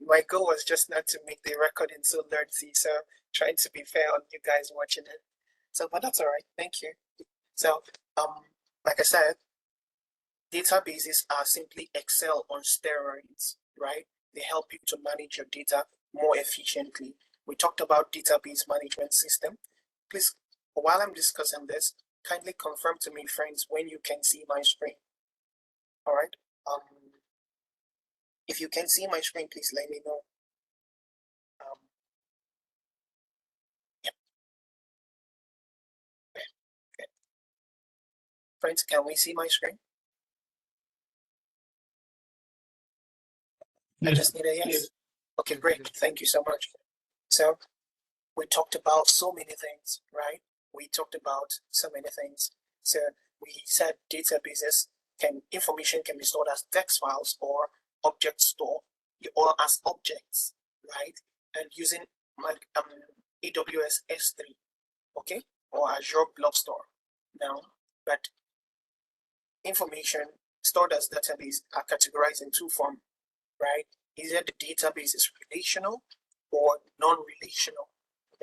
My goal was just not to make the recording so dirty, so trying to be fair on you guys watching it. So, but that's all right. Thank you. So, like I said, databases are simply Excel on steroids, right? They help you to manage your data more efficiently. We talked about database management system. Please, while I'm discussing this, kindly confirm to me, friends, when you can see my screen. All right. If you can see my screen, please let me know. Yeah. Okay. Friends, can we see my screen? I just need a yes. Okay, great. Thank you so much. So we talked about so many things, right? We talked about so many things. So we said databases information can be stored as text files or object store or as objects, right? And using like AWS S3, okay, or Azure Blob Store. Now, but information stored as database are categorized in two forms, right? Either the database is relational or non-relational,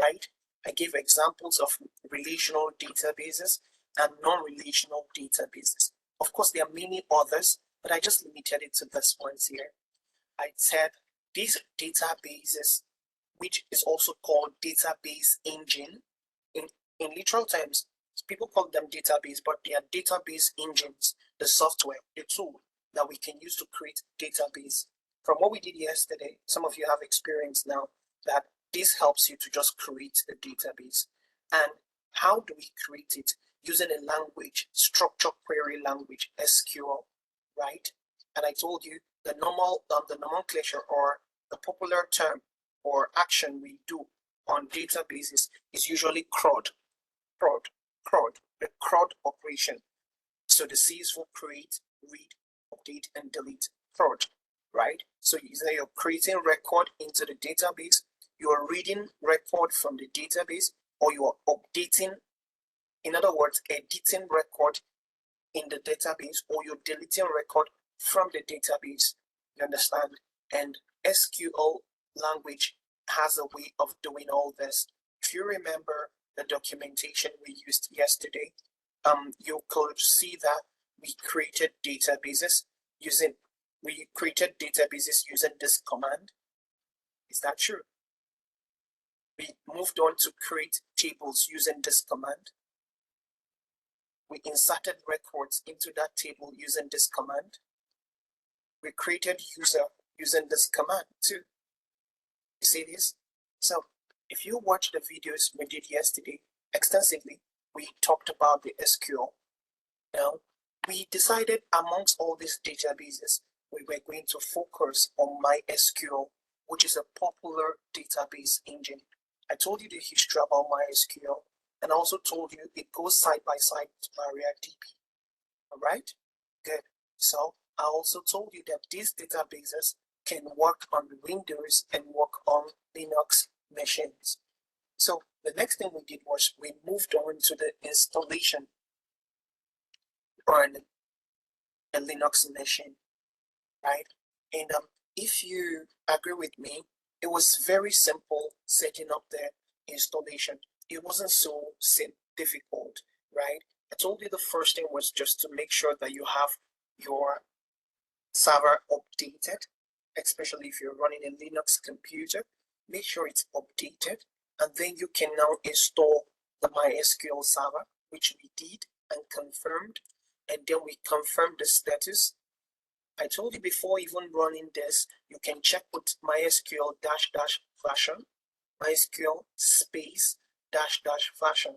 right? I give examples of relational databases and non-relational databases. Of course, there are many others, but I just limited it to this ones here. I said these databases, which is also called database engine, in literal terms, people call them database, but they are database engines, the software, the tool that we can use to create database. From what we did yesterday, some of you have experience now that this helps you to just create a database. And how do we create it? Using a language, structured query language, SQL, right? And I told you the nomenclature or the popular term or action we do on databases is usually CRUD, the CRUD operation. So the C is for create, read, update, and delete. CRUD, right? So either you're creating record into the database, you are reading record from the database, or you are updating, in other words, editing record in the database, or you're deleting record from the database. You understand? And SQL language has a way of doing all this. If you remember the documentation we used yesterday, you could see that we created databases using this command. Is that true? We moved on to create tables using this command. We inserted records into that table using this command. We created user using this command too. You see this? So if you watch the videos we did yesterday extensively, we talked about the SQL. Now, we decided amongst all these databases, we were going to focus on MySQL, which is a popular database engine. I told you the history about MySQL, and I also told you it goes side by side with MariaDB. All right? Good. So I also told you that these databases can work on Windows and work on Linux machines. So the next thing we did was we moved on to the installation on a Linux machine, right? And if you agree with me, it was very simple setting up the installation. It wasn't so difficult, right? I told you the first thing was just to make sure that you have your server updated, especially if you're running a Linux computer. Make sure it's updated, and then you can now install the MySQL server, which we did and confirmed, and then we confirmed the status. I told you before even running this, you can check with MySQL --version, MySQL space --version.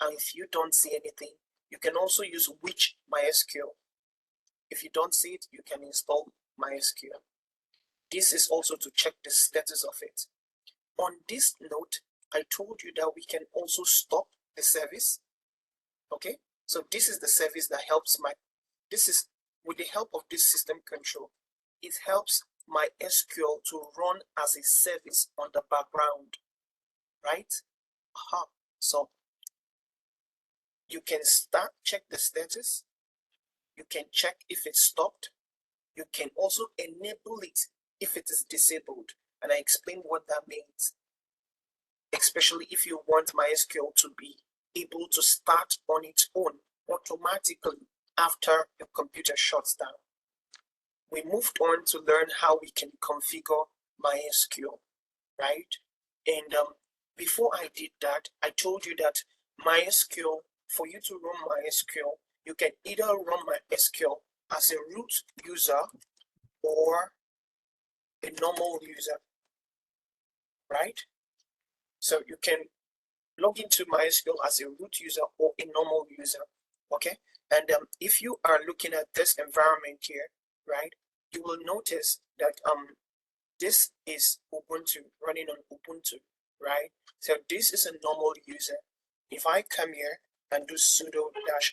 And if you don't see anything, you can also use which MySQL. If you don't see it, you can install MySQL. This is also to check the status of it. On this note, I told you that we can also stop the service. Okay, so this is the service that helps with the help of this system control, it helps MySQL to run as a service on the background, right? So you can check the status. You can check if it's stopped. You can also enable it if it is disabled, and I explain what that means, especially if you want MySQL to be able to start on its own automatically after your computer shuts down. We moved on to learn how we can configure MySQL, right? And before I did that, I told you that MySQL, for you to run MySQL, you can either run MySQL as a root user or a normal user, right? So you can log into MySQL as a root user or a normal user, okay? And if you are looking at this environment here, right, you will notice that this is Ubuntu, running on Ubuntu, right? So this is a normal user. If I come here and do sudo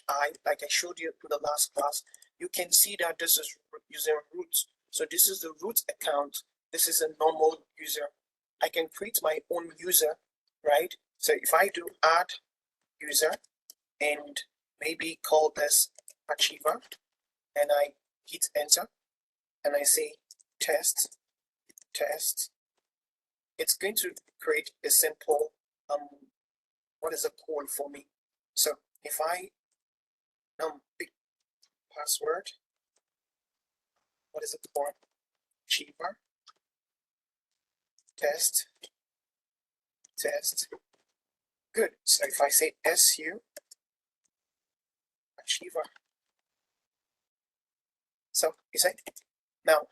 -i, like I showed you in the last class, you can see that this is using root. So this is the root account. This is a normal user. I can create my own user, right? So if I do add user and maybe call this achiever, and I hit enter, and I say test, it's going to create a simple what is a call for me. So if I pick password, what is it for? Achiever, test. Good. So if I say SU, achiever. So you say, now,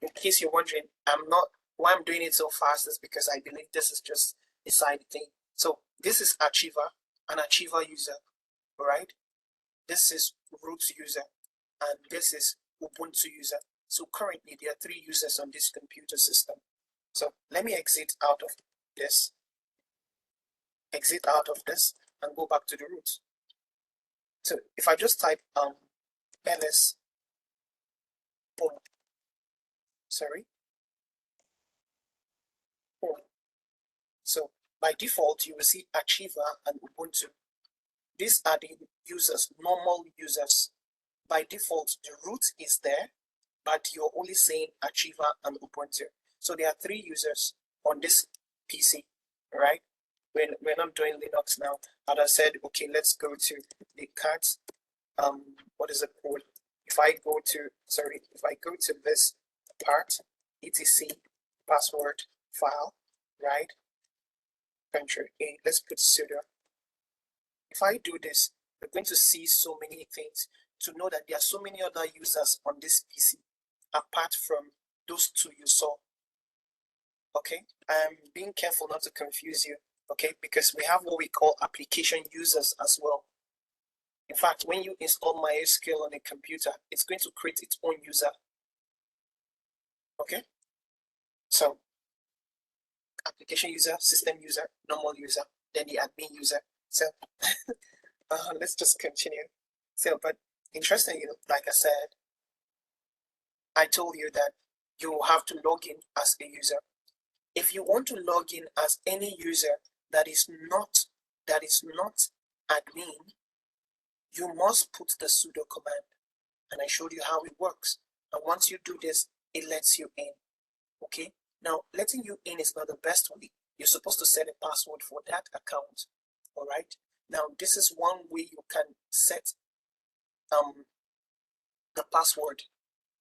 in case you're wondering, why I'm doing it so fast is because I believe this is just a side thing. So this is achiever, an achiever user, right? This is root user, and this is Ubuntu user. So currently there are 3 users on this computer system. So let me exit out of this, and go back to the root. So if I just type ls home, so by default you will see achiever and Ubuntu. These are the users, normal users. By default the root is there, but you're only saying achiever and Ubuntu. So there are 3 users on this PC, right? We're not doing Linux now. And I said, okay, let's go to the cat. What is it called? If I go to this part, etc password file, right? Control A. Let's put sudo. If I do this, we're going to see so many things to know that there are so many other users on this PC apart from those 2 you saw. Okay, I'm being careful not to confuse you, okay, because we have what we call application users as well. In fact, when you install MySQL on a computer, it's going to create its own user. Okay, so application user, system user, normal user, then the admin user. So let's just continue. So, but interestingly, like I said, I told you that you have to log in as a user. If you want to log in as any user that is not admin, you must put the sudo command, and I showed you how it works. And once you do this, it lets you in. Okay, now letting you in is not the best way. You're supposed to set a password for that account. All right, now this is one way you can set the password,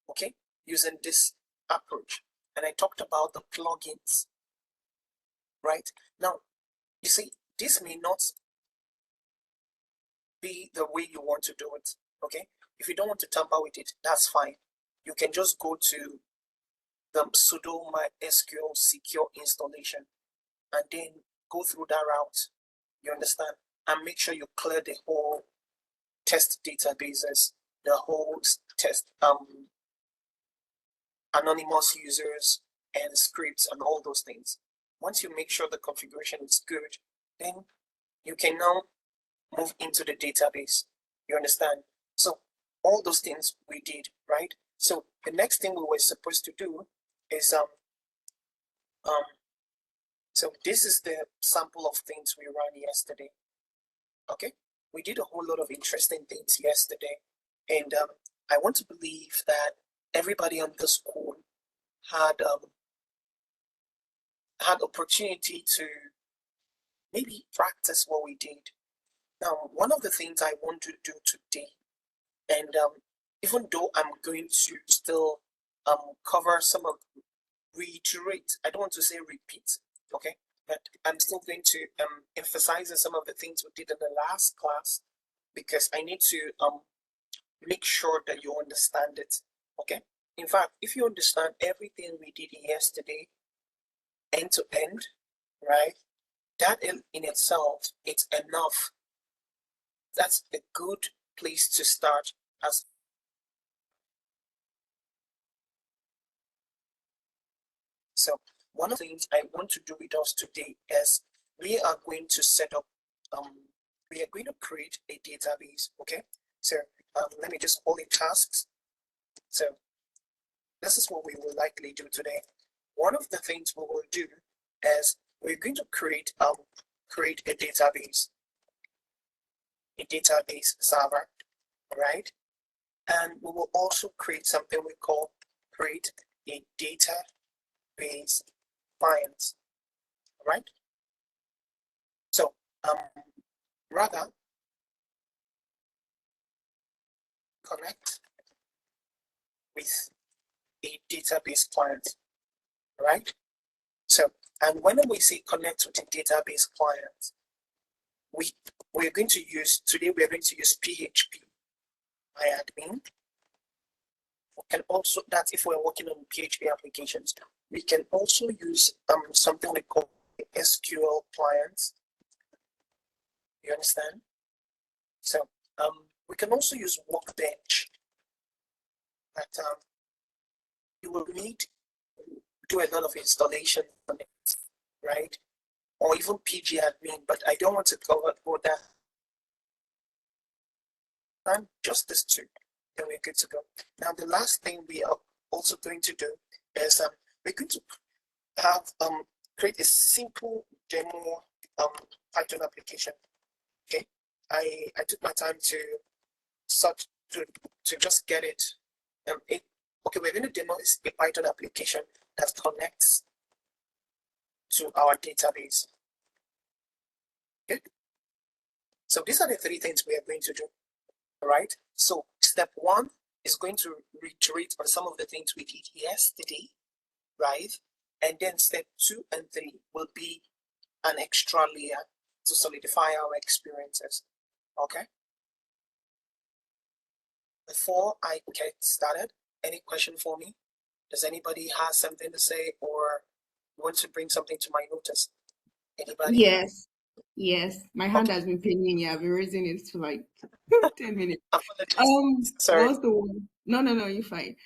okay, using this approach. And I talked about the plugins, right? Now you see, this may not be the way you want to do it, okay? If you don't want to tamper with it, that's fine. You can just go to the sudo mysql secure installation and then go through that route, you understand? And make sure you clear the whole test databases, the whole test anonymous users and scripts and all those things. Once you make sure the configuration is good, then you can now move into the database. You understand? So all those things we did, right? So the next thing we were supposed to do is so this is the sample of things we ran yesterday. Okay, we did a whole lot of interesting things yesterday, and I want to believe that everybody on this call had opportunity to maybe practice what we did. Now, one of the things I want to do today, and even though I'm going to still cover some of, reiterate, I don't want to say repeat, okay, but I'm still going to emphasize on some of the things we did in the last class, because I need to make sure that you understand it, okay? In fact, if you understand everything we did yesterday, end to end, right, that in itself, it's enough. That's a good place to start. As so, one of the things I want to do with us today is we are going to set up, we are going to create a database, okay? So let me just call it tasks. So this is what we will likely do today. One of the things we will do is we're going to create a database server, right? And we will also create something we call create a database client, right? So rather connect with a database client, right? So, and when we say connect with a database client, we're going to use PHPMyAdmin. We can also, that's if we're working on PHP applications. We can also use something we call SQL clients. You understand? So we can also use Workbench, but you will need to do a lot of installation on it, right? Or even PGAdmin, but I don't want to cover all that. And just this two, then we're good to go. Now the last thing we are also going to do is we're going to have create a simple demo Python application. Okay, I took my time to search to just get it. Okay, we're going to demo a Python application that connects to our database. Okay, so these are the three things we are going to do. All right. So step one is going to reiterate on some of the things we did yesterday, right? And then step 2 and 3 will be an extra layer to solidify our experiences. Okay. Before I get started, any question for me? Does anybody have something to say or want to bring something to my notice? Anybody? Yes, my hand has been pinging you. I've been raising it for like 10 minutes. Sorry. What's the one? No, you're fine.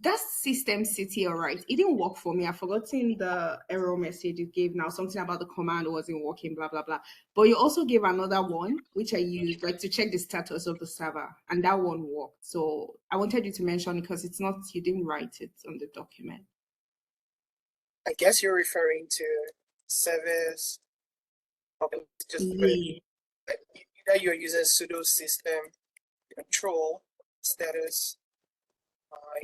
That system city, all right. It didn't work for me. I've forgotten the error message you gave now. Something about the command wasn't working, blah, blah, blah. But you also gave another one, which I used like to check the status of the server, and that one worked. So I wanted you to mention it because it's not, you didn't write it on the document. I guess you're referring to service. Okay, just put it. Either you're using sudo system control status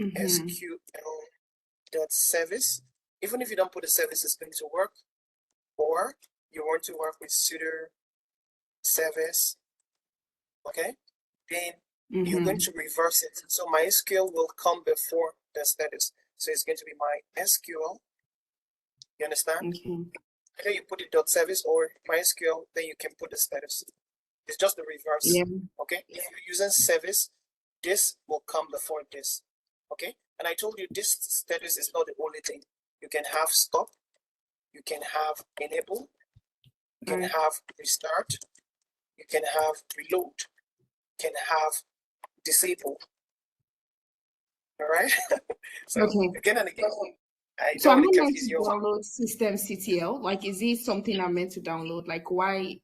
mysql.service. Even if you don't put a service, it's going to work. Or you want to work with sudo service. Okay, then you're going to reverse it. So MySQL will come before the status. So it's going to be MySQL. You understand? Okay. Either you put it .service or MySQL, then you can put the status. It's just the reverse. Yeah. Okay. If you're using service, this will come before this. Okay. And I told you this status is not the only thing. You can have stop. You can have enable. You can have restart. You can have reload. You can have disable. All right. So again and again. So am I meant to download systemctl? Like, is it something I'm meant to download? Like, why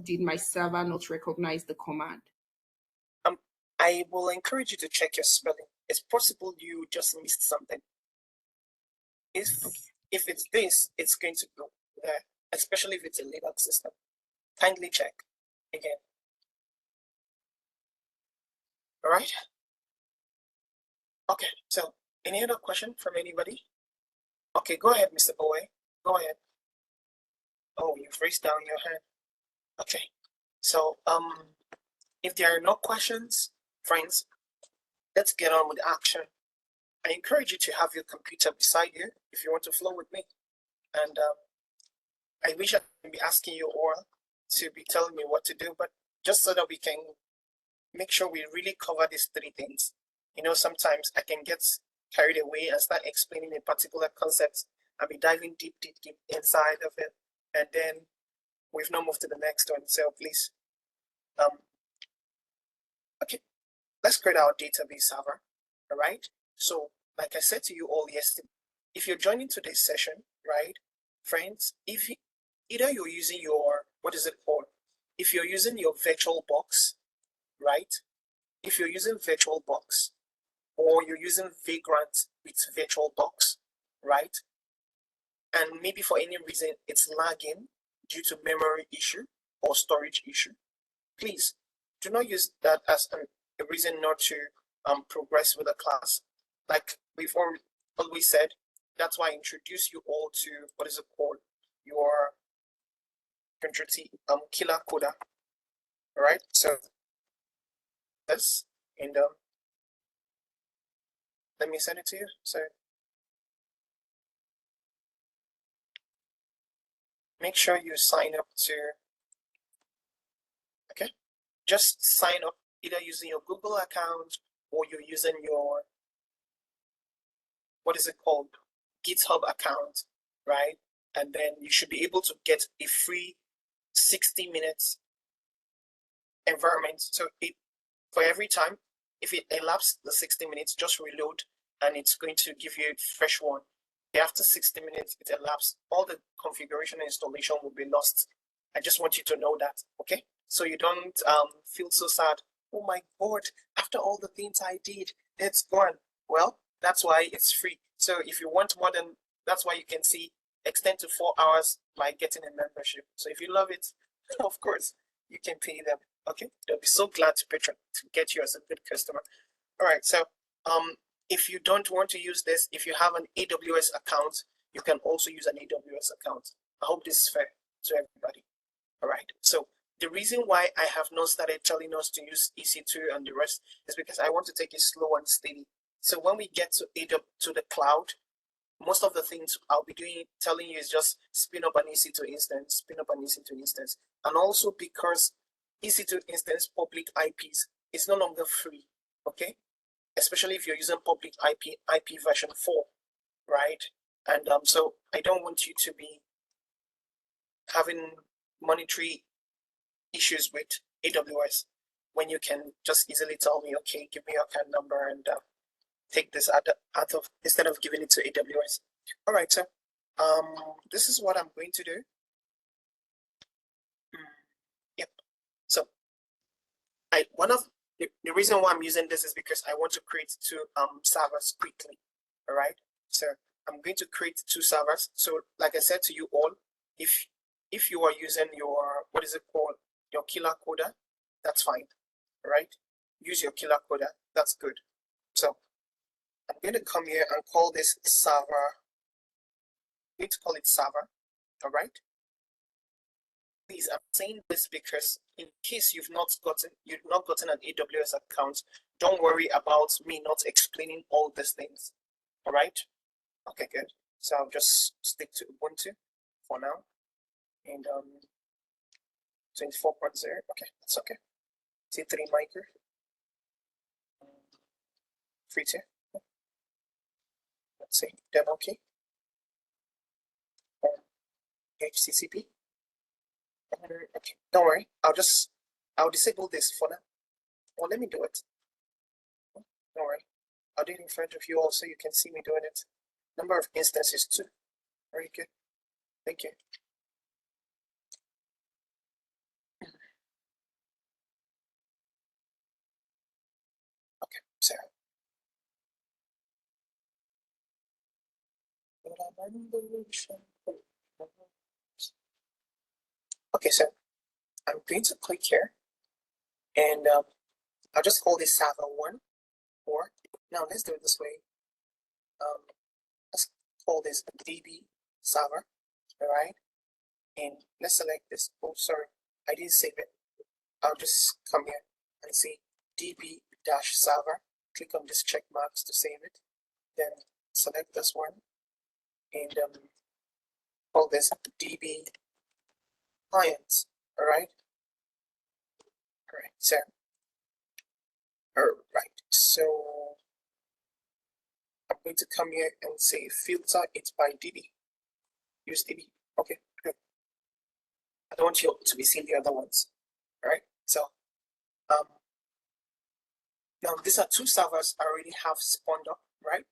did my server not recognize the command? I will encourage you to check your spelling. It's possible you just missed something. If it's this, it's going to go there, especially if it's a Linux system. Kindly check again. All right. Okay, so Any other question from anybody? Okay, go ahead, Mr. Boy. Go ahead. Oh, you've raised down your hand. Okay. So, if there are no questions, friends, let's get on with action. I encourage you to have your computer beside you if you want to flow with me. And I wish I could be asking you all to be telling me what to do, but just so that we can make sure we really cover these three things. You know, sometimes I can get carried away and start explaining a particular concept and be diving deep inside of it, and then we've not moved to the next one. So please, okay, let's create our database server. All right. So, like I said to you all yesterday, if you're joining today's session, right, friends, if either you're using your, what is it called? If you're using your virtual box, right? If you're using VirtualBox or you're using Vagrant with VirtualBox, right? And maybe for any reason it's lagging due to memory issue or storage issue, please do not use that as a reason not to progress with the class. Like we've always said, that's why I introduce you all to what is it called? Your killer coder. All right, so this and let me send it to you. So make sure you sign up to, okay, just sign up either using your Google account or you're using your, what is it called, GitHub account, right? And then you should be able to get a free 60 minutes environment. So for every time, if it elapses the 60 minutes, just reload and it's going to give you a fresh one. After 60 minutes, it elapsed, all the configuration and installation will be lost. I just want you to know that, okay? So you don't feel so sad. Oh my God, after all the things I did, it's gone. Well, that's why it's free. So if you want more than, that's why you can see extend to 4 hours by getting a membership. So if you love it, of course, you can pay them, okay? They'll be so glad to get you as a good customer. All right, so if you don't want to use this, if you have an AWS account, you can also use an AWS account. I hope this is fair to everybody. All right. So the reason why I have not started telling us to use EC2 and the rest is because I want to take it slow and steady. So when we get to the cloud, most of the things I'll be telling you is just spin up an EC2 instance, spin up an EC2 instance. And also because EC2 instance public IPs is no longer free. Okay. Especially if you're using public IP version 4, right? And so I don't want you to be having monetary issues with AWS when you can just easily tell me, okay, give me your account number and take this out of instead of giving it to AWS. All right, so this is what I'm going to do. Yep. So one of the reason why I'm using this is because I want to create 2 servers quickly. All right. So I'm going to create 2 servers. So like I said to you all, if you are using your, what is it called, your killer coder, that's fine. All right. Use your killer coder. That's good. So I'm going to come here and call this server. I'm going to call it server. All right. Please, I'm saying this because in case you've not gotten an AWS account, don't worry about me not explaining all these things. All right? Okay, good. So I'll just stick to Ubuntu for now. And 24.0. Okay, that's okay. T3 micro. Free tier. Let's see. Demo key. HTTP. Okay, don't worry. I'll disable this for now. Well, let me do it. Don't worry. I'll do it in front of you all so you can see me doing it. Number of instances 2. Very good. Thank you. Okay, so. Okay, so I'm going to click here and I'll just call this server 1 or now let's do it this way. let's call this DB server, all right? And let's select this. Oh, sorry, I didn't save it. I'll just come here and say DB-server. Click on this check marks to save it. Then select this one and call this DB clients. All right. All right. So, I'm going to come here and say filter it by DB. Use DB. Okay. Good. I don't want you to be seeing the other ones. All right. So, now these are two servers I already have spawned up, right?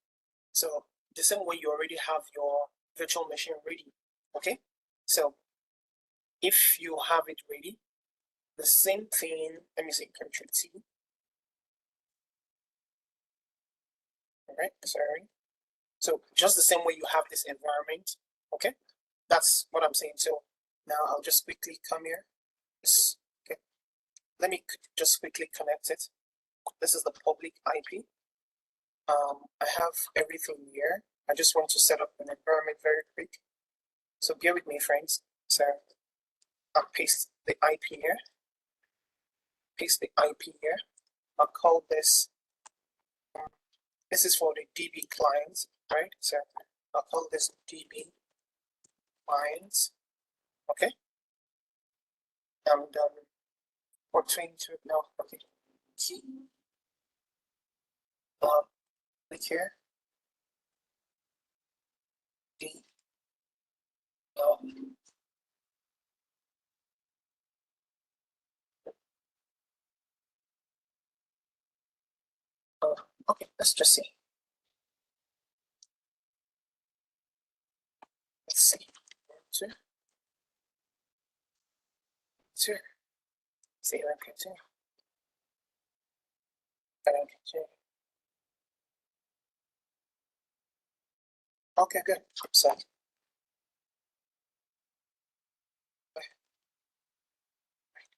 So the same way you already have your virtual machine ready. Okay. So if you have it ready, the same thing, let me say Control T. All right, sorry. So just the same way you have this environment, okay? That's what I'm saying. So now I'll just quickly come here. Okay. Let me just quickly connect it. This is the public IP. I have everything here. I just want to set up an environment very quick. So bear with me, friends. So I'll paste the IP here. Paste the IP here. I'll call this, this is for the DB clients, right? So I'll call this DB clients, okay? And we're trying to, no, okay. Key. Click here. D. Okay, let's just see. Let's see. Two. See if I can see. Okay, good. So,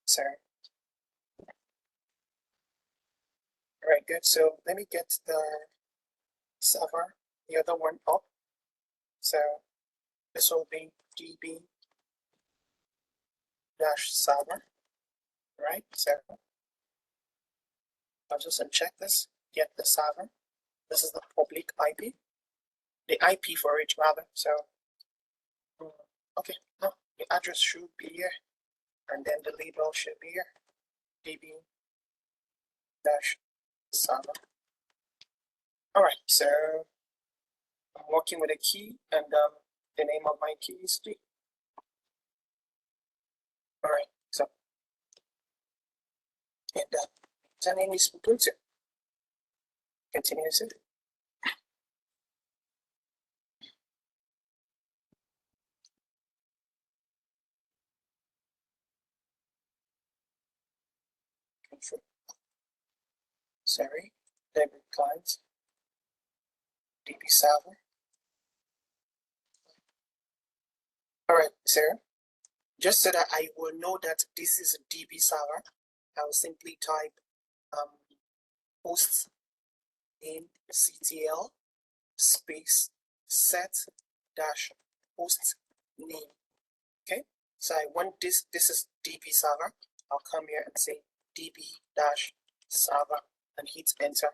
sorry. All right, good. So let me get the server, the other one up. So this will be DB-server, right? So I'll just uncheck this, get the server. This is the public IP, the IP for it rather. So, okay, no, the address should be here, and then the label should be here, DB-server. All right, so I'm working with a key, and the name of my key is D. All right, so, and the name is Ubuntu. Continue it. Control. Sorry, debit clients, DB server. All right, so just so that I will know that this is a DB server, I will simply type host in CTL space set dash host name. Okay, so I want this is DB server. I'll come here and say DB dash server and hit enter.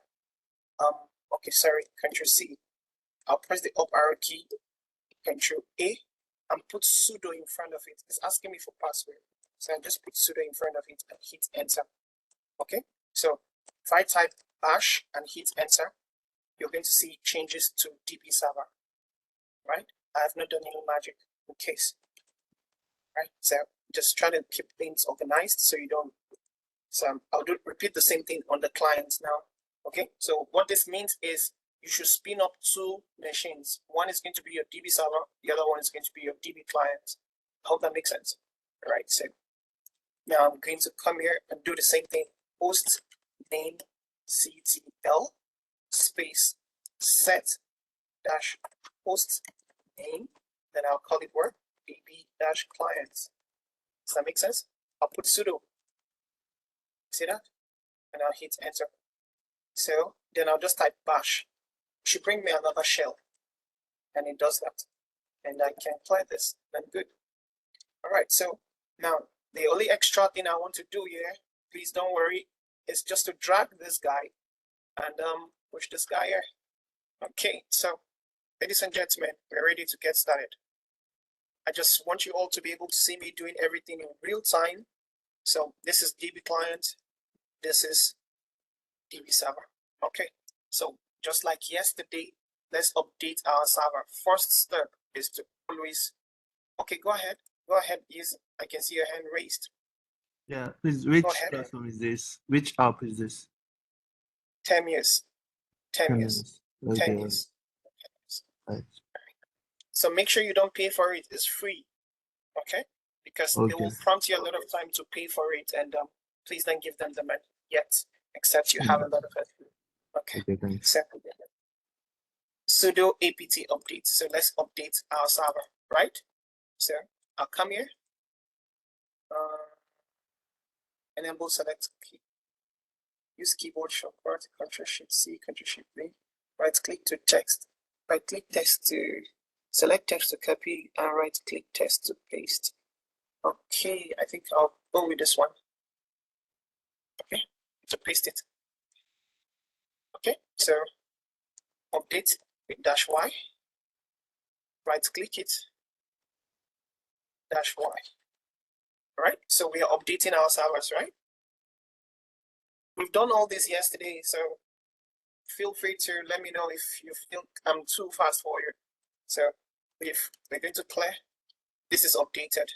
Okay, sorry, Control C. I'll press the up arrow key, Control A, and put sudo in front of it. It's asking me for password, so I just put sudo in front of it and hit enter. Okay, so if I type bash and hit enter, you're going to see changes to DB server, right? I have not done any magic in case, right? So just try to keep things organized so you don't. So I'll repeat the same thing on the clients now. Okay, so what this means is you should spin up two machines. One is going to be your DB server, the other one is going to be your DB client. I hope that makes sense. All right, so now I'm going to come here and do the same thing. Host name CTL space set dash host name, then I'll call it word DB dash clients. Does that make sense? I'll put sudo. See that? And I'll hit enter. So then I'll just type bash should bring me another shell, and it does that. And I can clear this, then good. All right, so now the only extra thing I want to do here, please don't worry, is just to drag this guy and push this guy here. Okay, so ladies and gentlemen, we're ready to get started. I just want you all to be able to see me doing everything in real time. So this is DB client, this is DB server. Okay, so just like yesterday, let's update our server. First step is to always, okay, go ahead, Easy. I can see your hand raised. Yeah, please, which platform is this? Which app is this? 10 years. 10 years. Okay. 10 years. Right. So make sure you don't pay for it. It's free. Okay? Because they will prompt you a lot of time to pay for it, and please don't give them the money yet, except you have a lot of it. Okay. Thanks. Sudo apt update. So let's update our server, right? So I'll come here. Enable select key. Use keyboard shortcut, Ctrl+Shift+C, Ctrl+Shift+V. Right click to text. Right click text to select text to copy, and right click text to paste. Okay, I think I'll go with this one. Okay, to paste it. Okay, so update with -y. Right click it, -y. Right, so we are updating our servers, right? We've done all this yesterday, so feel free to let me know if you feel I'm too fast for you. So if we're going to clear, this is updated.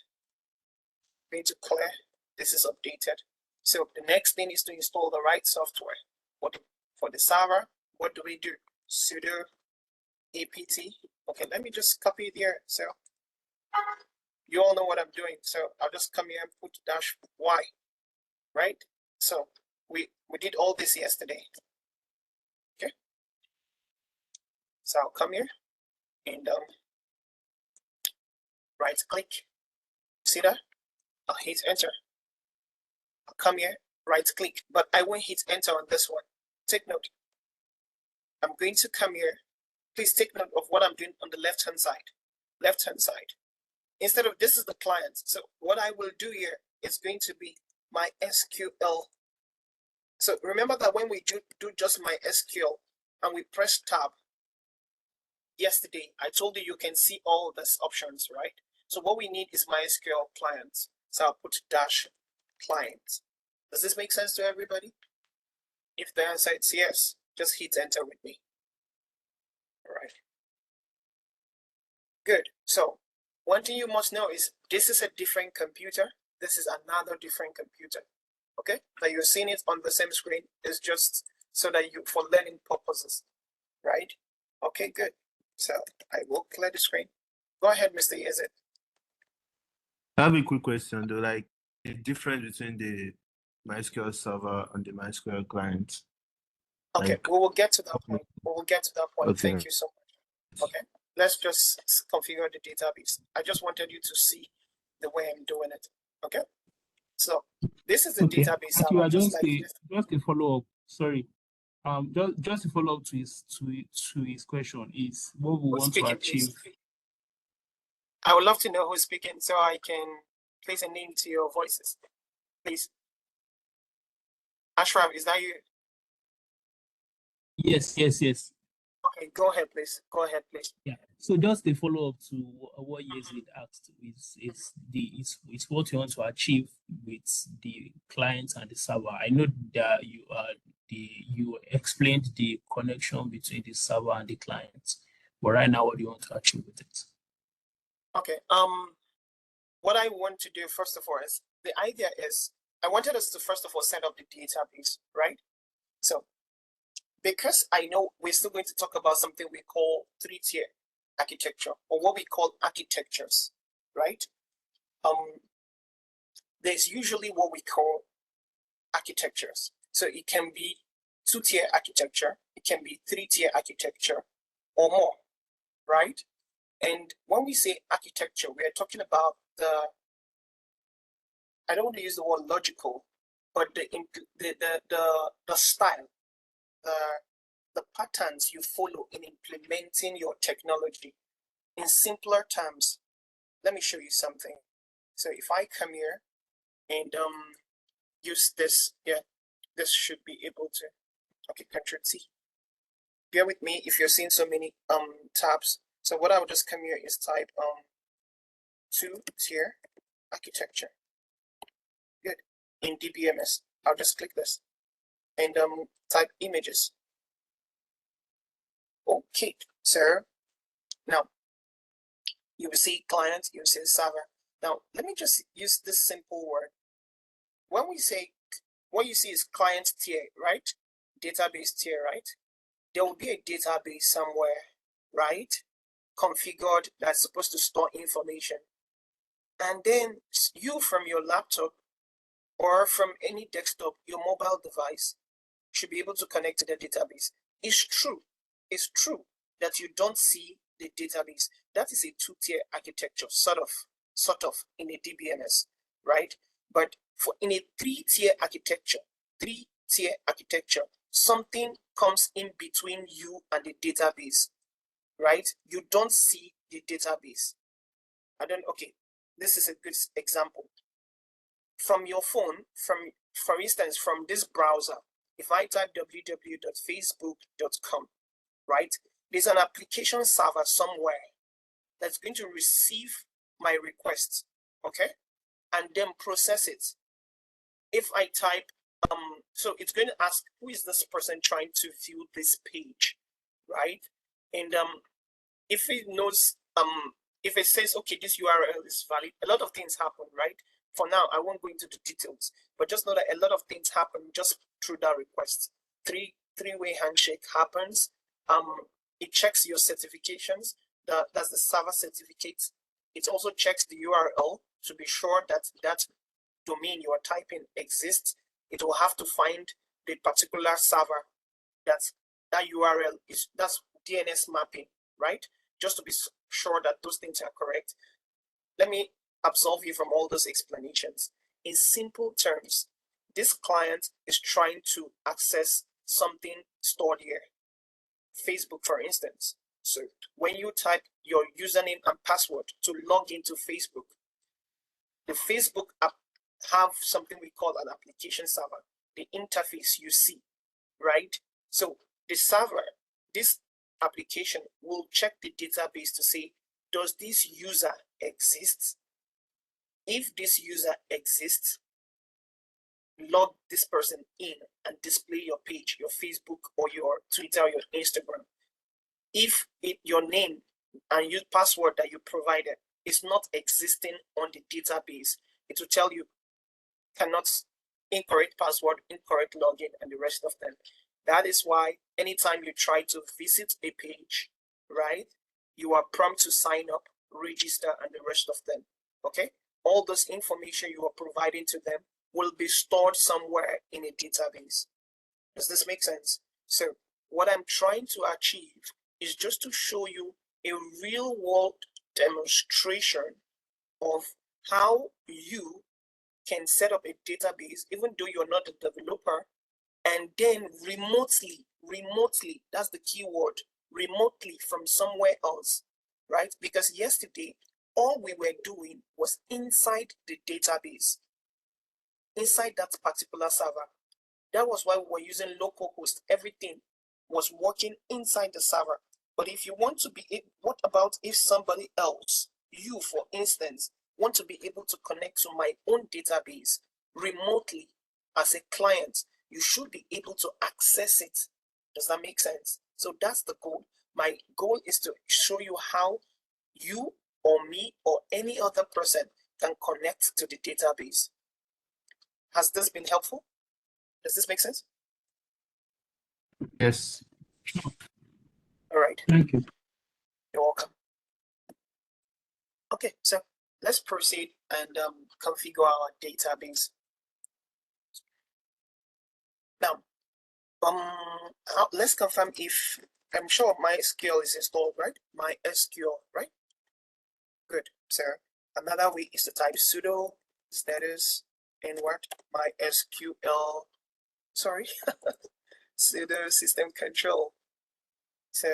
We're going to clear, this is updated. So the next thing is to install the right software. For the server, what do we do? Sudo apt. Okay, let me just copy it here. So you all know what I'm doing. So I'll just come here and put -y, right? So we did all this yesterday. Okay. So I'll come here and right click. See that? I'll hit enter. I'll come here, right click, but I won't hit enter on this one. Take note. I'm going to come here. Please take note of what I'm doing on the left-hand side. Left-hand side. Instead of this is the client. So what I will do here is going to be MySQL. So remember that when we do just MySQL and we press tab, yesterday I told you can see all these options, right? So what we need is MySQL client. So I'll put -client. Does this make sense to everybody? If the answer is yes, just hit enter with me. All right. Good. So one thing you must know is this is a different computer. This is another different computer. Okay, now you're seeing it on the same screen. It's just so that you, for learning purposes, right? Okay, good. So I will clear the screen. Go ahead, Mr. Yazid. I have a quick question though, like the difference between the MySQL server and the MySQL client. Okay, like, we will get to that point. We will get to that point. Okay. Thank you so much. Okay, let's just configure the database. I just wanted you to see the way I'm doing it. Okay, so this is the database server. Just a follow up. Sorry, just a follow up to his question is what we want to achieve. I would love to know who's speaking so I can place a name to your voices, please. Ashraf, is that you? Yes. Okay, go ahead, please. Yeah. So just a follow up to what Yazid asked is what you want to achieve with the client and the server. I know that you explained the connection between the server and the client, but right now, what do you want to achieve with it? Okay. What I want to do first of all is the idea is I wanted us to first of all set up the database, right? So because I know we're still going to talk about something we call 3-tier architecture or what we call architectures, right? There's usually what we call architectures. So it can be 2-tier architecture, it can be 3-tier architecture or more, right? And when we say architecture, we are talking about I don't want to use the word logical, but the style, the the patterns you follow in implementing your technology. In simpler terms, let me show you something. So if I come here and use this, yeah, this should be able to, okay, Control T. Bear with me if you're seeing so many tabs. So what I would just come here is type two-tier architecture. Good. In DBMS, I'll just click this and type images. Okay, so now you will see client, you will see server. Now let me just use this simple word. When we say, what you see is client tier, right? Database tier, right? There will be a database somewhere, right? Configured that's supposed to store information. And then you from your laptop or from any desktop, your mobile device should be able to connect to the database. It's true that you don't see the database. That is a two-tier architecture, sort of in a DBMS, right? But in a three-tier architecture, something comes in between you and the database, right? You don't see the database. Okay, this is a good example. From your phone, for instance, from this browser, if I type www.facebook.com, right? There's an application server somewhere that's going to receive my request, okay? And then process it. If I type, so it's going to ask, who is this person trying to view this page, right? And if it knows, if it says, okay, this URL is valid, a lot of things happen, right? For now, I won't go into the details, but just know that a lot of things happen just through that request. Three-way handshake happens. It checks your certifications. That's the server certificate. It also checks the URL to be sure that that domain you are typing exists. It will have to find the particular server that URL is. That's DNS mapping, right? Just to be sure that those things are correct. Let me absolve you from all those explanations. In simple terms, this client is trying to access something stored here. Facebook, for instance. So when you type your username and password to log into Facebook, the Facebook app have something we call an application server, the interface you see, right? So the server, this application will check the database to say, does this user exist? If this user exists, log this person in and display your page, your Facebook or your Twitter or your Instagram. If your name and your password that you provided is not existing on the database, it will tell you cannot, incorrect password, incorrect login, and the rest of them. That is why anytime you try to visit a page, right, you are prompted to sign up, register, and the rest of them. Okay? All this information you are providing to them will be stored somewhere in a database. Does this make sense? So what I'm trying to achieve is just to show you a real world demonstration of how you can set up a database, even though you're not a developer, and then remotely, that's the key word, remotely from somewhere else, right? Because yesterday, all we were doing was inside the database, inside that particular server. That was why we were using localhost. Everything was working inside the server. But if you want to be, what about if somebody else, you for instance, want to be able to connect to my own database remotely as a client? You should be able to access it. Does that make sense? So that's the goal. My goal is to show you how you or me or any other person can connect to the database. Has this been helpful? Does this make sense? Yes. All right. Thank you. You're welcome. Okay, so let's proceed and configure our database. Now, let's confirm if, I'm sure MySQL is installed, right? MySQL, right? Good. So another way is to type sudo status inward MySQL, sorry, sudo system control So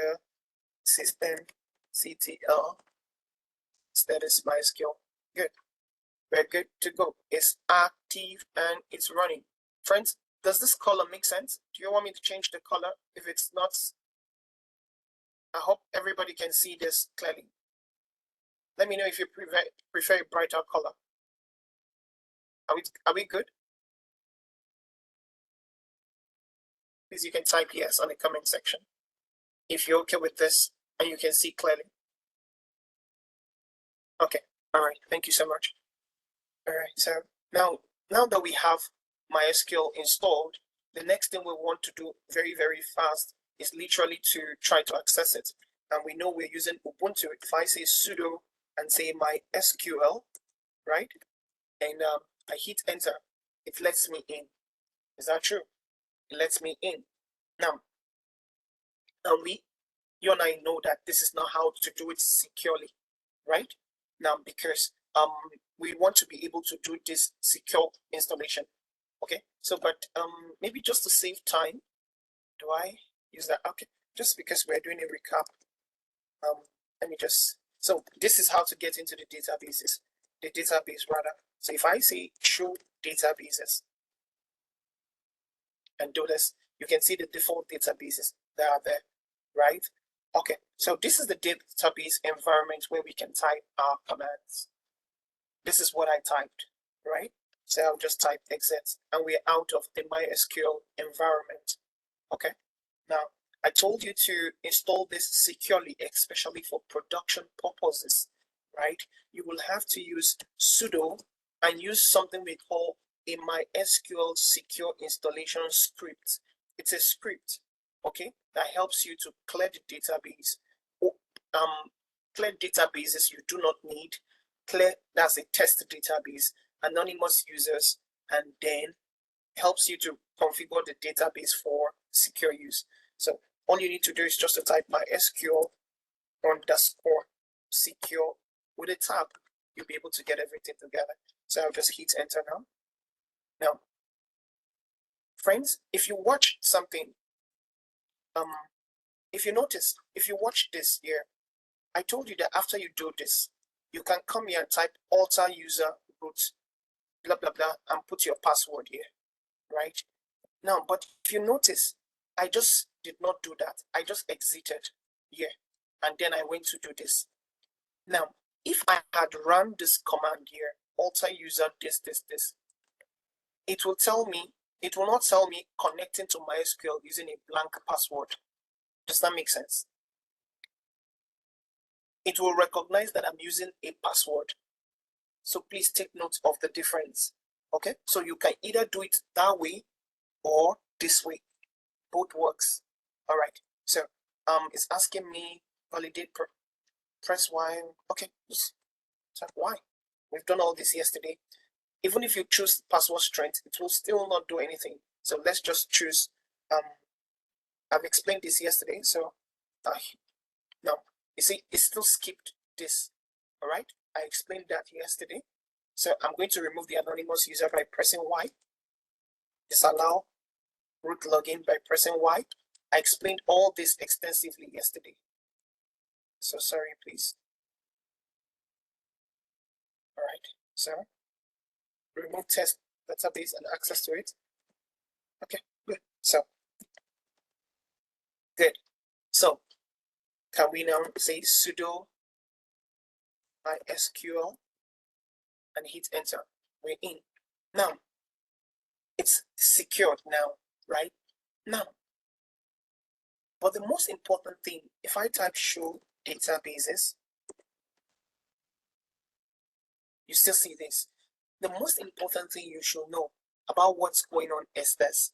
systemctl status MySQL. Good. We're good to go. It's active and it's running. Friends, does this color make sense? Do you want me to change the color? If it's not, I hope everybody can see this clearly. Let me know if you prefer a brighter color. Are we good? Please, you can type yes on the comment section if you're okay with this and you can see clearly. Okay. All right. Thank you so much. All right. So now that we have MySQL installed, the next thing we want to do very, very fast is literally to try to access it. And we know we're using Ubuntu. If I say sudo and say MySQL, right? And I hit enter, it lets me in. Is that true? It lets me in. Now you and I know that this is not how to do it securely, right? Now, because we want to be able to do this secure installation. Okay, so but maybe just to save time, do I use that? Okay, just because we're doing a recap, let me just, so this is how to get into the databases, the database rather. So if I say show databases and do this, you can see the default databases that are there, right? Okay, so this is the database environment where we can type our commands. This is what I typed, right? So I'll just type exit and we're out of the MySQL environment. Okay, now I told you to install this securely, especially for production purposes, right? You will have to use sudo and use something we call a MySQL secure installation script. It's a script, okay, that helps you to clear the database. Clear databases you do not need. Clear, that's a test database, anonymous users, and then helps you to configure the database for secure use. So all you need to do is just to type MySQL _ secure with a tab. You'll be able to get everything together. So I'll just hit enter now. Now, friends, if you watch something, if you notice, if you watch this here, I told you that after you do this, you can come here and type alter user root, blah, blah, blah, and put your password here, right? Now, but if you notice, I just did not do that. I just exited here, and then I went to do this. Now, if I had run this command here, alter user this, it will tell me, it will not tell me connecting to MySQL using a blank password. Does that make sense? It will recognize that I'm using a password. So please take note of the difference. Okay, so you can either do it that way or this way. Both works. All right, so it's asking me validate, press Y. Okay, just type Y. We've done all this yesterday. Even if you choose password strength, it will still not do anything. So let's just choose, I've explained this yesterday. So now, you see, it still skipped this. All right, I explained that yesterday. So I'm going to remove the anonymous user by pressing Y. Disallow root login by pressing Y. I explained all this extensively yesterday. So sorry, please. All right, so remove test database and access to it. Okay, good. So good. So can we now say sudo MySQL and hit enter? We're in. Now it's secured now, right? Now, but the most important thing, if I type show databases, you still see this. The most important thing you should know about what's going on is this.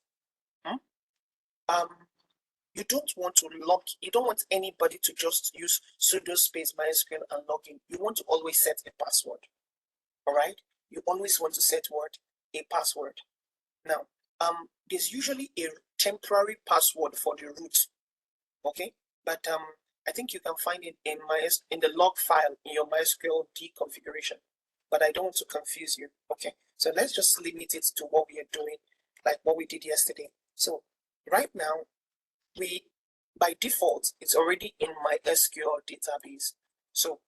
You don't want to log, you don't want anybody to just use sudo space MySQL and log in. You want to always set a password. All right? You always want to set what? A password. Now, there's usually a temporary password for the root. Okay? But I think you can find it in the log file in your MySQL configuration. But I don't want to confuse you. Okay, so let's just limit it to what we are doing, like what we did yesterday. So right now, we by default, it's already in my SQL database. So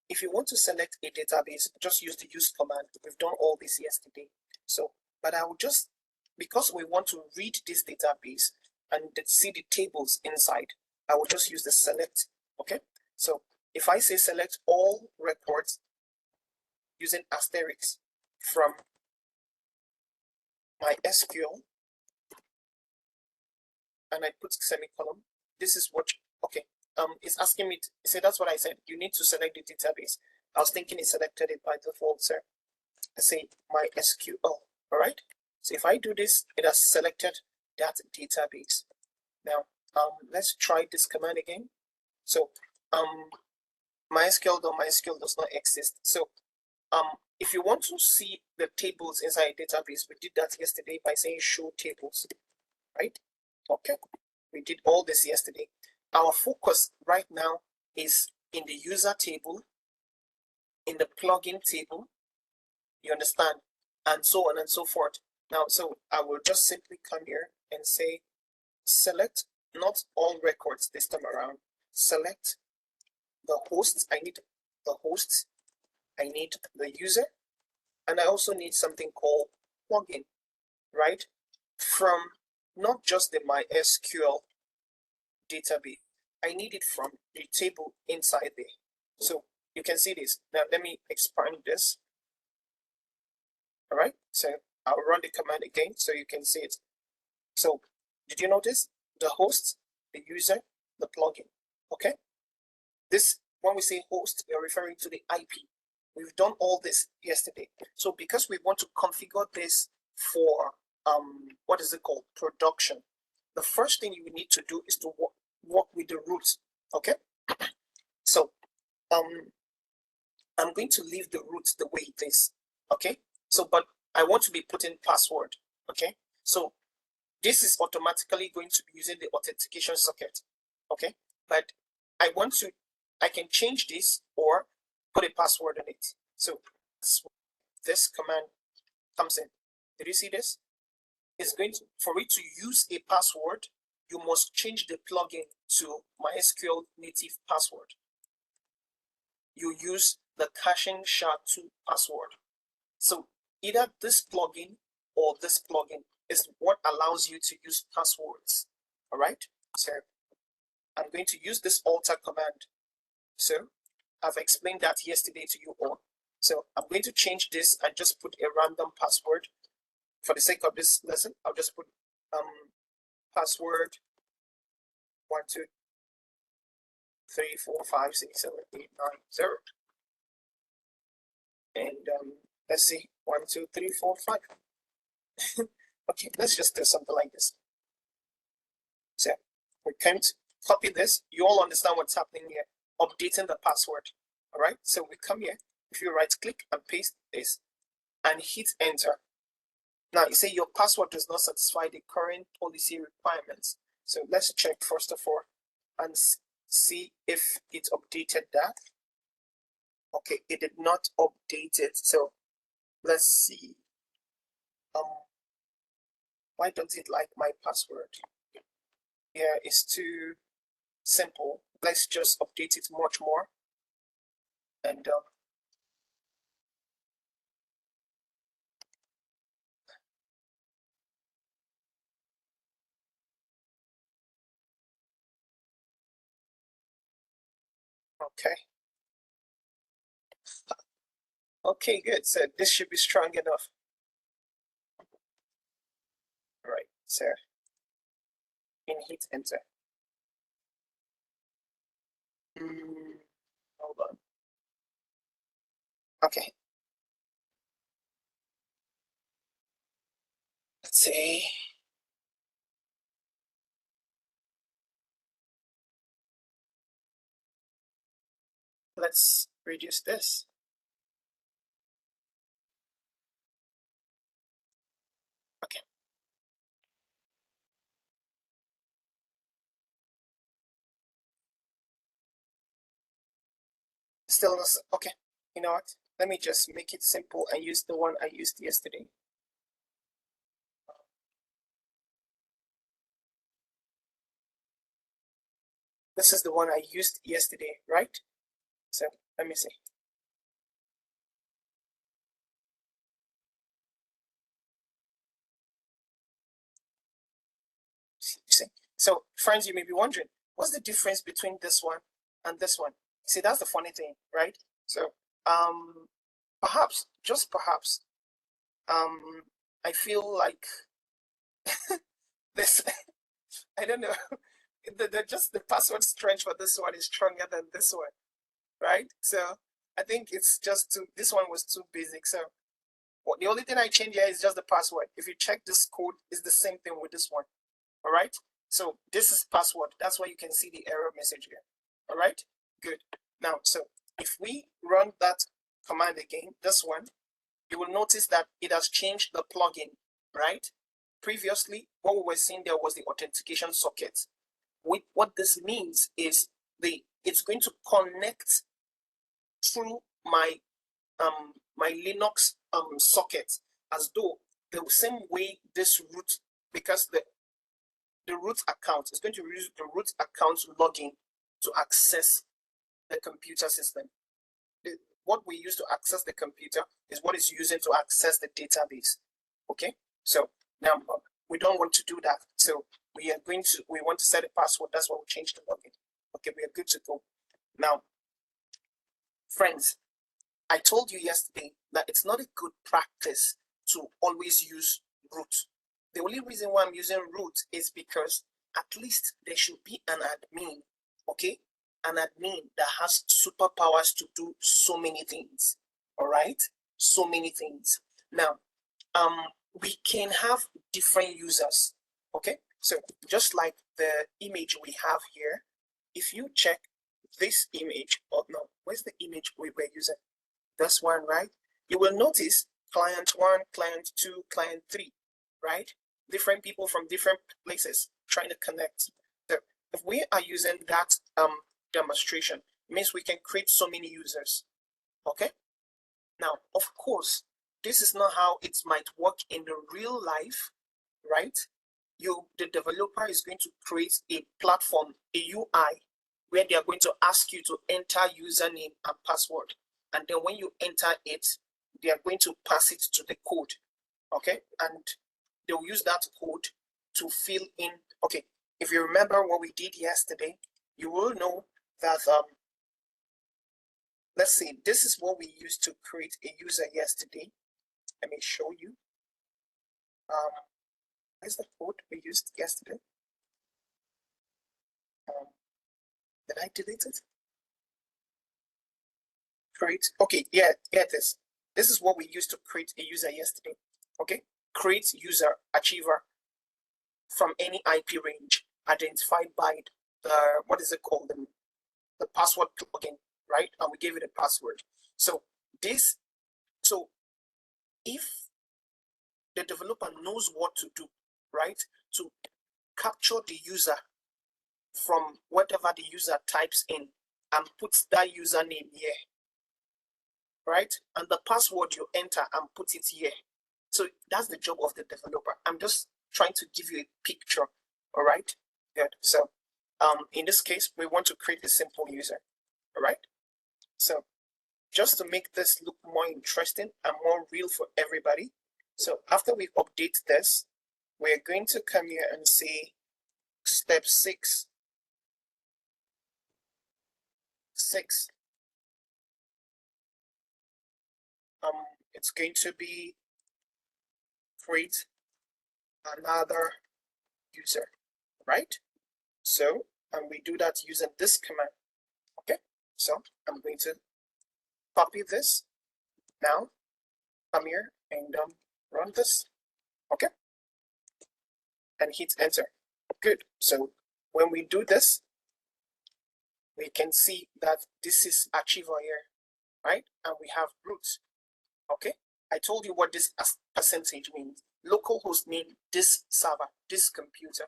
if you want to select a database, just use the use command. We've done all this yesterday. So, but I will just, because we want to read this database and see the tables inside, I will just use the select. Okay. So if I say select all records using asterisk from my SQL, and I put semicolon, this is what, okay, it's asking me to say, that's what I said. You need to select the database. I was thinking it selected it by default, sir. I say MySQL, all right? So if I do this, it has selected that database. Now, let's try this command again. So, MySQL does not exist. So, if you want to see the tables inside a database, we did that yesterday by saying show tables, right? Okay, we did all this yesterday. Our focus right now is in the user table, in the plugin table, you understand, and so on and so forth. Now, so I will just simply come here and say, select not all records this time around, select the hosts. I need the hosts, I need the user, and I also need something called plugin, right? From not just the MySQL database, I need it from the table inside there. So you can see this. Now let me expand this. All right, so I'll run the command again so you can see it. So did you notice the host, the user, the plugin? Okay, this, when we say host, we are referring to the IP. We've done all this yesterday. So because we want to configure this for what is it called, production, the first thing you need to do is to work with the root. Okay, so I'm going to leave the root the way it is. Okay, so but I want to be putting password. Okay, so this is automatically going to be using the authentication socket. Okay, but I can change this or put a password on it. So this command comes in. Did you see this? It's going to, for it to use a password, you must change the plugin to MySQL native password. You use the caching SHA-2 password. So either this plugin or this plugin is what allows you to use passwords. All right. So I'm going to use this alter command. So I've explained that yesterday to you all. So I'm going to change this and just put a random password. For the sake of this lesson, I'll just put password 1 2 3 4 5 6 7 8 9 0. And let's see, 1 2 3 4 5. Okay, let's just do something like this. So we can't copy this. You all understand what's happening here. Updating the password. All right, so we come here. If you right click and paste this and hit enter. Now you say your password does not satisfy the current policy requirements. So let's check first of all and see if it updated that. Okay, it did not update it. So let's see. Why don't it like my password? Yeah, it's too simple. Let's just update it much more. And okay. Okay, good. So this should be strong enough. All right, so and hit enter. Hold on. Okay. Let's see. Let's reduce this. Okay. Still not, okay. You know what? Let me just make it simple and use the one I used yesterday. This is the one I used yesterday, right? So let me see. See. So friends, you may be wondering, what's the difference between this one and this one? See, that's the funny thing, right? So perhaps, just perhaps, I feel like this, I don't know, just the password strength for this one is stronger than this one, right? So I think it's just this one was too basic. So the only thing I change here is just the password. If you check this code, it's the same thing with this one. All right. So this is password. That's why you can see the error message here. All right. Good. Now, so if we run that command again, this one, you will notice that it has changed the plugin, right? Previously, what we were seeing there was the authentication socket. What this means is it's going to connect through my my Linux socket, as though the same way this root, because the root account is going to use the root account login to access the computer system. What we use to access the computer is what is using to access the database. Okay, so now we don't want to do that. So we want to set a password. That's why we changed the login. Okay, we are good to go. Now, friends, I told you yesterday that it's not a good practice to always use root. The only reason why I'm using root is because at least there should be an admin, okay? An admin that has superpowers to do so many things, all right? So many things. Now, we can have different users, okay? So just like the image we have here, if you check this image, oh no, where's the image we were using? This one, right? You will notice client 1, client 2, client 3, right? Different people from different places trying to connect. So if we are using that demonstration, it means we can create so many users. Okay. Now, of course, this is not how it might work in the real life, right? The developer is going to create a platform, a UI, where they are going to ask you to enter username and password. And then when you enter it, they are going to pass it to the code. Okay. And they'll use that code to fill in. Okay. If you remember what we did yesterday, you will know that, let's see, this is what we used to create a user yesterday. Let me show you. Where's the code we used yesterday? Did I delete it? Create. Okay, yeah, it is. This is what we used to create a user yesterday. Okay, create user achiever from any IP range identified by the, what is it called? The password plugin, right? And we gave it a password. So if the developer knows what to do, right, to capture the user from whatever the user types in and puts that username here, right? And the password you enter and put it here. So that's the job of the developer. I'm just trying to give you a picture, all right? Good. So in this case, we want to create a simple user, all right? So just to make this look more interesting and more real for everybody. So after we update this, we're going to come here and say step 6. It's going to be create another user, right? So, and we do that using this command. Okay, so I'm going to copy this now, come here and run this. Okay, and hit enter. Good. So when we do this, we can see that this is achiever here, right? And we have root. Okay, I told you what this percentage means. Localhost name, this server, this computer,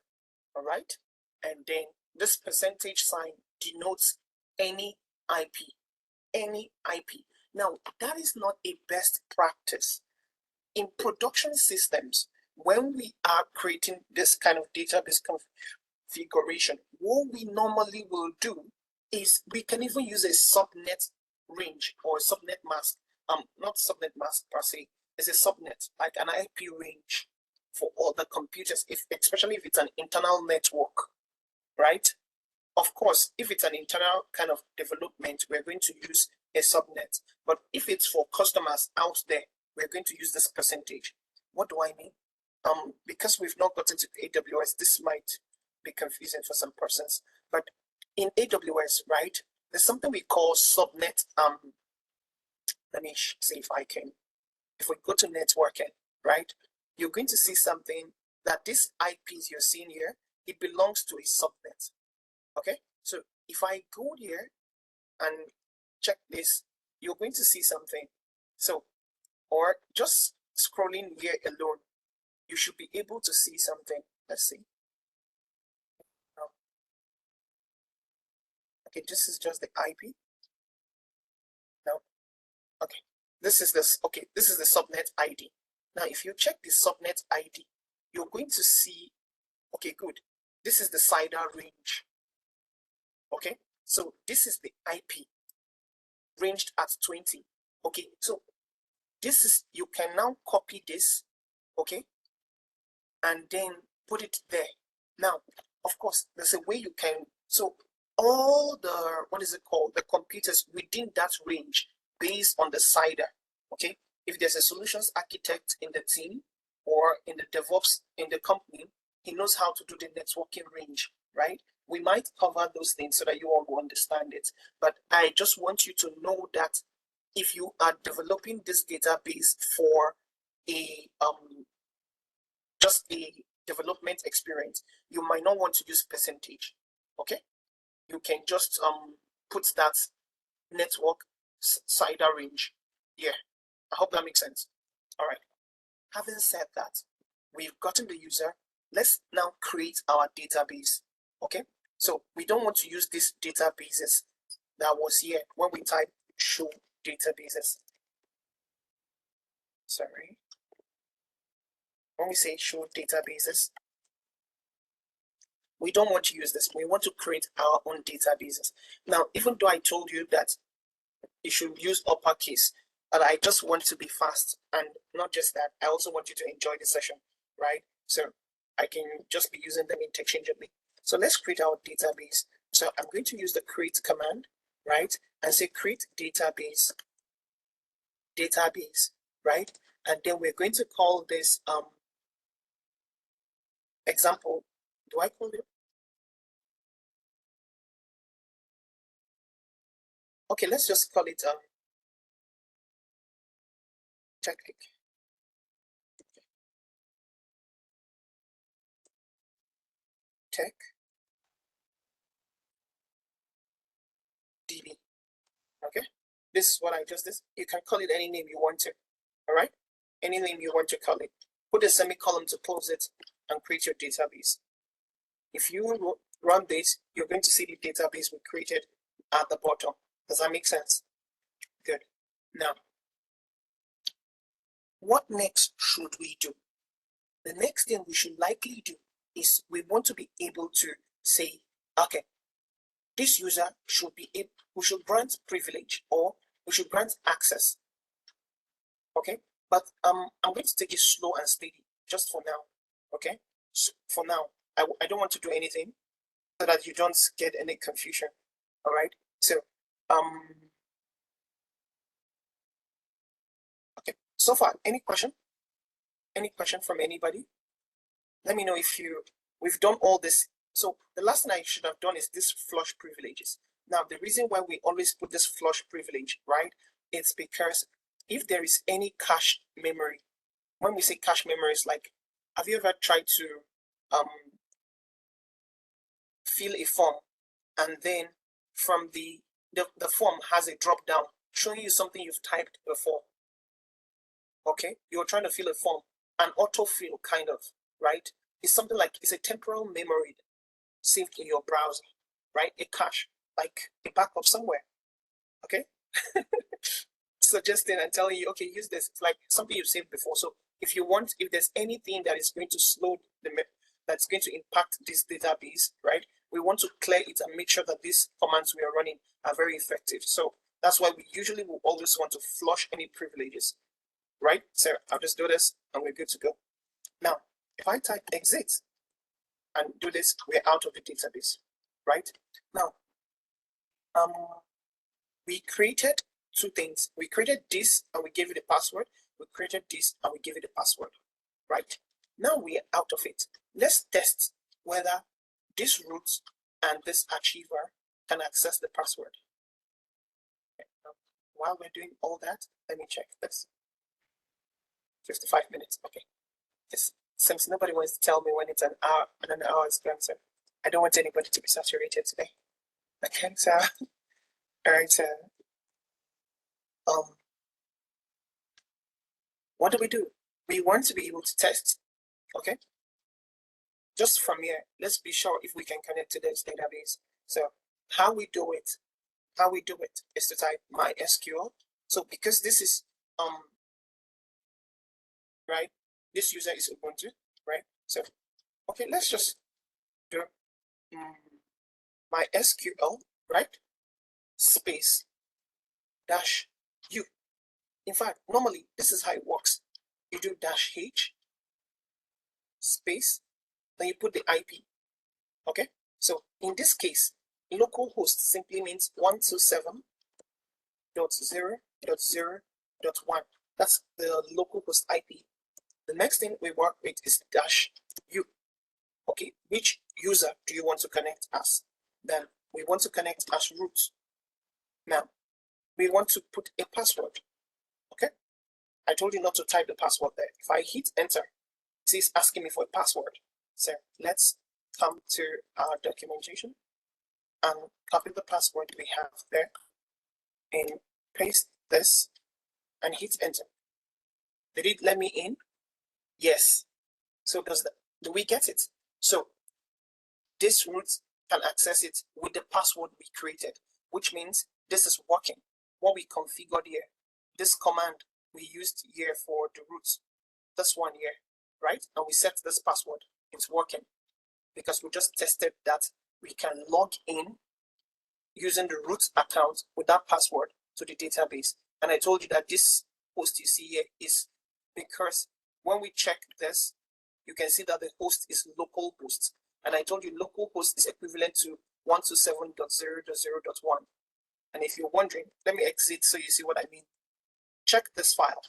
all right? And then this percentage sign denotes any IP, any IP. Now, that is not a best practice. In production systems, when we are creating this kind of database configuration, what we normally will do is we can even use a subnet range or a subnet mask. Not subnet mask per se, it's a subnet, like an IP range for all the computers, especially if it's an internal network, right? Of course, if it's an internal kind of development, we're going to use a subnet. But if it's for customers out there, we're going to use this percentage. What do I mean? Because we've not gotten to AWS, this might be confusing for some persons. But in AWS, right, there's something we call subnet. Let me see if I can. If we go to networking, right, you're going to see something that this IPs you're seeing here, it belongs to a subnet. Okay, so if I go here and check this, you're going to see something. So, or just scrolling here alone, you should be able to see something. Let's see. Okay, this is just the IP. No. Okay, this is this. Okay, this is the subnet ID. Now, if you check the subnet ID, you're going to see. Okay, good. This is the CIDR range. Okay, so this is the IP ranged at 20. Okay, so this is, you can now copy this, okay, and then put it there. Now, of course, there's a way you can, so all the, what is it called, the computers within that range based on the CIDR, okay, if there's a solutions architect in the team or in the DevOps in the company, he knows how to do the networking range, right? We might cover those things so that you all will understand it. But I just want you to know that if you are developing this database for a just a development experience, you might not want to use percentage. Okay, you can just put that network CIDR range. Yeah, I hope that makes sense. All right. Having said that, we've gotten the user. Let's now create our database. Okay, so we don't want to use these databases that was here when we type show databases. Sorry. When we say show databases, we don't want to use this. We want to create our own databases. Now, even though I told you that you should use uppercase, but I just want to be fast, and not just that, I also want you to enjoy the session, right? So I can just be using them interchangeably. So let's create our database. So I'm going to use the create command, right? And say create database, right? And then we're going to call this example. Do I call it? Okay, let's just call it technique. Tech DB. Okay, this is what I just did. You can call it any name you want to. All right, any name you want to call it. Put a semicolon to close it and create your database. If you run this, you're going to see the database we created at the bottom. Does that make sense? Good. Now, what next should we do? The next thing we should likely do is we want to be able to say, okay, this user should be able, we should grant privilege or we should grant access. Okay, but I'm going to take it slow and steady just for now. Okay, so for now, I don't want to do anything so that you don't get any confusion. All right, so okay, so far, any question? Any question from anybody? Let me know if we've done all this. So the last thing I should have done is this flush privileges. Now, the reason why we always put this flush privilege, right? It's because if there is any cache memory, when we say cache memory, it's like, have you ever tried to fill a form and then from the form has a drop down showing you something you've typed before? Okay, you're trying to fill a form, an autofill kind of, right? It's something like, it's a temporal memory saved in your browser, right? A cache, like a backup somewhere. Okay. Suggesting and telling you, okay, use this. It's like something you've saved before. So if you want, if there's anything that is going to slow the, that's going to impact this database, right? we want to clear it and make sure that these commands we are running are very effective. So that's why we usually will always want to flush any privileges, right? So I'll just do this and we're good to go. Now, if I type exit and do this, we're out of the database, right? Now, we created two things. We created this and we gave it a password. We created this and we gave it a password, right? Now we are out of it. Let's test whether this root and this achiever can access the password. Okay. While we're doing all that, let me check this. 55 minutes. Okay. This, since nobody wants to tell me when it's an hour and an hour is gone, so I don't want anybody to be saturated today. Okay, so all right, so what do? We want to be able to test. Okay. Just from here, let's be sure if we can connect to this database. So how we do it is to type MySQL. So because this is right, this user is Ubuntu, right? So okay, let's just do MySQL, right? Space dash U. In fact, normally this is how it works. You do dash H space, then you put the IP. Okay, so in this case, localhost simply means 127.0.0.1. That's the localhost IP. The next thing we work with is dash U. Okay, which user do you want to connect as? Then we want to connect as root. Now, we want to put a password. Okay, I told you not to type the password there. If I hit enter, it is asking me for a password. So let's come to our documentation and copy the password we have there and paste this and hit enter. Did it let me in? Yes. So do we get it? So this root can access it with the password we created, which means this is working. What we configured here, this command we used here for the root, this one here, right? And we set this password. It's working because we just tested that we can log in using the root account with that password to the database. And I told you that this host you see here is because when we check this, you can see that the host is localhost. And I told you localhost is equivalent to 127.0.0.1. And if you're wondering, let me exit so you see what I mean. Check this file.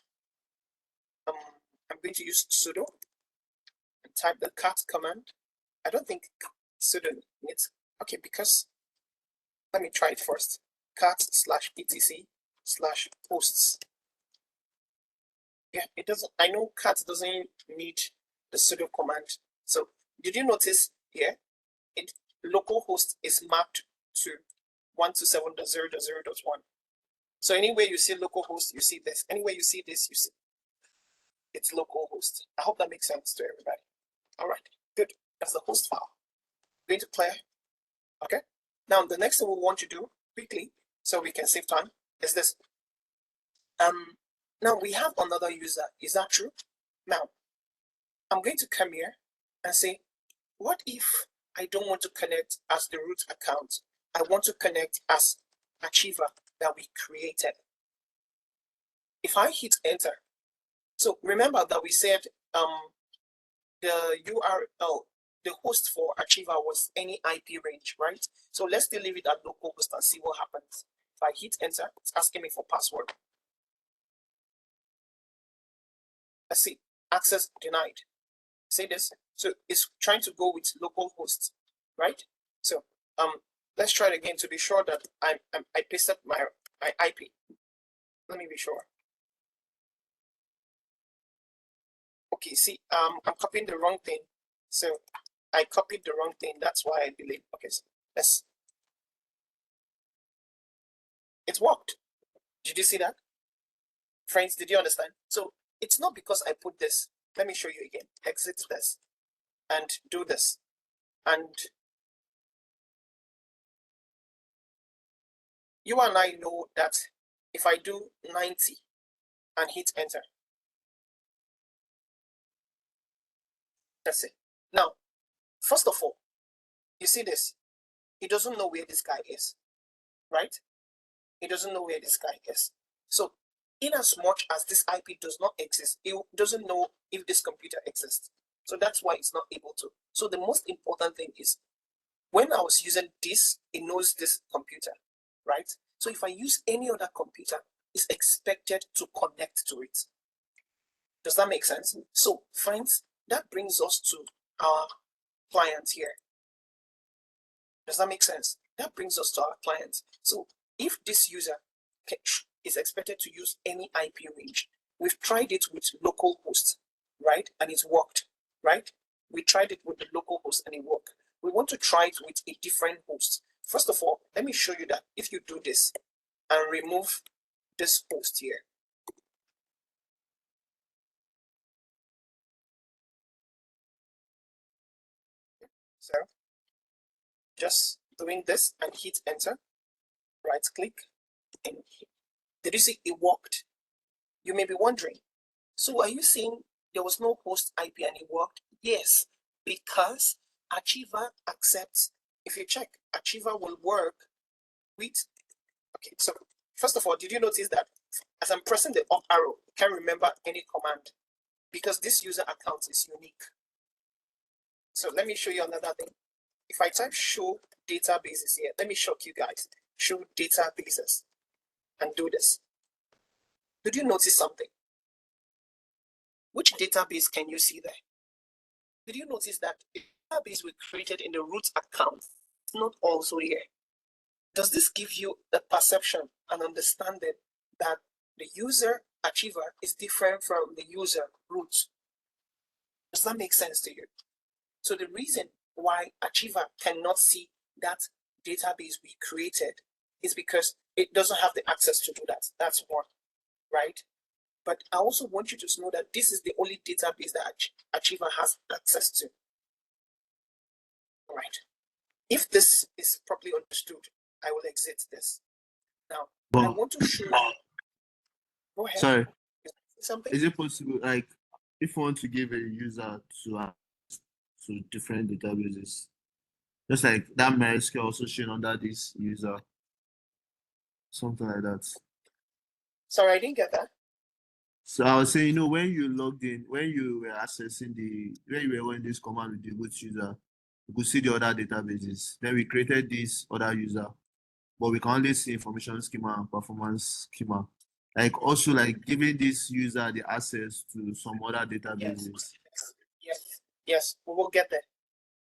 I'm going to use sudo and type the cat command. I don't think sudo needs, okay, because let me try it first. Cat /etc/hosts. Yeah, it doesn't, I know cat doesn't need the sudo command. So did you notice here? Localhost is mapped to 127.0.0.1. So anywhere you see localhost, you see this. Anywhere you see this, you see it's localhost. I hope that makes sense to everybody. All right, good. That's the host file. Going to clear. Okay. Now the next thing we want to do quickly, so we can save time, is this. Now we have another user. Is that true? Now I'm going to come here and say, what if I don't want to connect as the root account? I want to connect as achiever that we created. If I hit enter, so remember that we said the URL, the host for achiever was any IP range, right? So let's still leave it at localhost and see what happens. If I hit enter, it's asking me for password. Let's see, access denied. See this? So it's trying to go with localhost, right? So let's try it again to be sure that I pasted my IP. Let me be sure. Okay, see, I'm copying the wrong thing. So I copied the wrong thing. That's why I believe. Okay, so let's. It worked. Did you see that? Friends, did you understand? So it's not because I put this. Let me show you again. Exit this and do this. And you and I know that if I do 90 and hit enter, that's it. Now, first of all, you see this, it doesn't know where this guy is, right? It doesn't know where this guy is. So in as much as this IP does not exist, it doesn't know if this computer exists. So that's why it's not able to. So the most important thing is when I was using this, it knows this computer, right? So if I use any other computer, it's expected to connect to it. Does that make sense? So friends, that brings us to our client here. Does that make sense? That brings us to our client. So if this user is expected to use any IP range, we've tried it with local host, right? And it's worked, right? We tried it with the local host and it worked. We want to try it with a different host. First of all, let me show you that if you do this and remove this host here, so just doing this and hit enter, right click, and did you see it worked? You may be wondering, so are you saying there was no host IP and it worked? Yes, because Achiever accepts, if you check, Achiever will work with, okay, so first of all, did you notice that as I'm pressing the up arrow, I can't remember any command because this user account is unique. So let me show you another thing. If I type show databases here, let me shock you guys. Show databases and do this. Did you notice something? Which database can you see there? Did you notice that the database we created in the root account is not also here? Does this give you a perception and understanding that the user achiever is different from the user root? Does that make sense to you? So the reason why achiever cannot see that database we created is because it doesn't have the access to do that. That's one, right? But I also want you to know that this is the only database that achiever has access to. All right. If this is properly understood, I will exit this. Now, I want to show you. Go ahead. Sorry. Something? Is it possible, like, if you want to give a user to different databases, just like that MySQL also shown under this user, something like that? Sorry, I didn't get that. So I was saying, when you logged in, when you were accessing when you were running this command with the root user, you could see the other databases. Then we created this other user, but we can only see information schema and performance schema. Like also like giving this user the access to some other databases. Yes, we will get there.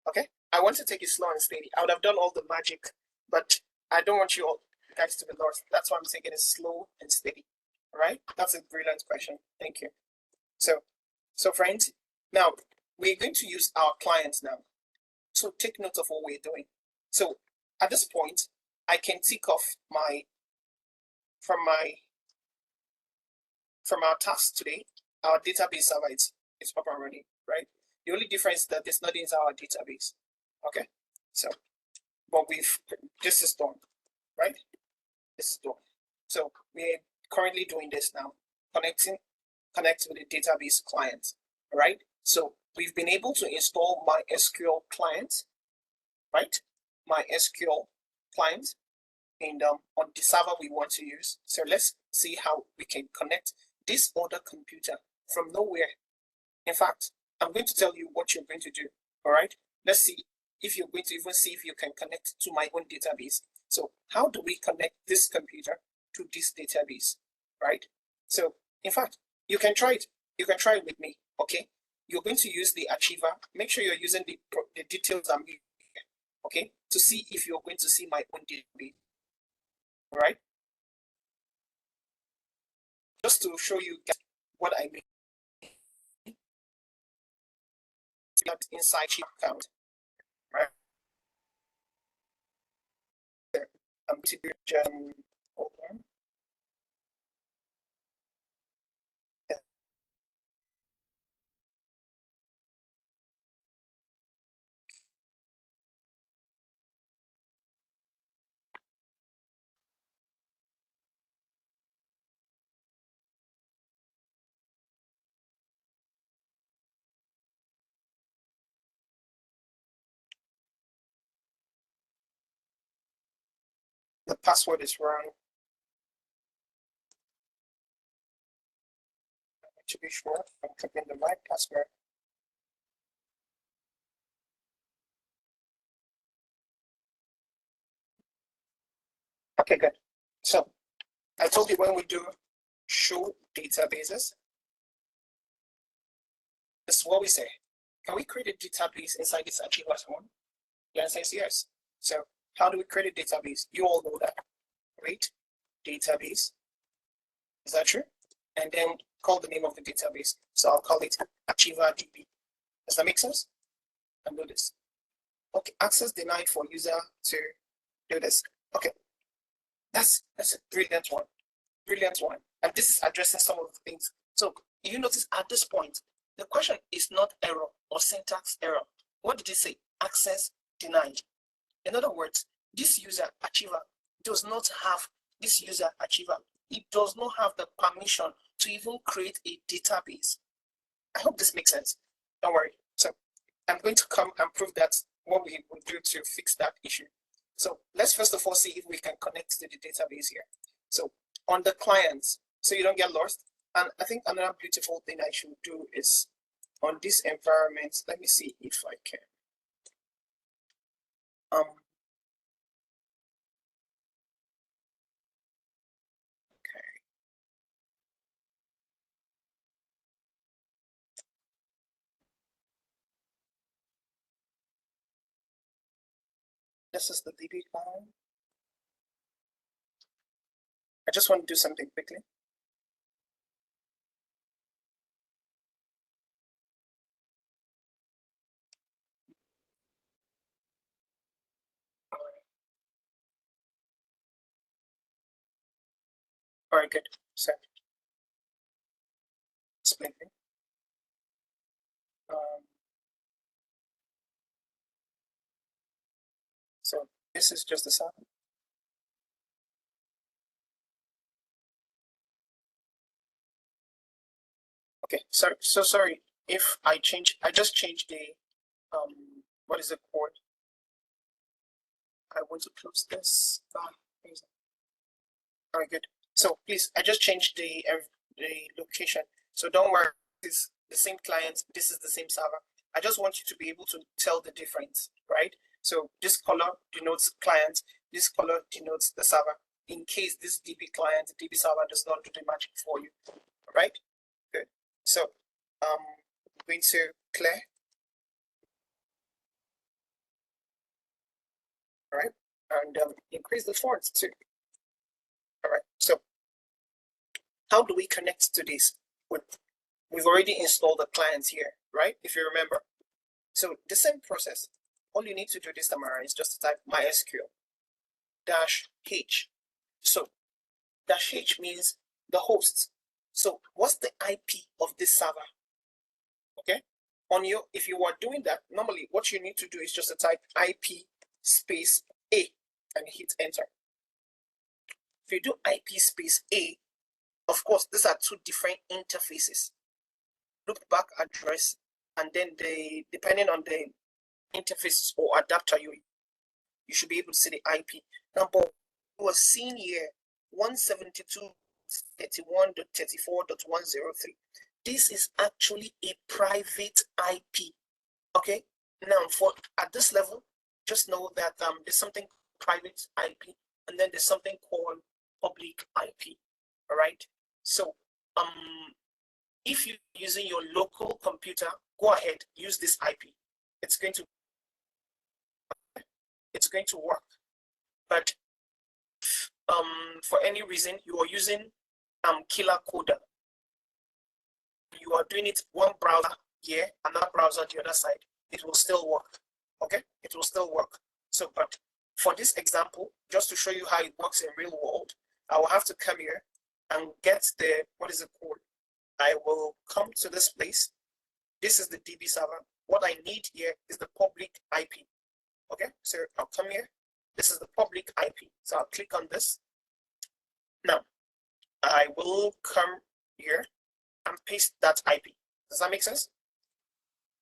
Okay, I want to take it slow and steady. I would have done all the magic, but I don't want you all guys to be lost. That's why I'm taking it slow and steady. All right, that's a brilliant question. Thank you. So friends, now we're going to use our clients now. So take note of what we're doing. So at this point, I can tick off from our task today, our database server is up and running, right? The only difference is that this not in our database. Okay, so but this is done, right? This is done. So we're currently doing this now, connect with the database client, right? So we've been able to install MySQL client, right? MySQL client, and on the server we want to use. So let's see how we can connect this other computer from nowhere. In fact, I'm going to tell you what you're going to do. All right. Let's see if you're going to even see if you can connect to my own database. So how do we connect this computer to this database? Right. So in fact, you can try it. You can try it with me. Okay. You're going to use the achiever. Make sure you're using the details I'm using. Okay. To see if you're going to see my own database. All right. Just to show you what I mean. Inside chip account, right? I'm going to do hold on. the password is wrong. To be sure, I'm copying the right password. Okay, good. So I told you when we do show databases, this is what we say. Can we create a database inside this Achievers one? The answer is yes. So how do we create a database? You all know that. Create database. Is that true? And then call the name of the database. So I'll call it AchieverDB. Does that make sense? And do this. Okay, access denied for user to do this. Okay, that's a brilliant one. Brilliant one. And this is addressing some of the things. So you notice at this point, the question is not error or syntax error. What did it say? Access denied. In other words, this user achiever does not have this user achiever. It does not have the permission to even create a database. I hope this makes sense. Don't worry. So I'm going to come and prove that what we will do to fix that issue. So let's first of all see if we can connect to the database here. So on the clients, so you don't get lost. And I think another beautiful thing I should do is on this environment, let me see if I can. This is the DB file. I just want to do something quickly. All right, good. So it's blinking. So this is just the sound. Okay, so sorry if I just changed the what is the port? I want to close this. All right, good. So please, I just changed the location. So don't worry, this is the same client, this is the same server. I just want you to be able to tell the difference, right? So this color denotes client, this color denotes the server. In case this DB client, DB server does not do the magic for you. All right, good. So I'm going to clear. All right, and increase the fonts too. All right, so how do we connect to this? We've already installed the clients here, right? If you remember. So the same process. All you need to do this time around is just type MySQL -h. So -h means the host. So what's the IP of this server? Okay. If you are doing that, normally what you need to do is just to type IP space A and hit enter. If you do IP space A, of course, these are two different interfaces. Loopback address, and then depending on the interface or adapter you should be able to see the IP. Now, we are seeing here 172.31.34.103. This is actually a private IP. Okay. Now, at this level, just know that there's something private IP, and then there's something called public IP. All right. So if you're using your local computer, go ahead, use this IP. It's going to work. But for any reason you are using killer coder, you are doing it one browser here, another browser the other side, it will still work. Okay, it will still work. So, but for this example, just to show you how it works in real world, I will have to come here and get the, what is it called? I will come to this place. This is the DB server. What I need here is the public IP. Okay, so I'll come here. This is the public IP. So I'll click on this. Now, I will come here and paste that IP. Does that make sense?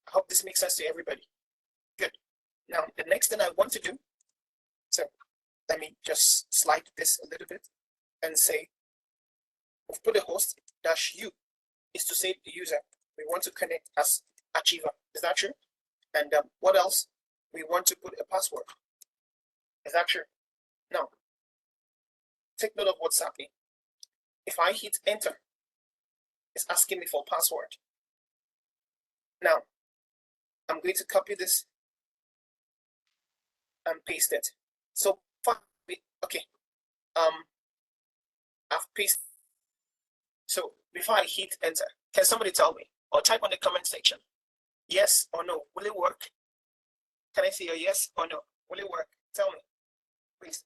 I hope this makes sense to everybody. Good. Now, the next thing I want to do, so let me just slide this a little bit and say, we've put a host -u is to say the user. We want to connect as achiever. Is that true? And what else? We want to put a password. Is that true? Now, take note of what's happening. If I hit enter, it's asking me for password. Now, I'm going to copy this and paste it. So, okay, I've pasted. So before I hit enter, can somebody tell me or type on the comment section, yes or no? Will it work? Can I see a yes or no? Will it work? Tell me, please.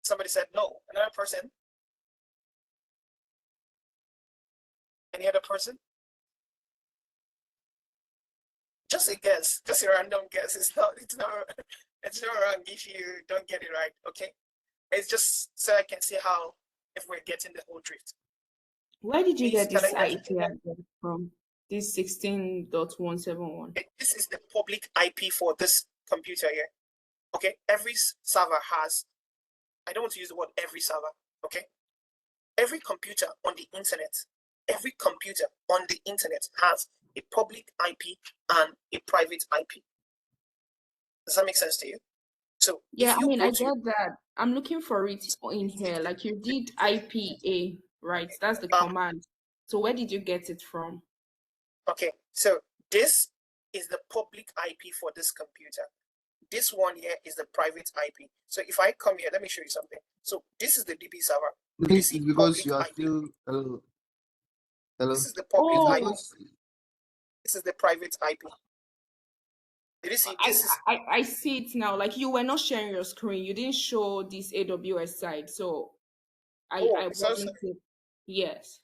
Somebody said no. Another person? Any other person? Just a guess, just a random guess. It's not wrong if you don't get it right. Okay, it's just so I can see how if we're getting the whole drift. Where did you Please, get this can I IP address from? This 16.171. This is the public IP for this computer here. Okay, every server has, I don't want to use the word every server, okay? Every computer on the internet, has a public IP and a private IP. Does that make sense to you? So Yeah, if I you mean, go I to, get that. I'm looking for it in here. Like you did IPA, right? That's the command. So where did you get it from? okay, so this is the public IP for this computer. This one here is the private IP. So if I come here, let me show you something. So this is the DB server. This is because you are IP. still hello. This is the public IP. Oh, This is the private IP. Did you see? This is I see it now. Like you were not sharing your screen. You didn't show this AWS side. So I wasn't. Yes.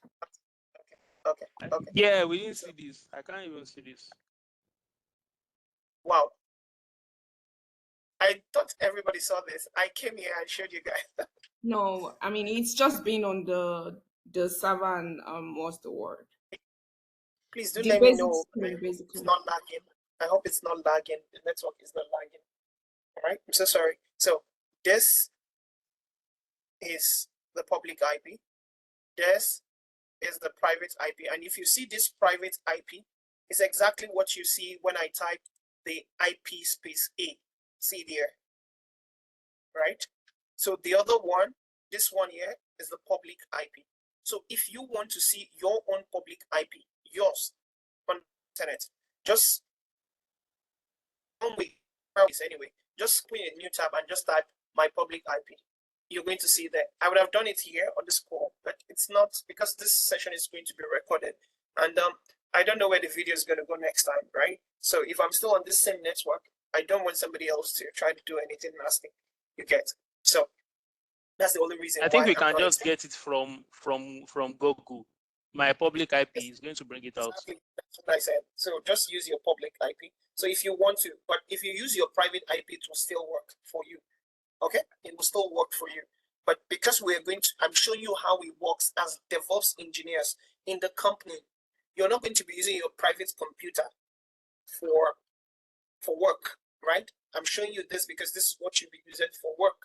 Okay. Yeah, we didn't see this. I can't even see this. Wow. I thought everybody saw this. I came here and showed you guys. No, I mean it's just been on the server and what's the word? Please do The let me basic know. screen, It's basically. not lagging. I hope it's not lagging. The network is not lagging. All right. I'm so sorry. So this is the public IP. This is the private IP. And if you see this private IP, it's exactly what you see when I type the IP space A. See there, right? So the other one, this one here is the public IP. So if you want to see your own public IP, yours on the internet, just anyway, just put in a new tab and just type my public IP. You're going to see that. I would have done it here on this call, but it's not because this session is going to be recorded. And I don't know where the video is going to go next time, right? So if I'm still on this same network, I don't want somebody else to try to do anything nasty. You get? So that's the only reason I think why we can just get it from Google. My public IP is going to bring it out. Exactly. That's what I said. So just use your public IP. So if you want to, but if you use your private IP, it will still work for you. Okay, it will still work for you. But because we're going to, I'm showing you how it works as DevOps engineers in the company. You're not going to be using your private computer for work, right? I'm showing you this because this is what you'll be using for work.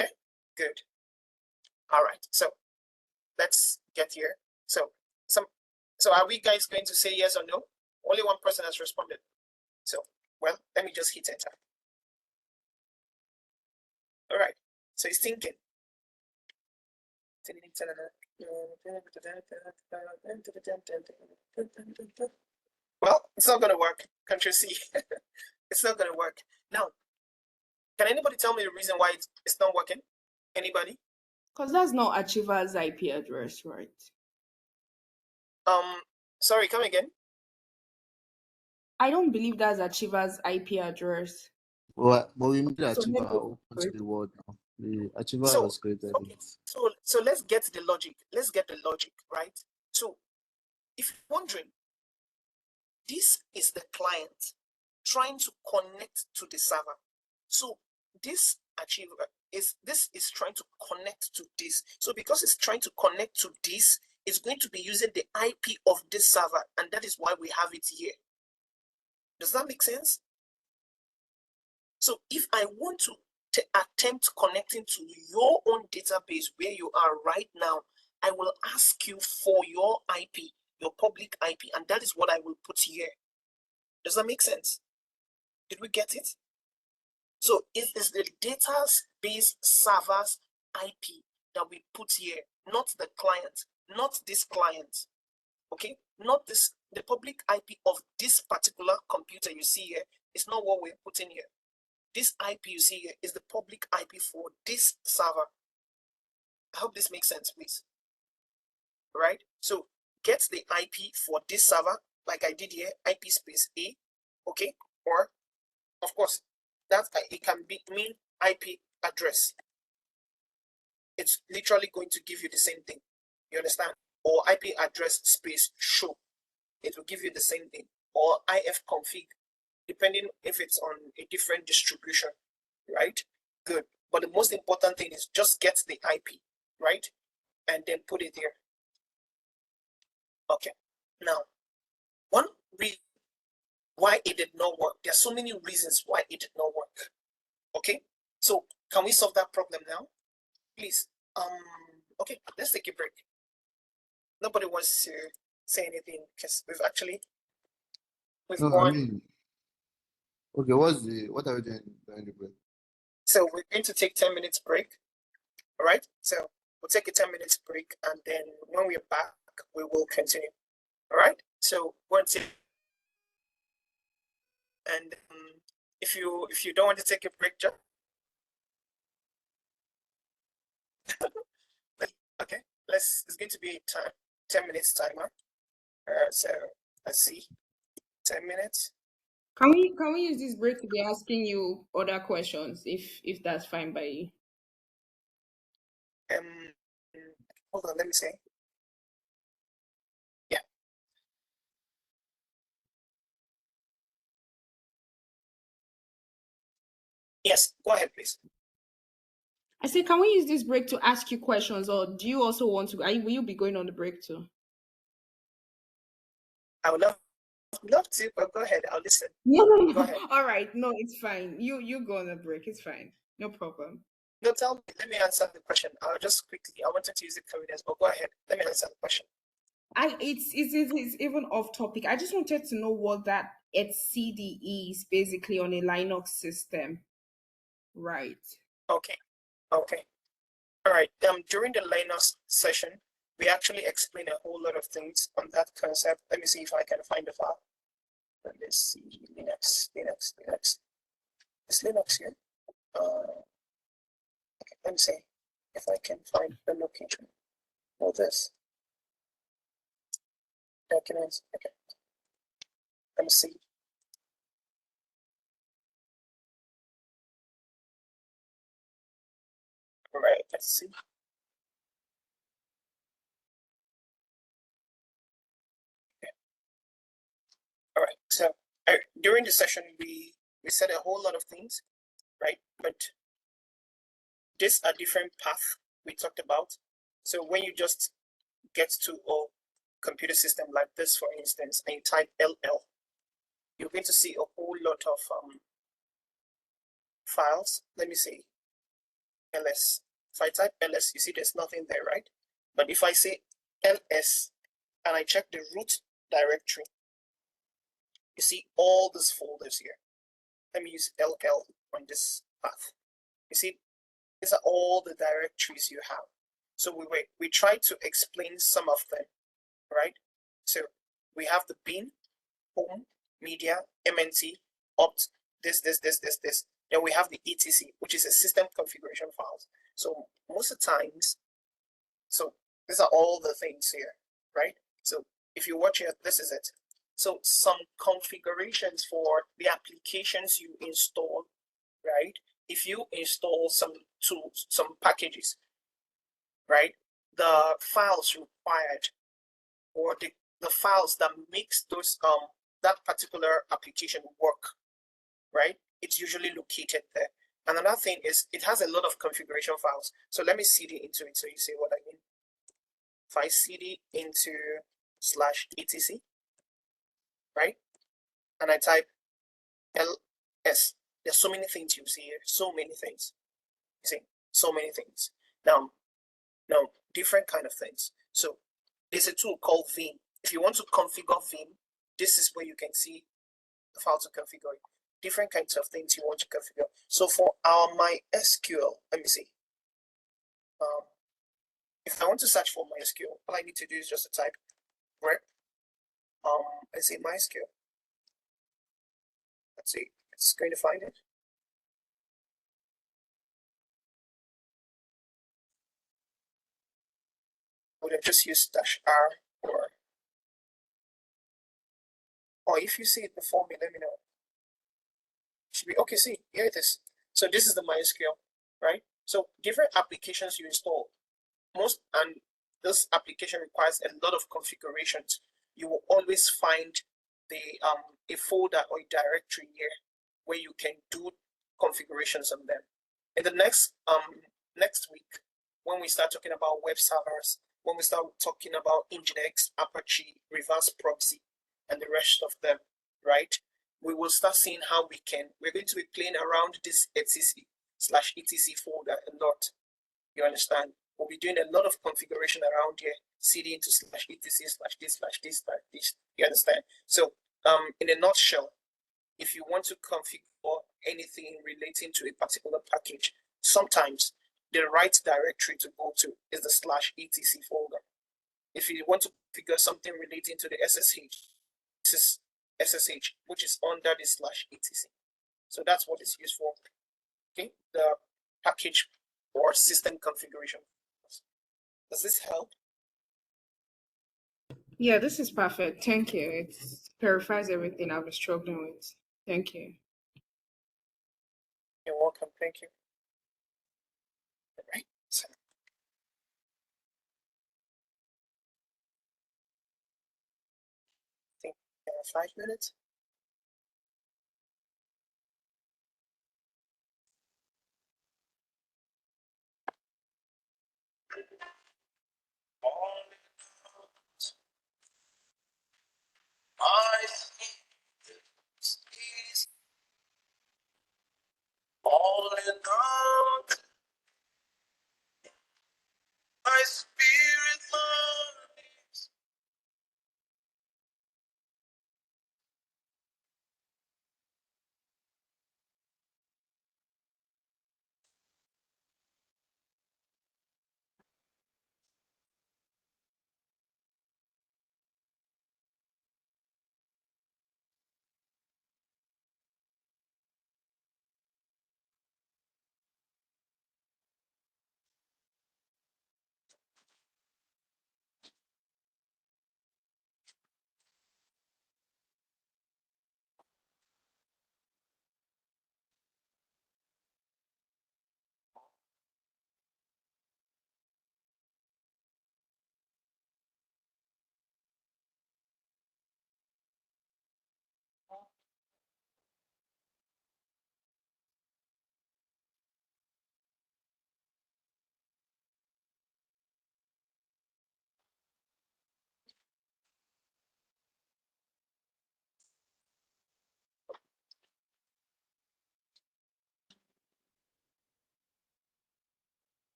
Okay, good. All right, so let's get here. So are we guys going to say yes or no? Only one person has responded. So, well, let me just hit enter. All right, so it's thinking. Well, it's not going to work. Control C. It's not going to work. Now, can anybody tell me the reason why it's not working? Anybody? Because that's not Achiever's IP address, right? Sorry, come again. I don't believe that's Achiever's IP address. Well, but we made So Achiever maybe- open to the world now. The Achiever So, was created. okay. So let's get the logic. Let's get the logic, right? So if you're wondering, this is the client trying to connect to the server. So this achiever is trying to connect to this. So because it's trying to connect to this, it's going to be using the IP of this server, and that is why we have it here. Does that make sense? So if I want to attempt connecting to your own database where you are right now, I will ask you for your IP, your public IP, and that is what I will put here. Does that make sense? Did we get it? So it is the database server's IP that we put here, not the client, not this client. Okay, not this, the public IP of this particular computer you see here is not what we're putting here. This IP you see here is the public IP for this server. I hope this makes sense, please. Right? So get the IP for this server, like I did here, IP space A, okay? Or, of course, that it can mean IP address. It's literally going to give you the same thing. You understand? Or IP address space show. It will give you the same thing. Or ifconfig, depending if it's on a different distribution, right? Good. But the most important thing is just get the IP, right? And then put it here. Okay. Now, one reason why it did not work, there are so many reasons why it did not work. Okay. So can we solve that problem now? Please. Okay, let's take a break. Nobody wants to say anything because we've No, gone. I mean, okay, what are we doing during the break? So we're going to take 10 minutes break. All right. So we'll take a 10 minutes break, and then when we're back, we will continue. All right. So once and if you don't want to take a break, just okay. It's going to be 10 minutes timer. So let's see, 10 minutes. Can we use this break to be asking you other questions if that's fine by you? Hold on, let me see. Yeah. Yes, go ahead, please. I say, can we use this break to ask you questions, or do you also want to? Will you be going on the break too? I would love to, but go ahead. I'll listen. No. Go ahead. All right, no, it's fine. You go on the break. It's fine. No problem. No, tell me. Let me answer the question. I'll just quickly. I wanted to use the evidence, but go ahead. Let me answer the question. It's even off topic. I just wanted to know what that etcd is basically on a Linux system, right? Okay. Okay. All right. During the Linux session, we actually explain a whole lot of things on that concept. Let me see if I can find the file. Let me see. Linux. Is Linux here? Okay, let me see if I can find the location for this. Documents. Okay. Let me see. All right. Let's see. All right. So during the session, we said a whole lot of things, right? But these are different paths we talked about. So when you just get to a computer system like this, for instance, and you type LL, you're going to see a whole lot of files. Let me see. LS. If I type LS, you see there's nothing there, right? But if I say LS and I check the root directory, you see all these folders here. Let me use LL on this path. You see, these are all the directories you have. So we try to explain some of them, right? So we have the bin, home, media, MNT, opt, this. Then we have the etc, which is a system configuration files. So most of the times, so these are all the things here, right? So if you watch here, this is it. So some configurations for the applications you install, right? If you install some tools, some packages, right? The files required or the files that makes those that particular application work, right? It's usually located there. And another thing is it has a lot of configuration files. So let me cd into it so you see what I mean. If I cd into /etc, right? And I type ls, There's so many things you see here, so many things. You see, so many things. Now, different kind of things. So there's a tool called Vim. If you want to configure Vim, this is where you can see how to configure it. Different kinds of things you want to configure. So for our MySQL, let me see. If I want to search for MySQL, all I need to do is just to type where let's say MySQL. Let's see, it's going to find it. I would have just used -r or if you see it before me, let me know. Should be okay. See, here it is. So this is the MySQL, right? So different applications you install, and this application requires a lot of configurations. You will always find the a folder or a directory here where you can do configurations on them. In the next week, when we start talking about web servers, when we start talking about Nginx, Apache, reverse proxy, and the rest of them, right? We will start seeing how we're going to be playing around this etc/etc folder a lot. You understand? We'll be doing a lot of configuration around here, cd into /etc/this/this/this/this. You understand? So, in a nutshell, if you want to configure anything relating to a particular package, sometimes the right directory to go to is the /etc folder. If you want to configure something relating to the SSH, this is SSH, which is under the /etc. So that's what it's used for. Okay, the package or system configuration. Does this help? Yeah, this is perfect. Thank you. It clarifies everything I've been struggling with. Thank you. You're welcome. Thank you. All right. So, I think 5 minutes. All in all, my spirit learns.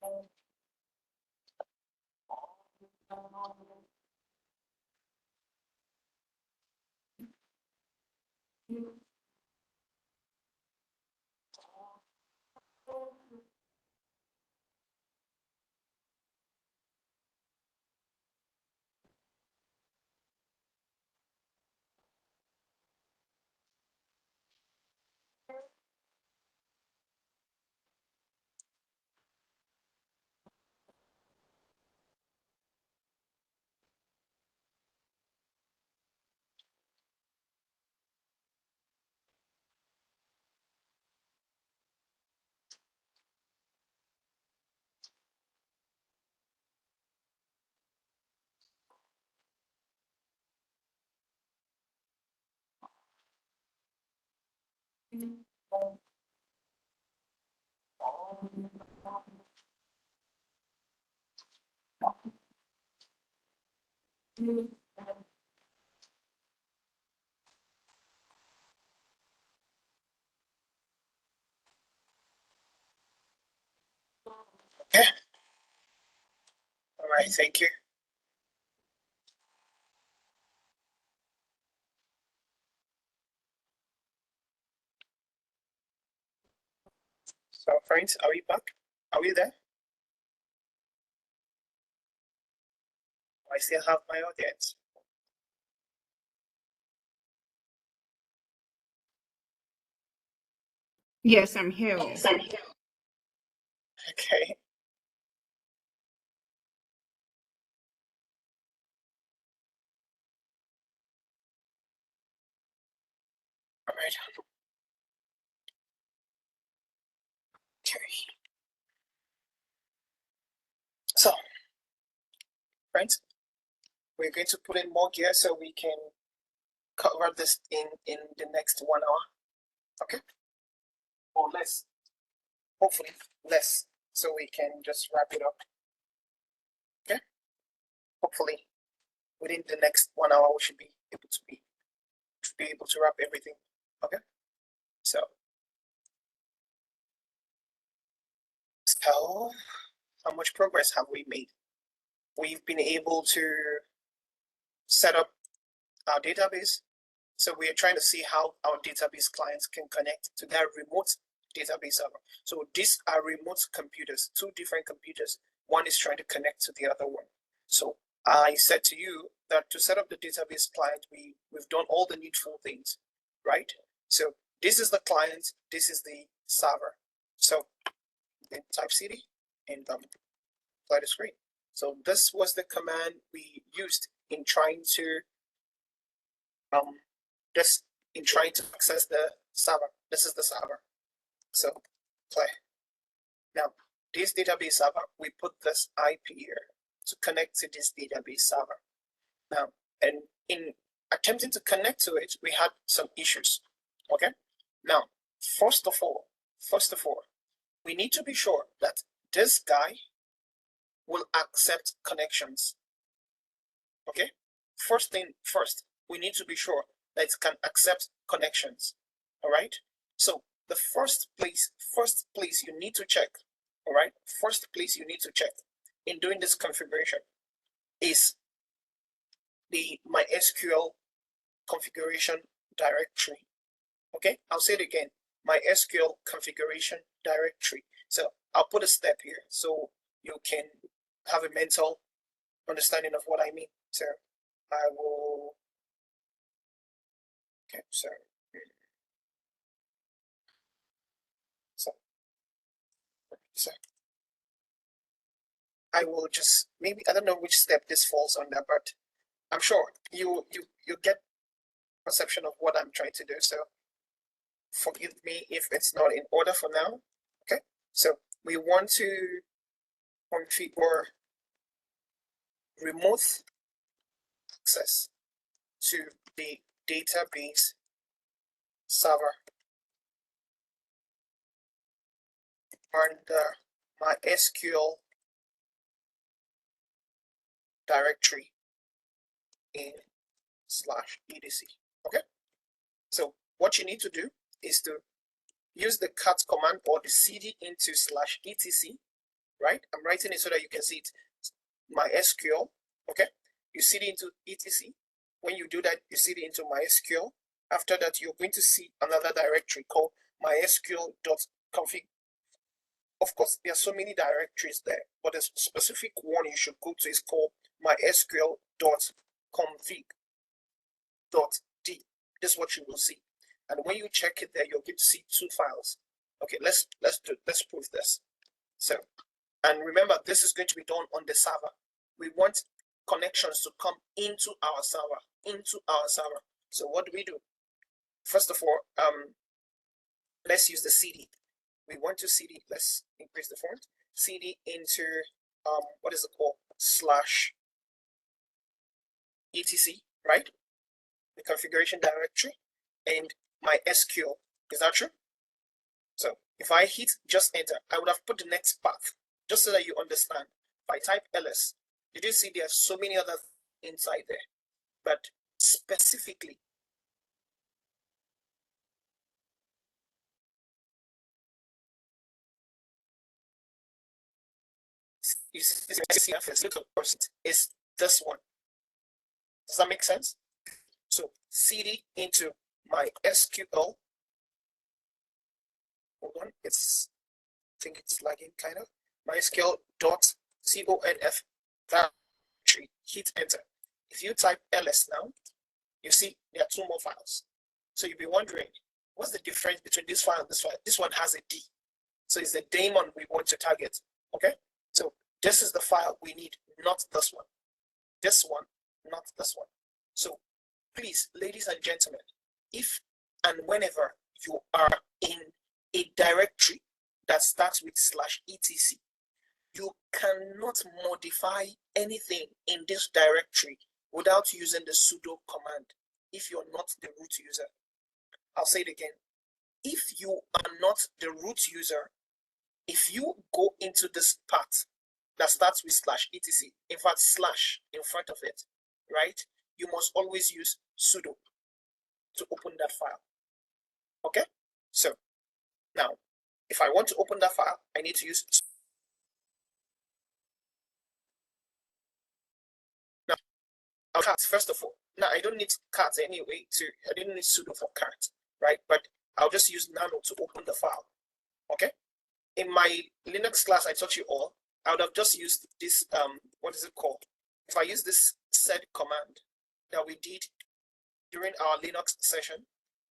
Okay. All right. Thank you. So, friends, are we back? Are we there? I still have my audience. Yes, I'm here. Okay. All right. Okay. So, friends, we're going to put in more gear so we can cover this in the next 1 hour. Okay. Or less. Hopefully less. So we can just wrap it up. Okay. Hopefully within the next 1 hour we should be able to wrap everything. Okay. So how much progress have we made? We've been able to set up our database. So we are trying to see how our database clients can connect to their remote database server. So these are remote computers, 2 different computers. One is trying to connect to the other one. So I said to you that to set up the database client, we've done all the needful things, right? So this is the client, this is the server. So then type cd and apply the screen. So this was the command we used in trying to access the server. This is the server. So play. Now this database server, we put this IP here to connect to this database server. Now, and in attempting to connect to it, we had some issues. Okay. Now, first of all, we need to be sure that this guy will accept connections. Okay. First thing first, we need to be sure that it can accept connections. All right. So the first place you need to check. All right. First place you need to check in doing this configuration is the MySQL configuration directory. Okay, I'll say it again, MySQL configuration directory. So I'll put a step here so you can have a mental understanding of what I mean. So I will, okay, so I will just, maybe, I don't know which step this falls under, but I'm sure you get perception of what I'm trying to do. So forgive me if it's not in order for now. Okay, so we want to configure remote access to the database server under MySQL directory in /etc. Okay, so what you need to do is to use the cat command or the cd into /etc right? I'm writing it so that you can see it. MySQL, okay? You see it into etc. When you do that, you see it into MySQL. After that, you're going to see another directory called mysql.config. Of course, there are so many directories there, but a specific one you should go to is called mysql.config.d. This is what you will see. And when you check it there, you'll get to see two files. Okay, let's prove this. So, and remember, this is going to be done on the server. We want connections to come into our server, So what do we do? First of all, let's use the CD. We want to CD, let's increase the font, CD into, what is it called? /etc, right? The configuration directory and MySQL. Is that true? So if I hit just enter, I would have put the next path just so that you understand. If I type ls, did you see there are so many other inside there? But specifically, you see is this one. Does that make sense? So cd into MySQL. Hold on, I think it's lagging kind of. MySQL.conf. That tree. Hit enter. If you type ls now, you see there are two more files. So you'll be wondering, what's the difference between this file and this file? This one has a D. So it's the daemon we want to target. Okay? So this is the file we need, not this one. This one, not this one. So please, ladies and gentlemen, if and whenever you are in a directory that starts with /etc, you cannot modify anything in this directory without using the sudo command if you're not the root user. I'll say it again. If you are not the root user, if you go into this path that starts with /etc, in fact slash in front of it, right, you must always use sudo to open that file. Okay? So now, if I want to open that file, I need to use now cat first of all. Now I don't need cat anyway. I didn't need sudo for cat, right? But I'll just use nano to open the file. Okay? In my Linux class I taught you all, I would have just used this what is it called? If I use this sed command that we did during our Linux session,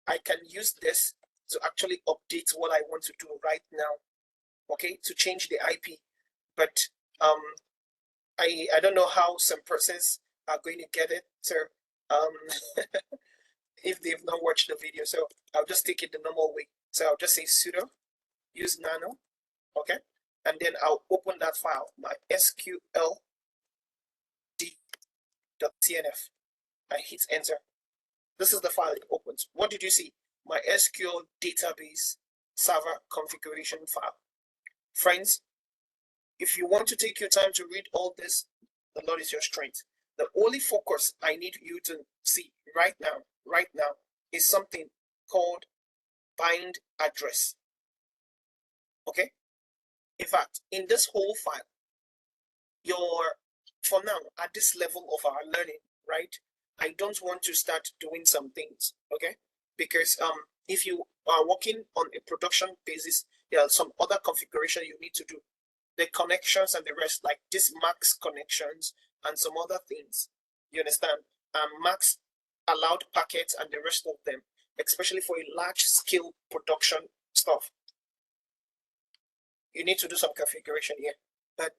I can use this to actually update what I want to do right now, okay, to change the IP. But I don't know how some persons are going to get it. So if they've not watched the video, so I'll just take it the normal way. So I'll just say sudo, use nano, okay, and then I'll open that file, mysqld.cnf. I hit enter. This is the file it opens. What did you see? My SQL database server configuration file. Friends, if you want to take your time to read all this, the Lord is your strength. The only focus I need you to see right now, is something called bind address. Okay? In fact, in this whole file, for now, at this level of our learning, right, I don't want to start doing some things, okay? Because if you are working on a production basis, there are some other configuration you need to do. The connections and the rest, like this max connections and some other things, you understand? Max allowed packets and the rest of them, especially for a large scale production stuff. You need to do some configuration here, but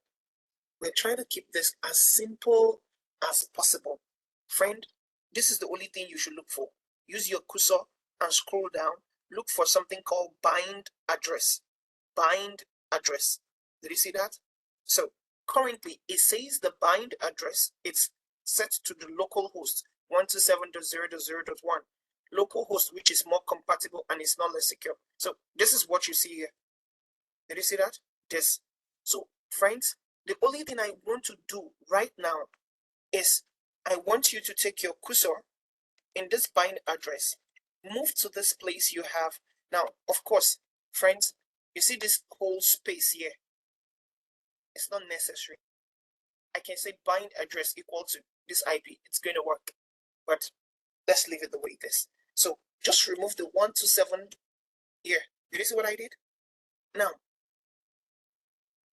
we're trying to keep this as simple as possible. Friend, this is the only thing you should look for. Use your cursor and scroll down. Look for something called bind address. Bind address. Did you see that? So currently it says the bind address, it's set to the local host 127.0.0.1. Local host, which is more compatible and is not less secure. So this is what you see here. Did you see that? This. So friends, the only thing I want to do right now is I want you to take your cursor in this bind address, move to this place you have. Now, of course, friends, you see this whole space here. It's not necessary. I can say bind address equal to this IP. It's going to work, but let's leave it the way it is. So just remove the 127 here. Did you see what I did? Now,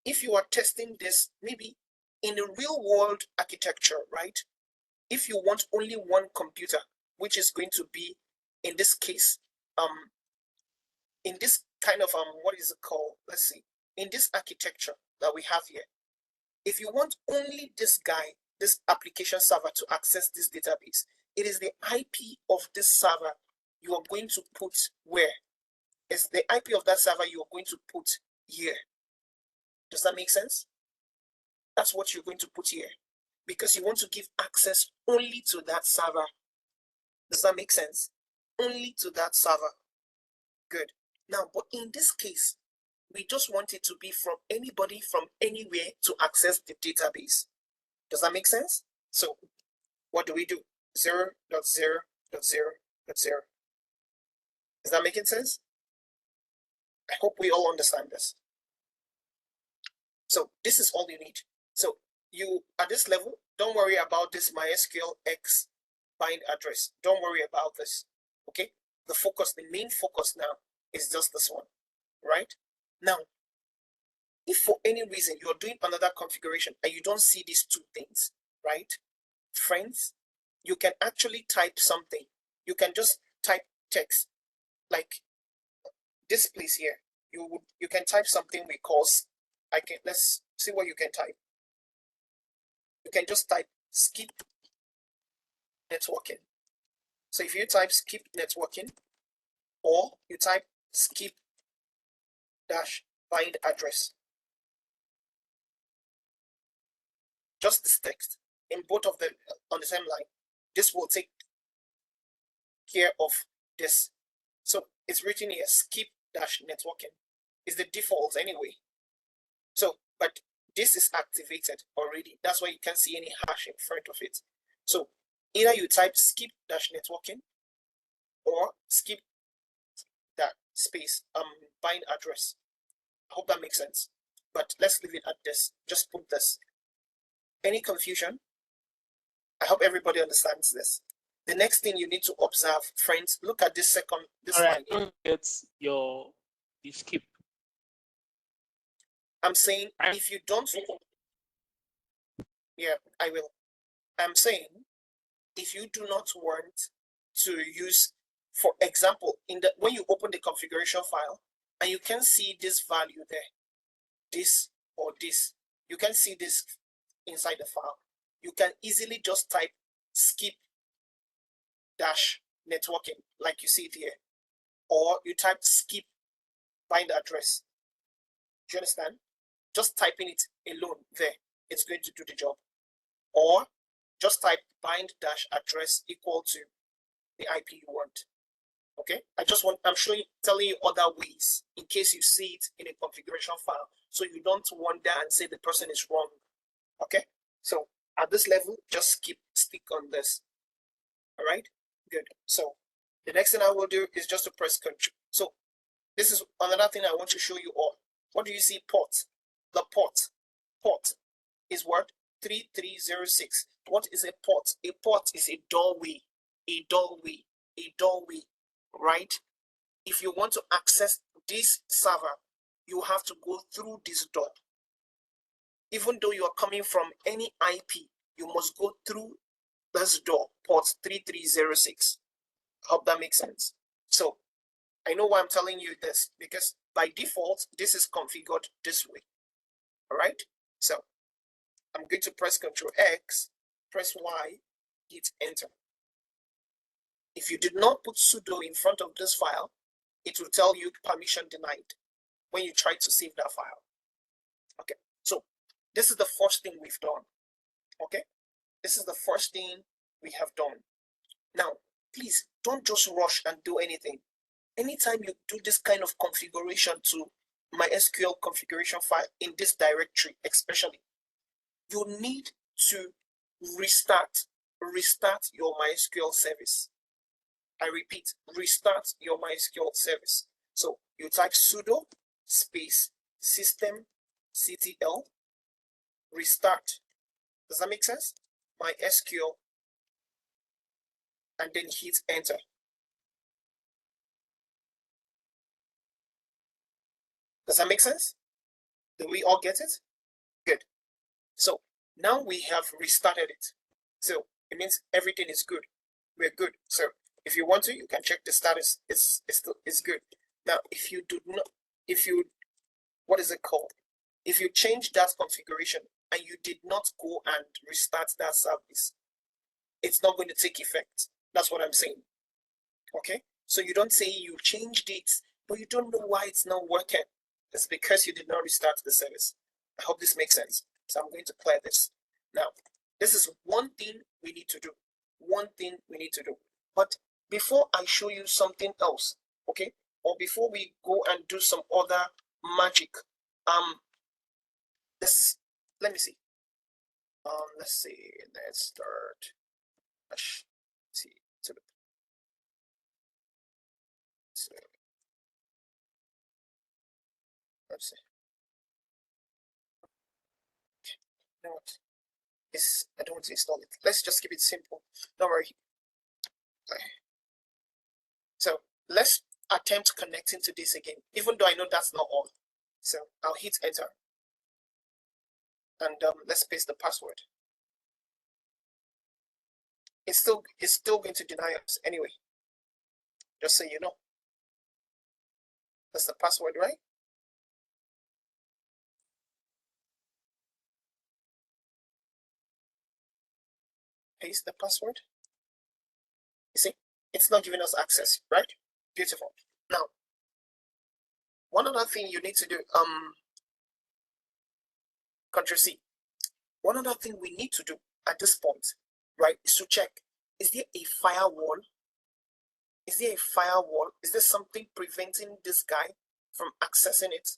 if you are testing this, maybe in a real world architecture, right? If you want only one computer, which is going to be, in this case, in this kind of, what is it called? Let's see. In this architecture that we have here, if you want only this guy, this application server to access this database, it is the IP of this server you are going to put where? It's the IP of that server you are going to put here. Does that make sense? That's what you're going to put here, because you want to give access only to that server. Does that make sense? Only to that server. Good. Now, but in this case, we just want it to be from anybody from anywhere to access the database. Does that make sense? So what do we do? 0.0.0.0. Is that making sense? I hope we all understand this. So this is all you need. So you, at this level, don't worry about this MySQL X bind address. Don't worry about this. Okay? The focus, the main focus now is just this one, right? Now, if for any reason you're doing another configuration and you don't see these two things, right? Friends, you can actually type something. You can just type text like this place here. You can type something we call, let's see what you can type. You can just type skip networking. So if you type skip networking, or you type skip dash bind address, just this text in both of them on the same line, this will take care of this. So it's written here, skip dash networking is the default anyway. So, but this is activated already. That's why you can't see any hash in front of it. So either you type skip dash networking or skip that space bind address. I hope that makes sense. But let's leave it at this. Just put this. Any confusion? I hope everybody understands this. The next thing you need to observe, friends, look at this line. It's the skip. I'm saying if you don't, yeah, I will. I'm saying if you do not want to use, for example, when you open the configuration file and you can see this value there, this or this, you can see this inside the file. You can easily just type skip dash networking like you see it here, or you type skip bind address. Do you understand? Just typing it alone there, it's going to do the job. Or just type bind dash address equal to the IP you want. Okay, I'm telling you other ways in case you see it in a configuration file, so you don't wander and say the person is wrong. Okay, so at this level, just stick on this. All right, good. So the next thing I will do is just to press Control. So this is another thing I want to show you all. What do you see? Port. The port is what? 3306. What is a port? A port is a doorway, right? If you want to access this server, you have to go through this door. Even though you are coming from any IP, you must go through this door, port 3306. I hope that makes sense. So I know why I'm telling you this, because by default, this is configured this way. All right. So I'm going to press Ctrl X, press Y, hit enter. If you did not put sudo in front of this file, it will tell you permission denied when you try to save that file. Okay, so this is the first thing we've done. Okay, this is the first thing we have done. Now, please don't just rush and do anything. Anytime you do this kind of configuration to MySQL configuration file in this directory, especially, you need to restart your MySQL service. I repeat, restart your MySQL service. So you type sudo space systemctl restart. Does that make sense? MySQL, and then hit enter. Does that make sense? Do we all get it? Good. So now we have restarted it. So it means everything is good. We're good. So if you want to, you can check the status. It's good. Now, if you do not, what is it called? If you change that configuration and you did not go and restart that service, it's not going to take effect. That's what I'm saying. Okay? So you don't say you changed it, but you don't know why it's not working. It's because you did not restart the service. I hope this makes sense. So I'm going to clear this. Now, this is one thing we need to do. One thing we need to do. But before I show you something else, okay, or before we go and do some other magic, let me see. Let's see. Let's start. Let's see. So, let's see. You know what? I don't want to install it. Let's just keep it simple. Don't worry. So let's attempt connecting to this again, even though I know that's not all. So I'll hit enter. And let's paste the password. It's still going to deny us anyway. Just so you know. That's the password, right? Paste the password. You see, it's not giving us access, right? Beautiful. Now, one other thing you need to do, Ctrl C. One other thing we need to do at this point, right, is to check, is there a firewall? Is there a firewall? Is there something preventing this guy from accessing it?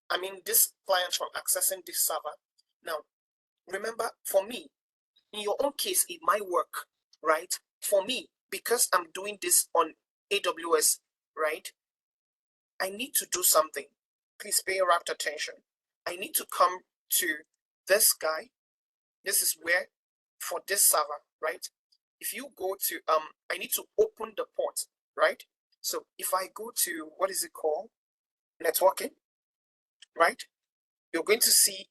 I mean, this client from accessing this server. Now, remember, for me, in your own case, it might work, right? For me, because I'm doing this on AWS, right? I need to do something. Please pay rapt attention. I need to come to this guy. This is where, for this server, right? If you go to, I need to open the port, right? So if I go to, what is it called? Networking, right? You're going to see,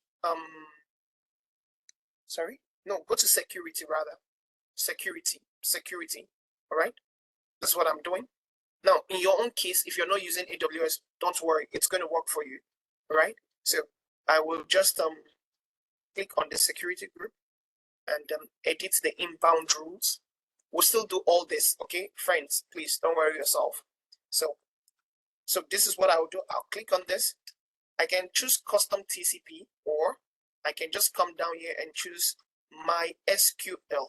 sorry, no, go to security rather. Security, all right? That's what I'm doing. Now, in your own case, if you're not using AWS, don't worry, it's going to work for you, all right? So I will just click on the security group and edit the inbound rules. We'll still do all this, okay? Friends, please don't worry yourself. So this is what I will do. I'll click on this. I can choose custom TCP, or I can just come down here and choose MySQL.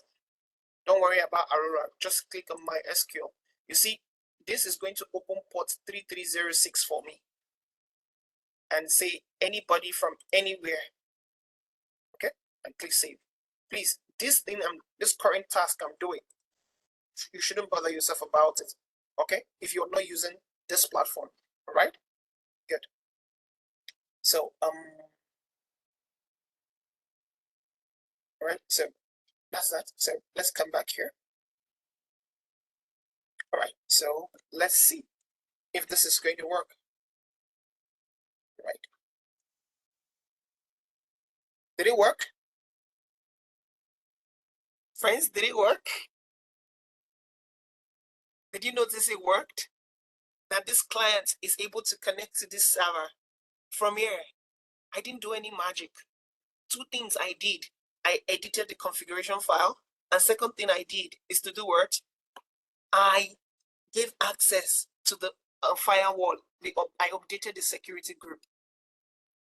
Don't worry about Aurora. Just click on MySQL. You see, this is going to open port 3306 for me and say anybody from anywhere. Okay, and click save. Please, this current task I'm doing, you shouldn't bother yourself about it. Okay, if you're not using this platform, all right? Good. So all right. So that's that. So let's come back here. All right. So let's see if this is going to work. Right. Did it work? Friends, did it work? Did you notice it worked? That this client is able to connect to this server from here. I didn't do any magic. Two things I did. I edited the configuration file. And second thing I did is to do what? I gave access to the firewall. I updated the security group.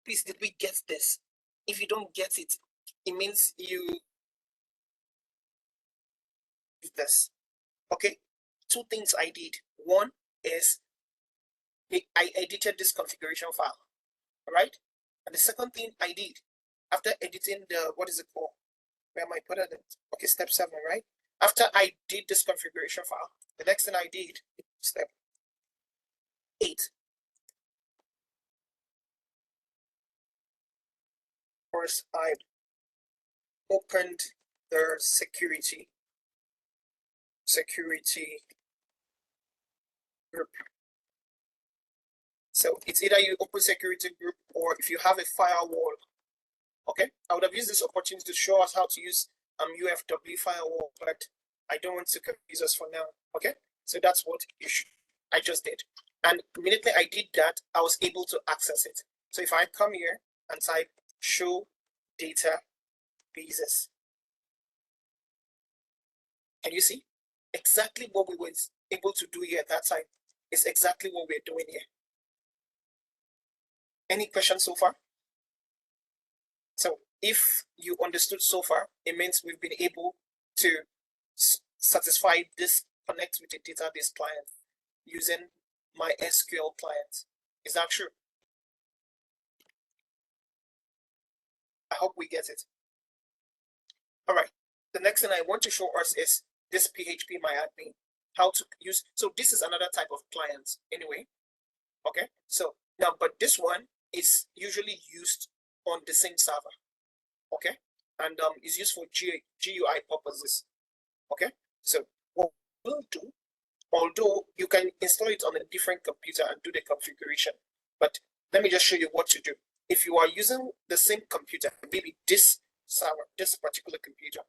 Please, did we get this? If you don't get it, it means you this. Okay, two things I did. One is I edited this configuration file, all right? And the second thing I did after editing the, what is it called? Where am I put it? Okay, step 7, right? After I did this configuration file, the next thing I did, step 8. course, I opened the security group. So it's either you open security group or if you have a firewall. Okay, I would have used this opportunity to show us how to use UFW firewall, but I don't want to confuse us for now. Okay, so that's what I just did. And immediately I did that, I was able to access it. So if I come here and type show databases, and you see exactly what we were able to do here at that time is exactly what we're doing here. Any questions so far? So if you understood so far, it means we've been able to satisfy this connect with a database client using MySQL client. Is that true? I hope we get it. All right. The next thing I want to show us is this PHPMyAdmin. How to use. So this is another type of client anyway. Okay. So now, but this one is usually used on the same server. Okay. And is used for GUI purposes. Okay. So what we'll do, although you can install it on a different computer and do the configuration, but let me just show you what to do. If you are using the same computer, maybe this server, this particular computer,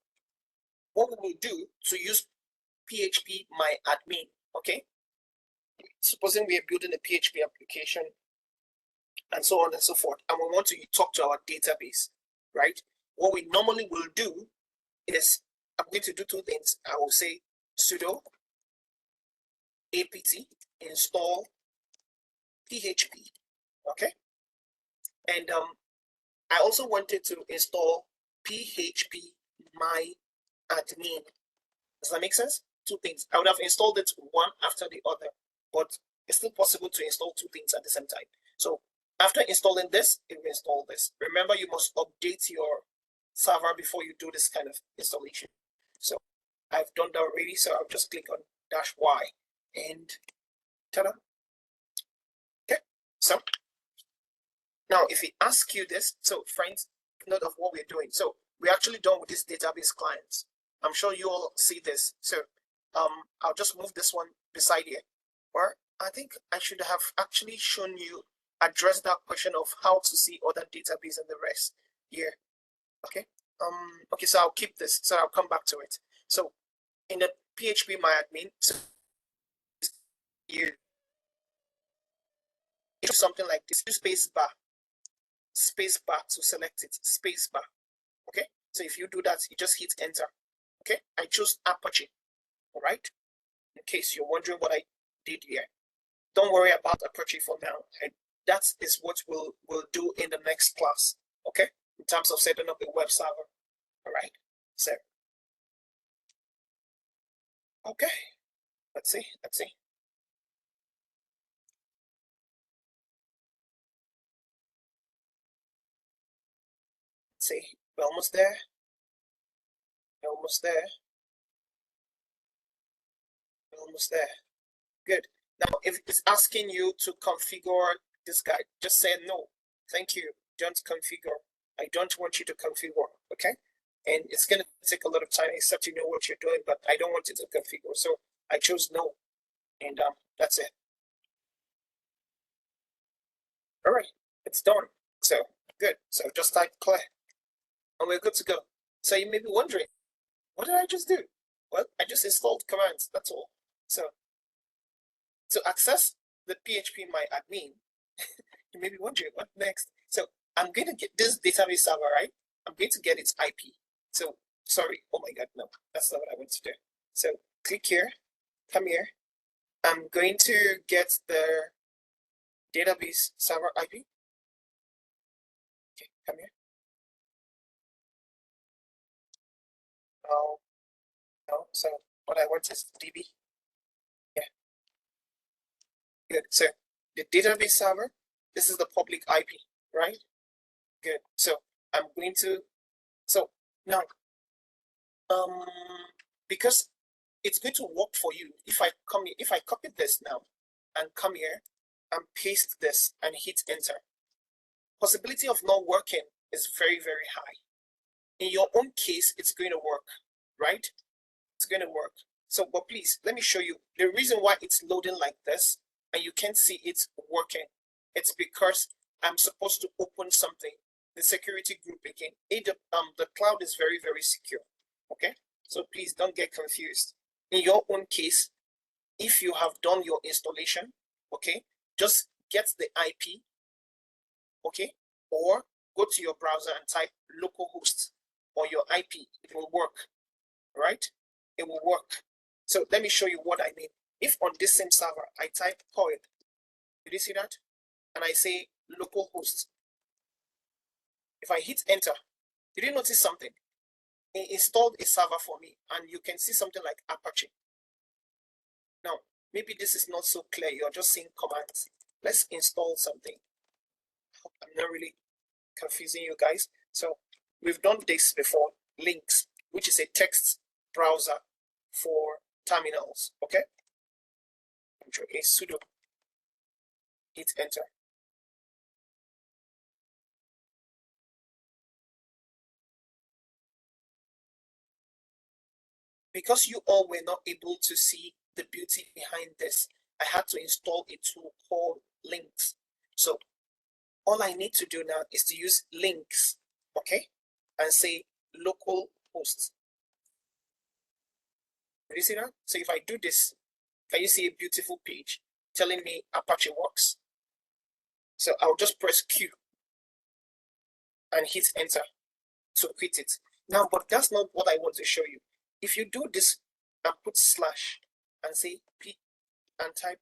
what we will do to use PHPMyAdmin, okay? Supposing we are building a PHP application and so on and so forth, and we want to talk to our database, right? What we normally will do is, I'm going to do two things. I will say sudo apt install PHP, okay? And I also wanted to install PHPMyAdmin. Does that make sense? Two things. I would have installed it one after the other, but it's still possible to install two things at the same time. So after installing this, it will install this. Remember, you must update your server before you do this kind of installation. So I've done that already, so I'll just click on -Y and ta-da. Okay, so now if we ask you this, so friends, note of what we're doing. So we're actually done with this database clients. I'm sure you all see this. So I'll just move this one beside here. Or I think I should have actually shown you, address that question of how to see other database and the rest here. Okay. Okay, so I'll keep this. So I'll come back to it. So in the PHPMyAdmin, so here, it's something like this. Space bar to select it. Space bar. Okay. So if you do that, you just hit enter. Okay. I chose Apache. All right. In case you're wondering what I did here, don't worry about Apache for now. And that is what we'll do in the next class. Okay. In terms of setting up a web server. All right. So, okay. Let's see. Let's see. We're almost there. We're almost there. We're almost there. Good. Now, if it's asking you to configure this guy, just say no. Thank you. Don't configure. I don't want you to configure. Okay. And it's going to take a lot of time, except you know what you're doing, but I don't want you to configure. So I chose no. And that's it. All right. It's done. So good. So just type clear. And we're good to go. So you may be wondering, what did I just do? Well, I just installed commands. That's all. So to access the PHPMyAdmin, you may be wondering what next. So I'm going to get this database server, right? I'm going to get its IP. So sorry. Oh my God, no, that's not what I want to do. So click here, come here. I'm going to get the database server IP. Okay, come here. Oh, no. So what I want is DB. Yeah. Good. So the database server, this is the public IP, right? Good. So I'm going to, so now, because it's going to work for you. If I come here, if I copy this now and come here and paste this and hit enter, possibility of not working is very, very high. In your own case, it's going to work, right? It's going to work. So, but please, let me show you the reason why it's loading like this and you can't see it working. It's because I'm supposed to open something, the security group again. The cloud is very, very secure, okay? So please don't get confused. In your own case, if you have done your installation, okay, just get the IP, okay, or go to your browser and type localhost or your IP. It will work, right? It will work. So let me show you what I mean. If on this same server, I type coil, did you see that? And I say localhost. If I hit enter, did you notice something? It installed a server for me, and you can see something like Apache. Now, maybe this is not so clear. You're just seeing commands. Let's install something. I'm not really confusing you guys. So we've done this before, Lynx, which is a text browser for terminals, okay? A sudo, hit enter. Because you all were not able to see the beauty behind this, I had to install a tool called Lynx. So all I need to do now is to use Lynx, okay? And say local host. Did you see that? So if I do this, can you see a beautiful page telling me Apache works? So I'll just press Q and hit enter to quit it. Now, but that's not what I want to show you. If you do this and put slash and say P and type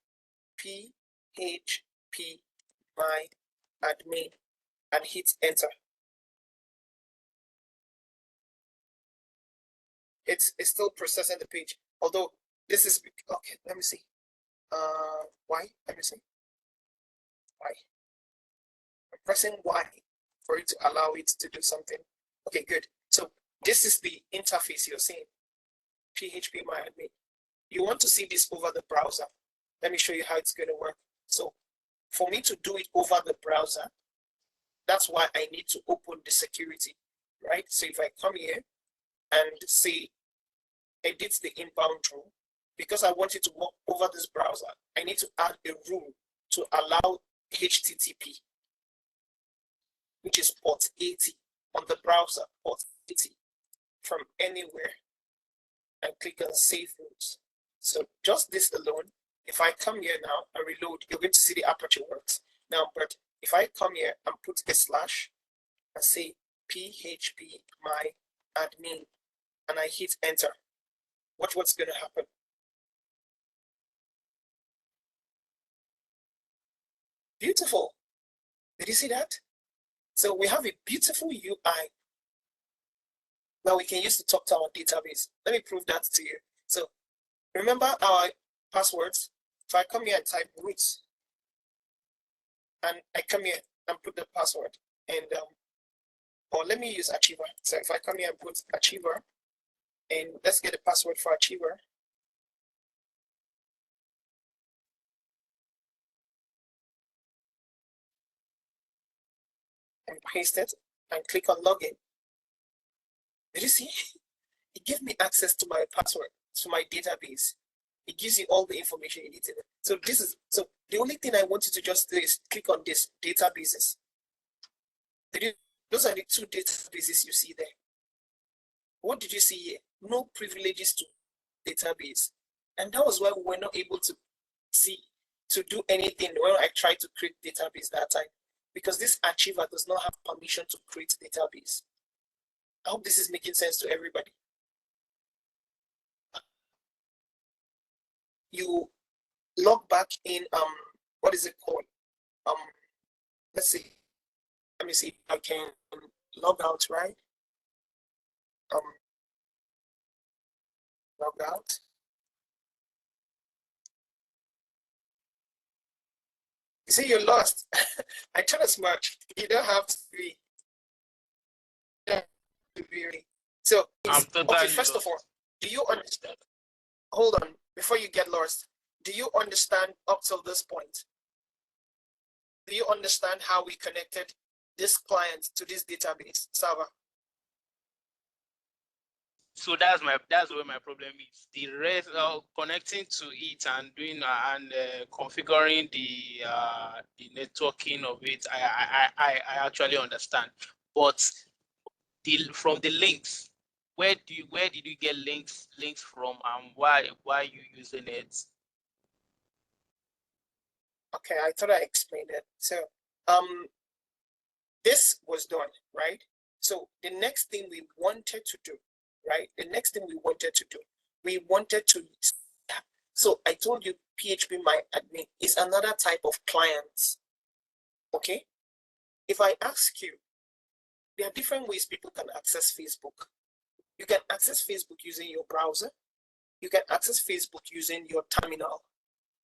PHPMyAdmin and hit enter, it's still processing the page. Although this is okay. Let me see. Y. Let me see. Y. I'm pressing Y for it to allow it to do something. Okay, good. So this is the interface you're seeing. PHPMyAdmin. You want to see this over the browser. Let me show you how it's going to work. So for me to do it over the browser, that's why I need to open the security, right? So if I come here and say edit the inbound rule, because I want it to work over this browser, I need to add a rule to allow HTTP, which is port 80 on the browser, port 80 from anywhere, and click on save rules. So just this alone, if I come here now and reload, you're going to see the Apache works. Now, but if I come here and put a slash and say PHPMyAdmin and I hit enter, watch what's going to happen. Beautiful. Did you see that? So we have a beautiful UI that we can use to talk to our database. Let me prove that to you. So remember our passwords. If I come here and type root, and I come here and put the password, and or let me use Achiever. So if I come here and put Achiever, and let's get a password for Achiever. And paste it and click on login. Did you see? It gave me access to my password, to my database. It gives you all the information you need. So this is, so the only thing I want you to just do is click on this databases. Those are the two databases you see there. What did you see here? No privileges to database. And that was why we were not able to do anything when I tried to create database that time. Because this Achiever does not have permission to create database. I hope this is making sense to everybody. You log back in, what is it called? Let's see. Let me see if I can log out, right? Log out. You see, you're lost. I tell us much. You don't have to be. So, okay, first of all, do you understand? Hold on, before you get lost, do you understand up till this point? Do you understand how we connected this client to this database server. So that's where my problem is. The rest connecting to it and doing configuring the networking of it, I actually understand. But from the links, where did you get links from, and why you using it? Okay, I thought I explained it. So this was done, right? So the next thing we wanted to do, right? The next thing we wanted to do, we wanted to, so I told you PHPMyAdmin is another type of client, okay? If I ask you, there are different ways people can access Facebook. You can access Facebook using your browser. You can access Facebook using your terminal.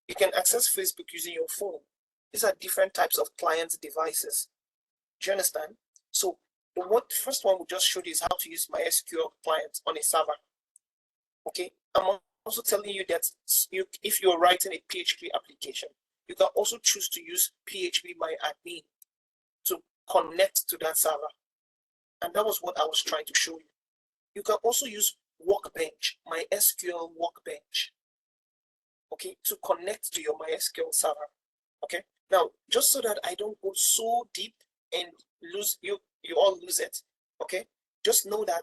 You can access Facebook using your phone. These are different types of client devices. Do you understand? So the first one we just showed you is how to use MySQL client on a server. Okay. I'm also telling you that if you're writing a PHP application, you can also choose to use PHPMyAdmin to connect to that server. And that was what I was trying to show you. You can also use Workbench, MySQL Workbench, okay, to connect to your MySQL server. Okay. Now, just so that I don't go so deep and lose you all lose it, okay, just know that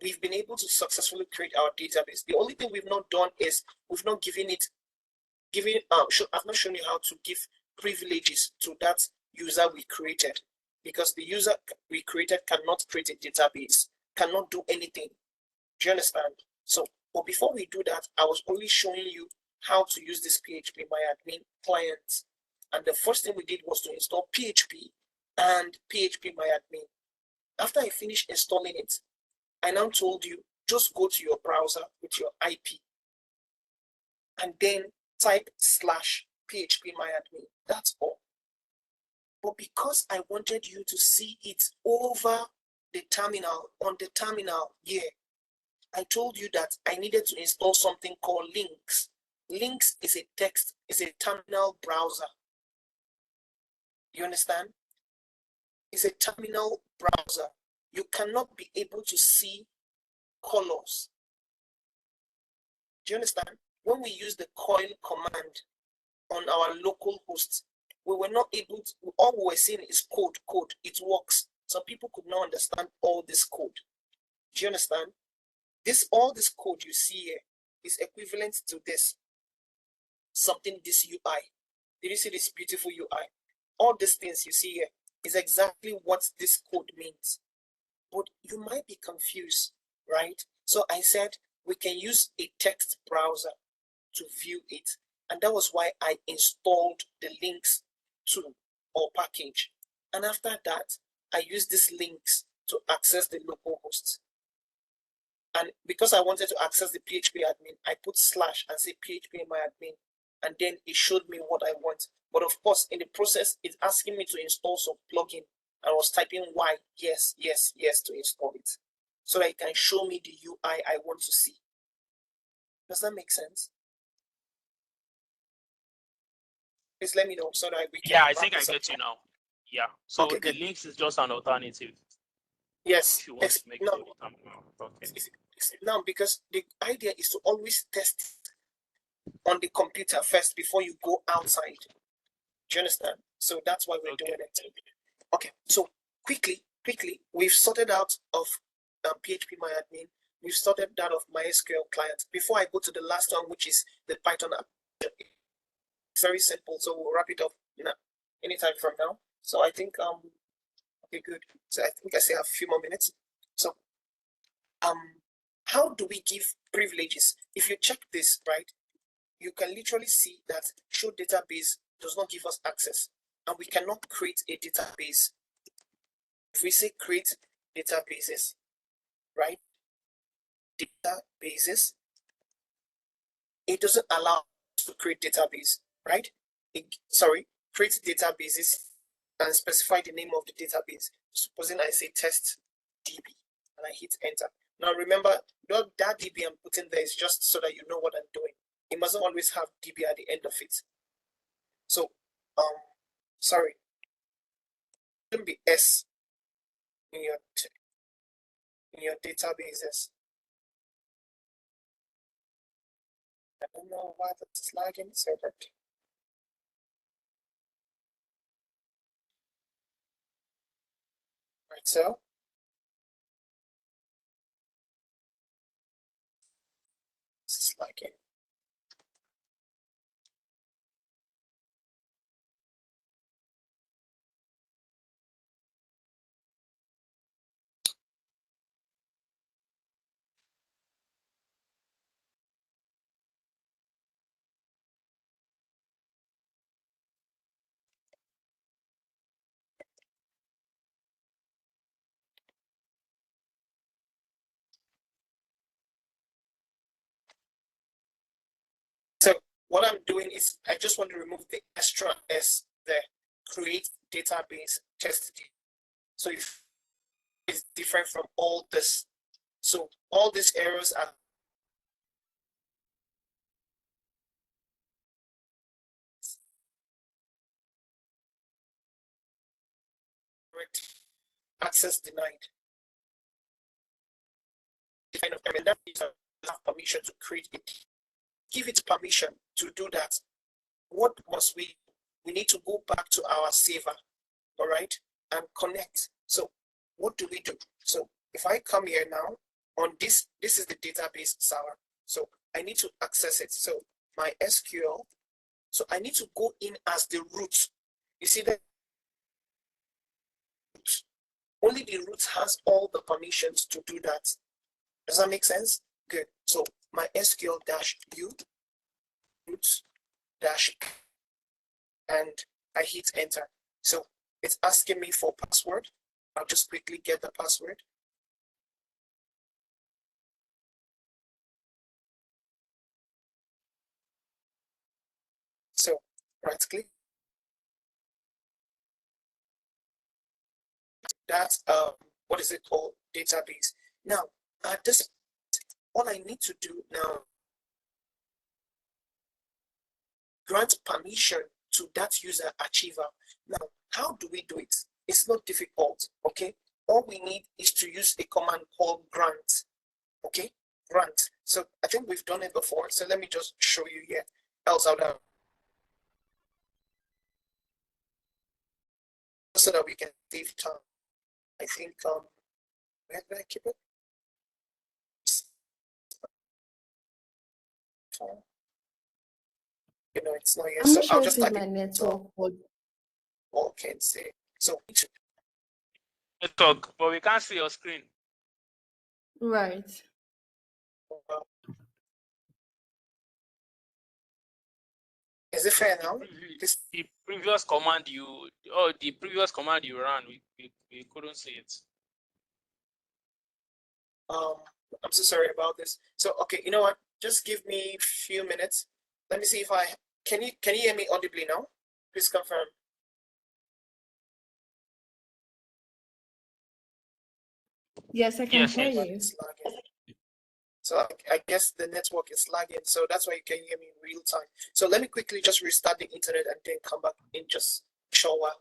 we've been able to successfully create our database. The only thing we've not done is we've not I've not shown you how to give privileges to that user we created, because the user we created cannot create a database, cannot do anything. Do you understand? So, but before we do that, I was only showing you how to use this PHPMyAdmin client. And the first thing we did was to install PHP and PHPMyAdmin. After I finished installing it, I now told you, just go to your browser with your IP and then type /PHPMyAdmin. That's all. But because I wanted you to see it over the terminal, on the terminal here, I told you that I needed to install something called Links. Links is a terminal browser. You understand? It's a terminal browser. You cannot be able to see colors. Do you understand? When we use the coil command on our local host, we were not able to, all we were seeing is code. It works. Some people could not understand all this code. Do you understand? All this code you see here is equivalent to this UI. Did you see this beautiful UI? All these things you see here is exactly what this code means. But you might be confused, right? So I said we can use a text browser to view it. And that was why I installed the Links tool or package. And after that, I used these links to access the local hosts. And because I wanted to access the PHPMyAdmin, I put / and say PHPMyAdmin, and then it showed me what I want. But of course, in the process, it's asking me to install some plugin. I was typing Y, yes, to install it, so that it can show me the UI I want to see. Does that make sense? Please let me know so that we can. Yeah, I think I get you now. Yeah. So okay, the Links is just an alternative. Yes. If you want to make it okay. Now, because the idea is to always test on the computer first before you go outside. Do you understand? So that's why we're doing it. Okay. So quickly, we've sorted out of PHPMyAdmin. We've sorted out of MySQL client. Before I go to the last one, which is the Python app, it's very simple. So we'll wrap it up anytime from now. So I think okay, good. So I think I still have a few more minutes. So how do we give privileges? If you check this, right, you can literally see that show database does not give us access, and we cannot create a database. If we say create databases, right, databases, it doesn't allow us to create database, right? Create databases and specify the name of the database. Supposing I say test DB and I hit enter. Now remember, that DB I'm putting there is just so that you know what I'm doing. It mustn't always have DB at the end of it. So, sorry. shouldn't be S in your databases. I don't know why that's lagging so bad. Right, so this is lagging. So what I'm doing is I just want to remove the extra S there, create database test. So if it's different from all this, so all these errors are correct. Access denied. Kind of error that is have permission to create it. Give it permission to do that. What must we? We need to go back to our saver, all right, and connect. So what do we do? So if I come here now on this is the database server. So I need to access it. So my SQL. So I need to go in as the root. You see that only the root has all the permissions to do that. Does that make sense? Good. So my SQL -u root dash and I hit enter. So it's asking me for password. I'll just quickly get the password. So right click. That's what is it called? Database. Now at this, all I need to do now, grant permission to that user achiever. Now, how do we do it? It's not difficult, okay? All we need is to use a command called grant, okay? Grant. So I think we've done it before. So let me just show you here. Else I'll have, so that we can save time. I think where did I keep it? You know, it's not here. I'm So not sure I'll if just it's type my it. network, but All can say. So Network, but we can't see your screen. right. is it fair now? This The previous command you ran, we couldn't see it. I'm so sorry about this. So okay, you know what? Just give me a few minutes. Let me see if I can you hear me audibly now? Please confirm. Yes, I can Yes, hear yes. you. It's lagging. So I guess the network is lagging, so that's why you can hear me in real time. So let me quickly just restart the internet and then come back in just a short while.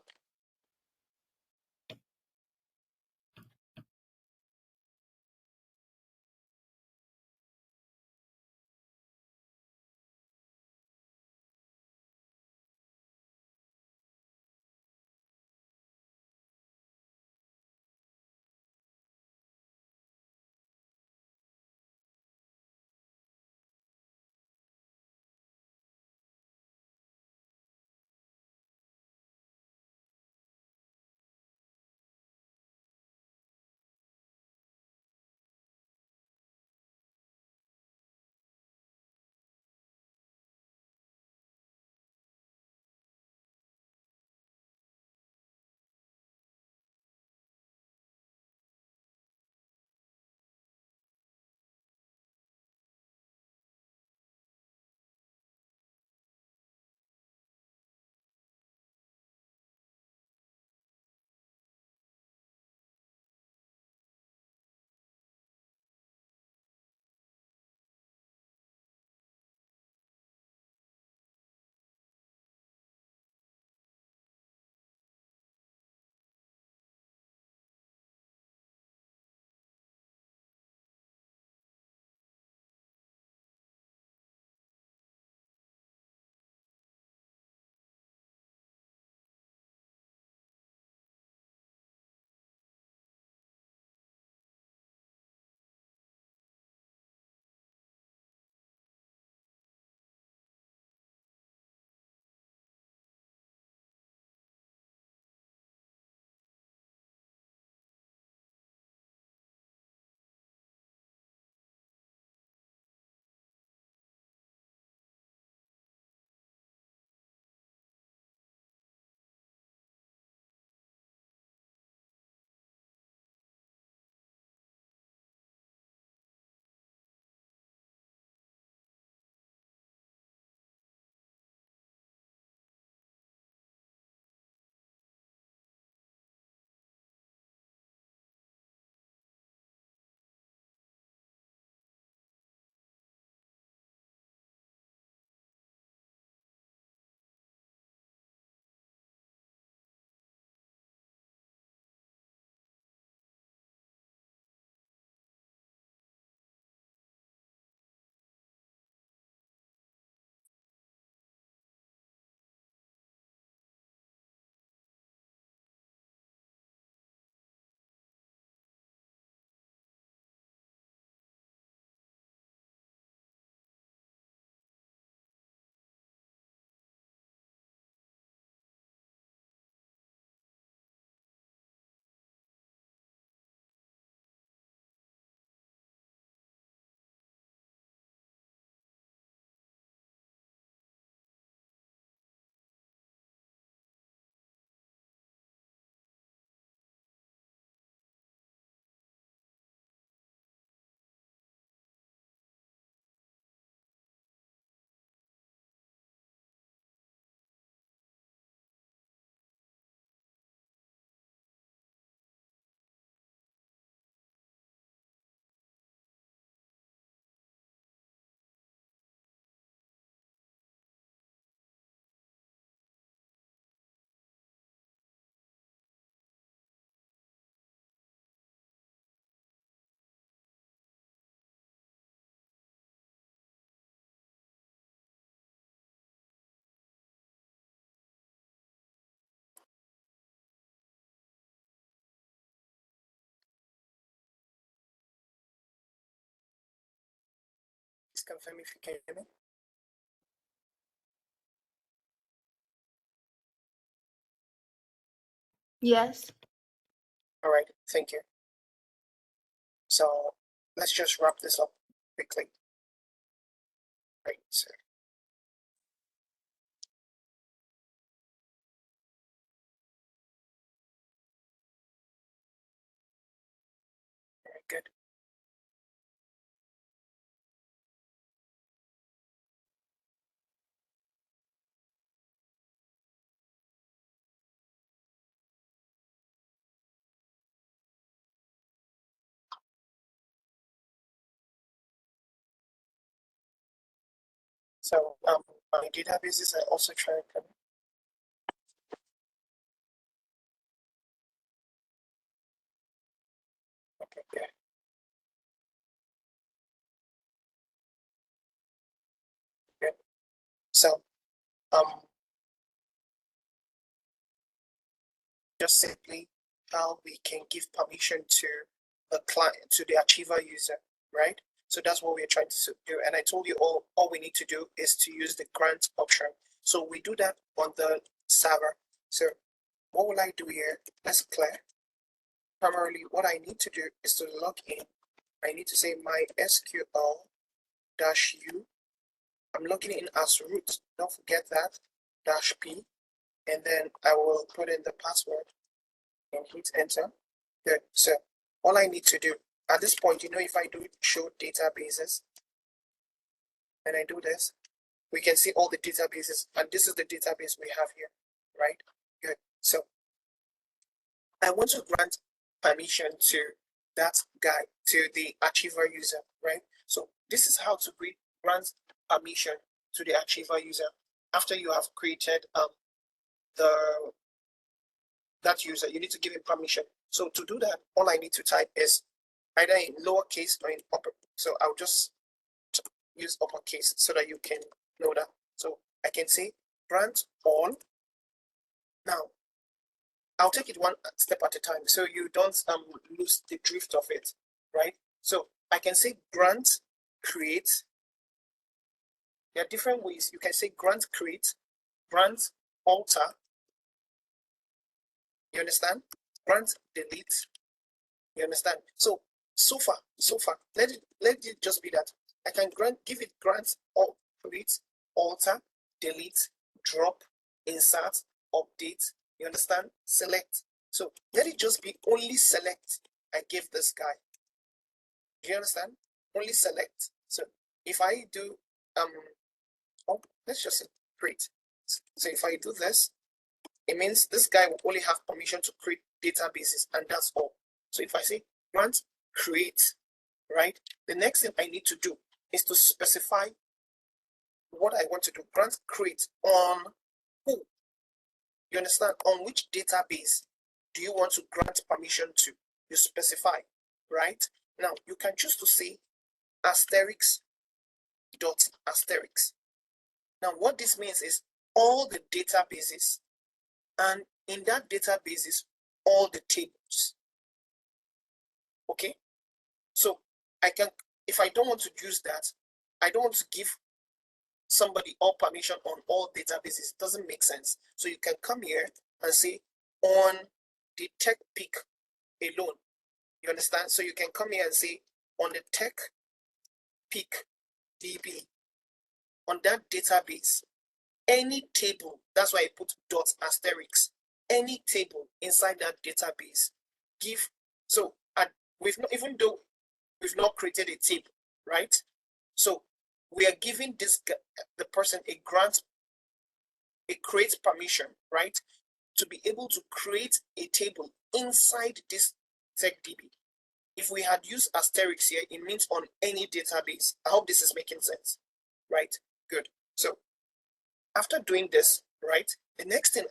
confirm if you can hear me. Yes. All right, thank you. So let's just wrap this up quickly. Right, so very good. So my databases are also trying to okay, good. Good. So just simply how we can give permission to the client, to the achiever user, right? So that's what we're trying to do. And I told you all we need to do is to use the grant option. So we do that on the server. So what will I do here? Let's clear. Primarily, what I need to do is to log in. I need to say mysql-u. I'm logging in as root. Don't forget that. -p. And then I will put in the password and hit enter. Good. So all I need to do at this point, if I do show databases and I do this, we can see all the databases, and this is the database we have here, right? Good. So I want to grant permission to that guy, to the achiever user, right? So this is how to grant permission to the achiever user after you have created that user. You need to give him permission. So to do that, all I need to type is either in lowercase or in upper. So I'll just use uppercase so that you can know that. So I can say grant all. Now I'll take it one step at a time so you don't lose the drift of it, right? So I can say grant create. There are different ways. You can say grant create, grant alter. You understand? Grant delete. You understand? So far, let it just be that I can give it grant or create, alter, delete, drop, insert, update. You understand? Select. So let it just be only select. I give this guy. Do you understand? Only select. So if I do let's just say create. So if I do this, it means this guy will only have permission to create databases, and that's all. So if I say grant create, right? The next thing I need to do is to specify what I want to do. Grant create on who? You understand? On which database do you want to grant permission to? You specify, right? Now you can choose to say asterisk dot asterisk. Now what this means is all the databases, and in that databases, all the tables. Okay, so I can, if I don't want to use that, I don't want to give somebody all permission on all databases. It doesn't make sense. So you can come here and say on the tech pick alone. You understand? So you can come here and say on the tech pick DB, on that database, any table, that's why I put dot asterisk, any table inside that database, give, so we've not, even though we've not created a table, right? So we are giving the person a grant, a create permission, right? To be able to create a table inside this TechDB. If we had used asterisk here, it means on any database. I hope this is making sense, right? Good. So after doing this, right, the next thing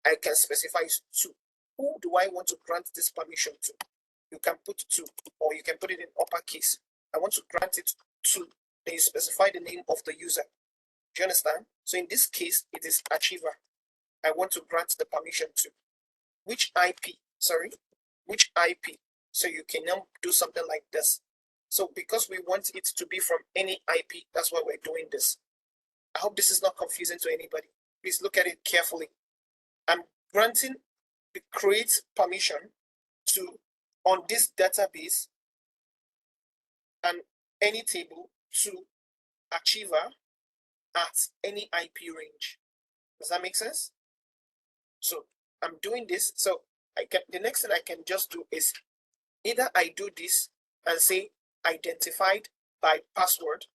I can specify is to who do I want to grant this permission to? You can put to, or you can put it in uppercase. I want to grant it to, then you specify the name of the user. Do you understand? So in this case, it is achiever. I want to grant the permission to. Which IP? Sorry, which IP? So you can now do something like this. So because we want it to be from any IP, that's why we're doing this. I hope this is not confusing to anybody. Please look at it carefully. I'm granting the create permission to, on this database and any table, to Achiever at any IP range. Does that make sense? So I'm doing this. So the next thing I can just do is either I do this and say identified by password,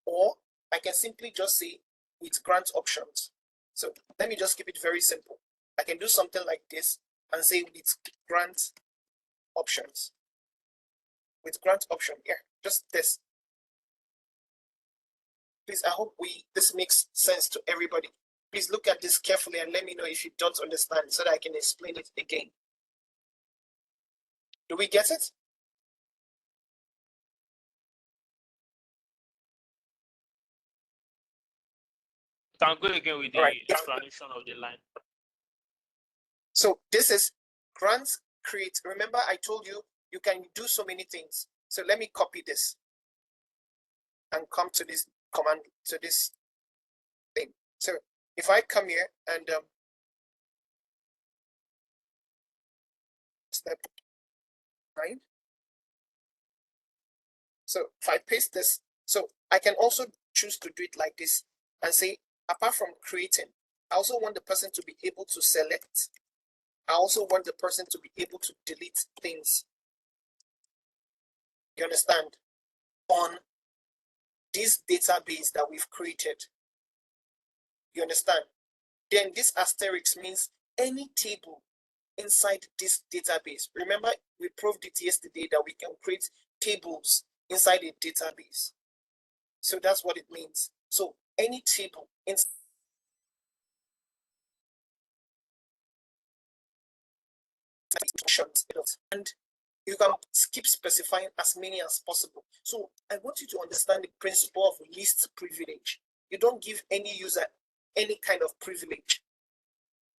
or I can simply just say with grant options. So let me just keep it very simple. I can do something like this and say with grant options. With grant option, yeah, just this. Please, I hope this makes sense to everybody. Please look at this carefully and let me know if you don't understand so that I can explain it again. Do we get it? Can go again with the explanation of the line. So this is grants create. Remember, I told you you can do so many things. So let me copy this and come to this command, to this thing. So if I come here and step 9. So if I paste this, so I can also choose to do it like this and say, apart from creating, I also want the person to be able to select. I also want the person to be able to delete things. You understand? On this database that we've created. You understand? Then this asterisk means any table inside this database. Remember, we proved it yesterday that we can create tables inside a database. So that's what it means. So any table inside and you can keep specifying as many as possible. So I want you to understand the principle of least privilege. You don't give any user any kind of privilege.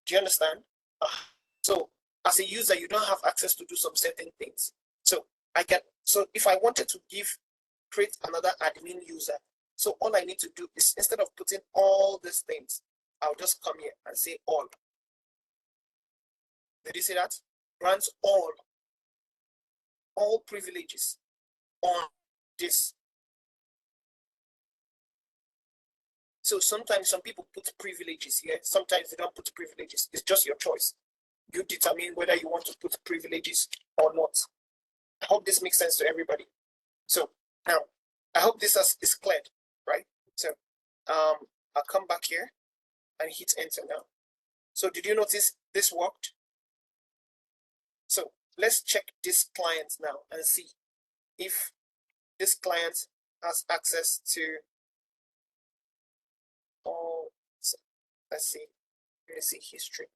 Do you understand? So as a user, you don't have access to do some certain things. So so if I wanted to create another admin user, so all I need to do is, instead of putting all these things, I'll just come here and say all. Did you see that? Grants all privileges on this. So sometimes some people put privileges here, sometimes they don't put privileges. It's just your choice. You determine whether you want to put privileges or not. I hope this makes sense to everybody. So now, I hope this is cleared, right? So I'll come back here and hit enter now. So did you notice this worked? So let's check this client now and see if this client has access to all. So let's see. Let's see history.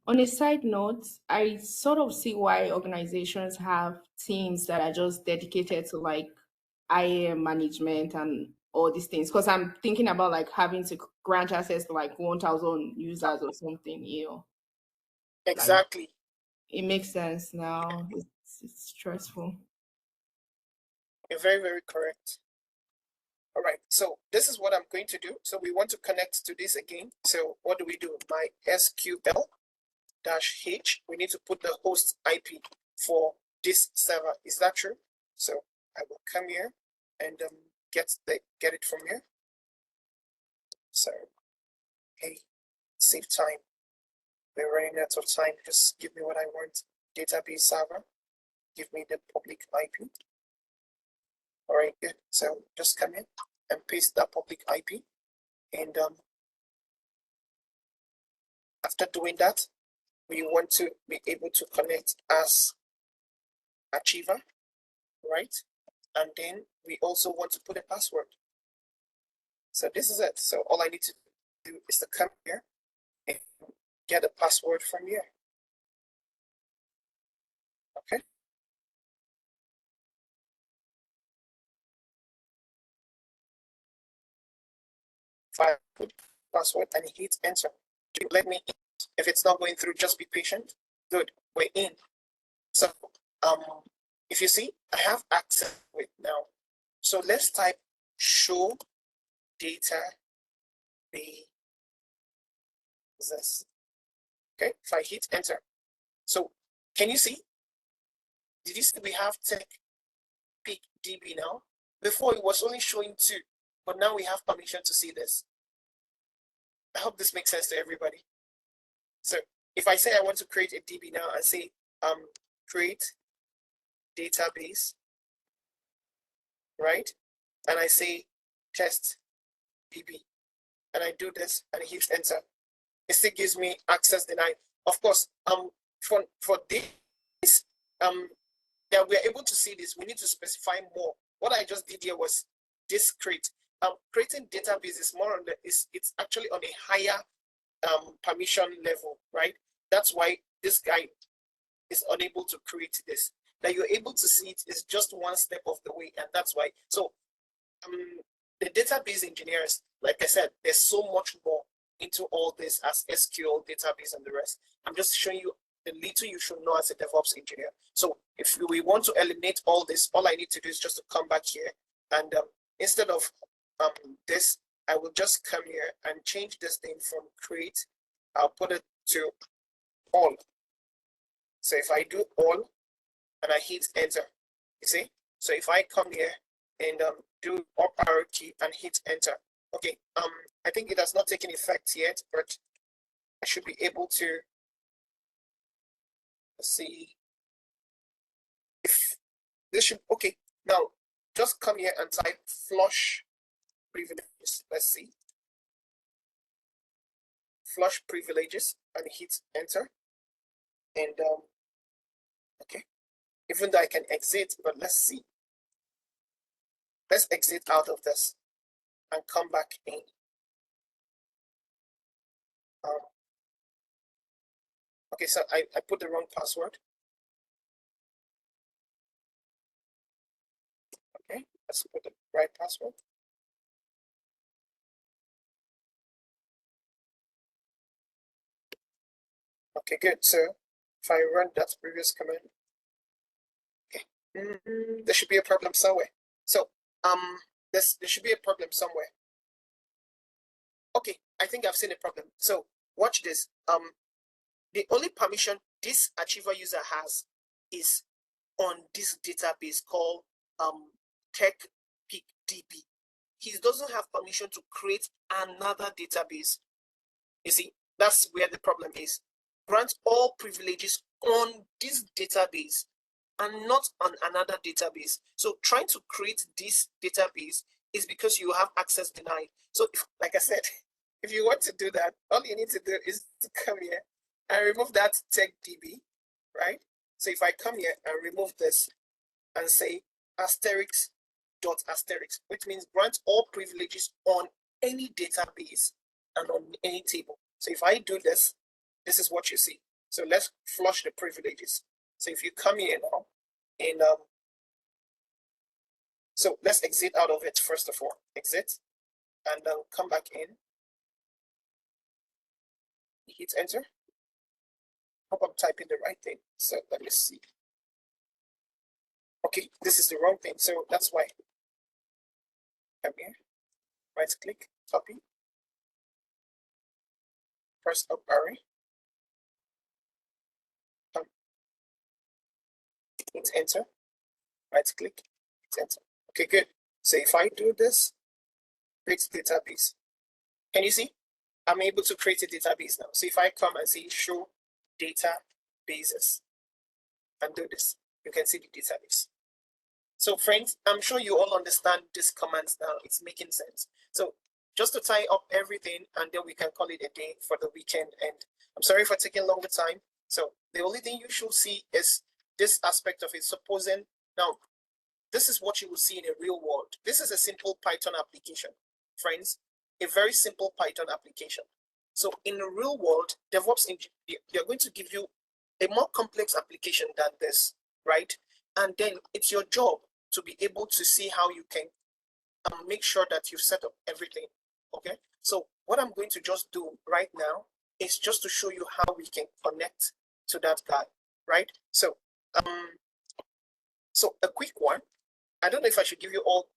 On a side note, I sort of see why organizations have teams that are just dedicated to like IAM management and all these things. Because I'm thinking about like having to grant access to like 1,000 users or something, Exactly. Like, it makes sense now. It's stressful. You're very, very correct. All right, so this is what I'm going to do. So we want to connect to this again. So what do? MySQL-H. We need to put the host IP for this server. Is that true? So I will come here and get it from here. So hey, save time. We're running out of time. Just give me what I want. Database server. Give me the public IP. All right, good. So just come in and paste that public IP. And after doing that, we want to be able to connect as Achiever, right? And then we also want to put a password. So this is it. So all I need to do is to come here and get a password from here. Okay. File password and hit enter. Let me in. If it's not going through, just be patient. Good, we're in. So if you see, I have access to it now. So let's type show data bases. Okay, if I hit enter. So can you see? Did you see we have tech peak DB now? Before it was only showing 2, but now we have permission to see this. I hope this makes sense to everybody. So if I say I want to create a DB now and say create database, right? And I say test DB, and I do this and hit enter. It still gives me access denied. Of course, for this, yeah, we're able to see this. We need to specify more. What I just did here was discrete. Creating database is more on the it's actually on a higher permission level, right? That's why this guy is unable to create this. That you're able to see it is just one step of the way, and that's why. So the database engineers, like I said, there's so much more into all this as SQL database and the rest. I'm just showing you the little you should know as a DevOps engineer. So if we want to eliminate all this, all I need to do is just to come back here, and instead of this, I will just come here and change this thing from create. I'll put it to all. So if I do all and I hit enter, you see? So if I come here and do up arrow key and hit enter, okay, I think it has not taken effect yet, but I should be able to see if this should, okay, now just come here and type flush privileges. Let's see. Flush privileges and hit enter. And okay, even though I can exit, but let's see. Let's exit out of this and come back in. Okay, so I put the wrong password. Okay, let's put the right password. Okay, good. So if I run that previous command, okay, there should be a problem somewhere. So there should be a problem somewhere. Okay, I think I've seen a problem. So watch this. The only permission this achiever user has is on this database called TechPeakDB. He doesn't have permission to create another database. You see, that's where the problem is. Grant all privileges on this database and not on another database. So trying to create this database is because you have access denied. So if, like I said, if you want to do that, all you need to do is to come here and remove that TechDB, right? So if I come here and remove this and say asterisk dot asterisk, which means grant all privileges on any database and on any table. So if I do this, this is what you see. So let's flush the privileges. So if you come here now, and so let's exit out of it first of all. Exit, and then come back in. Hit enter. Hope I'm typing the right thing. So let me see. Okay, this is the wrong thing. So that's why. Come here. Right click, copy. Press up arrow. Hit enter. Right click, hit enter. Okay, good. So if I do this, create database. Can you see? I'm able to create a database now. So if I come and say show databases and do this, you can see the database. So friends, I'm sure you all understand these commands now. It's making sense. So just to tie up everything, and then we can call it a day for the weekend. And I'm sorry for taking longer time. So the only thing you should see is this aspect of it. Supposing now, this is what you will see in a real world. This is a simple Python application, friends. A very simple Python application. So in the real world, DevOps, they're going to give you a more complex application than this, right? And then it's your job to be able to see how you can make sure that you've set up everything, okay? So what I'm going to just do right now is just to show you how we can connect to that guy, right? So So a quick one. I don't know if I should give you all.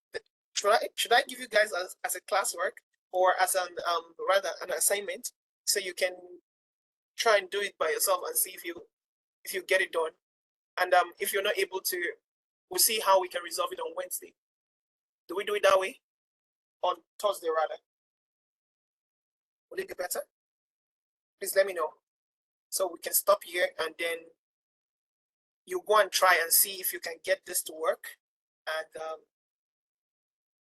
Should I give you guys as a classwork or as an rather an assignment so you can try and do it by yourself and see if you get it done. And if you're not able to, we'll see how we can resolve it on Wednesday. Do we do it that way? On Thursday rather? Would it be better? Please let me know. So we can stop here and then you go and try and see if you can get this to work. And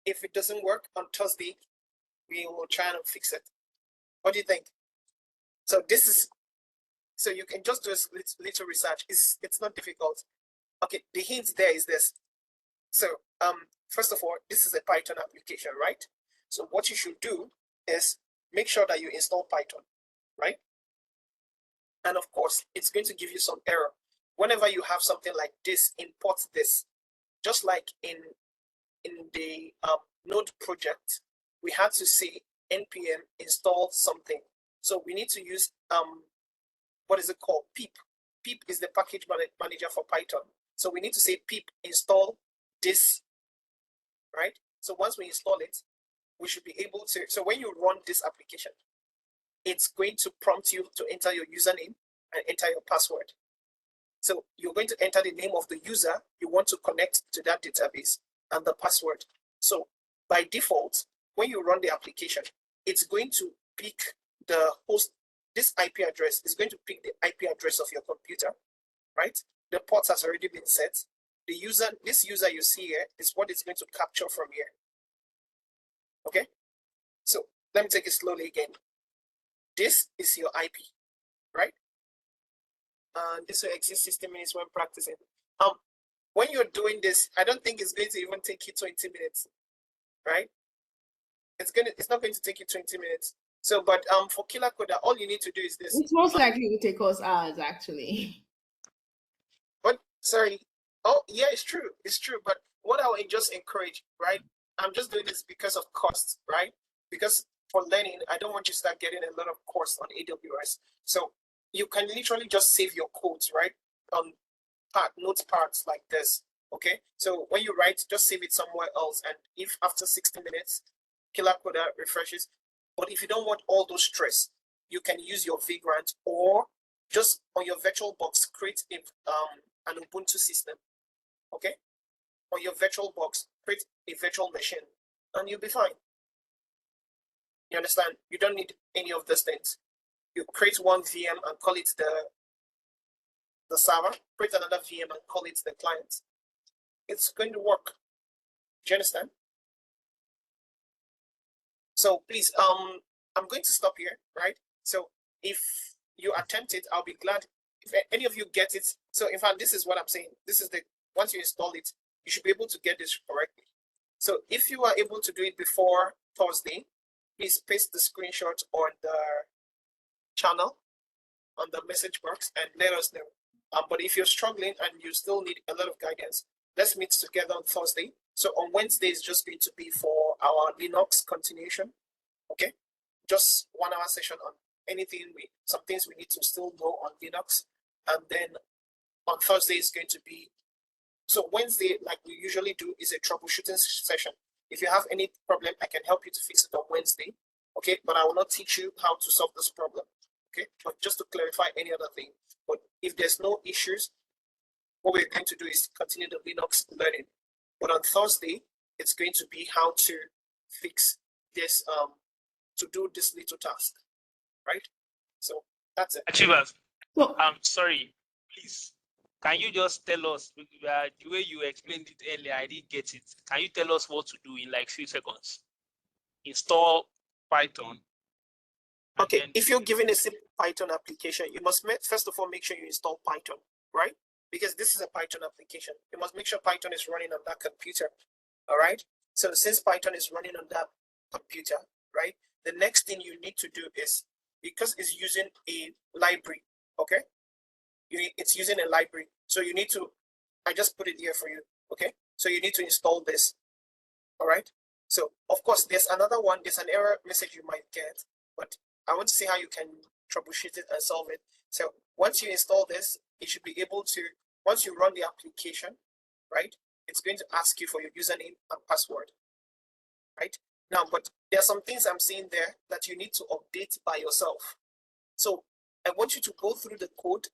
if it doesn't work on Thursday, we will try and fix it. What do you think? So this is, so you can just do a little research. It's not difficult. Okay, the hint there is this. So first of all, this is a Python application, right? So what you should do is make sure that you install Python, right? And of course, it's going to give you some error. Whenever you have something like this, import this. Just like in the Node project, we had to say npm install something. So we need to use what is it called? Pip. Pip is the package manager for Python. So we need to say pip install this, right? So once we install it, we should be able to, so when you run this application, it's going to prompt you to enter your username and enter your password. So you're going to enter the name of the user you want to connect to that database and the password. So by default, when you run the application, it's going to pick the host. This IP address is going to pick the IP address of your computer, right? The port has already been set. The user, this user you see here is what it's going to capture from here. Okay? So let me take it slowly again. This is your IP, right? And this will exist 60 minutes when practicing. When you're doing this, I don't think it's going to even take you 20 minutes, right? It's not going to take you 20 minutes. So, but for Killer Coder, all you need to do is this. It's most likely to take us hours, actually. But sorry, oh yeah, it's true, But what I would just encourage, right? I'm just doing this because of cost, right? Because for learning, I don't want you to start getting a lot of course on AWS. So you can literally just save your codes, right? On notes parts like this. Okay. So when you write, just save it somewhere else. And if after 60 minutes, Killer Coder refreshes. But if you don't want all those stress, you can use your Vagrant or just on your virtual box, create an Ubuntu system. Okay. On your virtual box, create a virtual machine and you'll be fine. You understand? You don't need any of these things. You create one VM and call it the server, create another VM and call it the client. It's going to work. Do you understand? So please, I'm going to stop here, right? So if you attempt it, I'll be glad if any of you get it. So in fact, this is what I'm saying. This is once you install it, you should be able to get this correctly. So if you are able to do it before Thursday, please paste the screenshot on the channel, on the message box, and let us know. But if you're struggling and you still need a lot of guidance, let's meet together on Thursday. So on Wednesday is just going to be for our Linux continuation. Okay, just 1 hour session on some things we need to still know on Linux, and then on Thursday is going to be. So Wednesday, like we usually do, is a troubleshooting session. If you have any problem, I can help you to fix it on Wednesday. Okay, but I will not teach you how to solve this problem. Okay, but just to clarify any other thing. But if there's no issues, what we're going to do is continue the Linux learning. But on Thursday, it's going to be how to fix this, to do this little task, right? So that's it. Achievers, So, I'm sorry, please. Can you just tell us the way you explained it earlier? I didn't get it. Can you tell us what to do in like 3 seconds? Install Python. Okay, if you're given a simple Python application, you must first of all make sure you install Python, right? Because this is a Python application. You must make sure Python is running on that computer, all right? So since Python is running on that computer, right, the next thing you need to do is, because it's using a library, okay? It's using a library. So you need to, I just put it here for you, okay? So you need to install this, all right? So of course, there's another one, there's an error message you might get, but I want to see how you can troubleshoot it and solve it. So once you install this, you should be able to, once you run the application, right? It's going to ask you for your username and password, right? Now, but there are some things I'm seeing there that you need to update by yourself. So I want you to go through the code.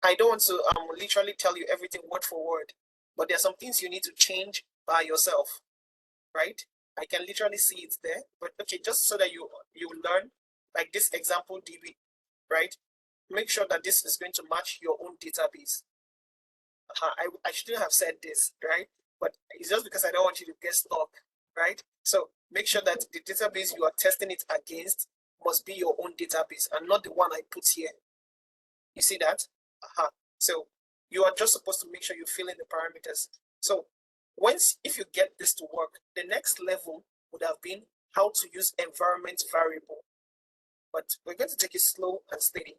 I don't want to literally tell you everything word for word, but there are some things you need to change by yourself, right? I can literally see it there, but okay, just so that you learn, like this example DB, right? Make sure that this is going to match your own database. I shouldn't have said this, right? But it's just because I don't want you to get stuck, right? So make sure that the database you are testing it against must be your own database and not the one I put here. You see that? So you are just supposed to make sure you fill in the parameters. So if you get this to work, the next level would have been how to use environment variable. But we're going to take it slow and steady.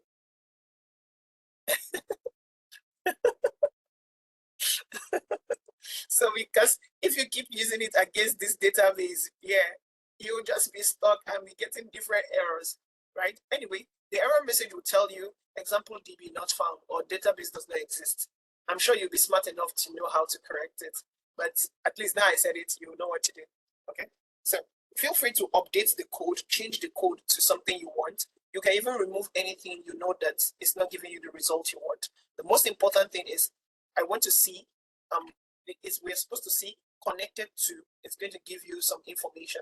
So because if you keep using it against this database, yeah, you'll just be stuck and be getting different errors, right? Anyway, the error message will tell you example DB not found or database does not exist. I'm sure you'll be smart enough to know how to correct it, but at least now I said it, you know what to do. Okay, so feel free to update the code, change the code to something you want. You can even remove anything you know that is not giving you the result you want. The most important thing is I want to see we're supposed to see connected to, it's going to give you some information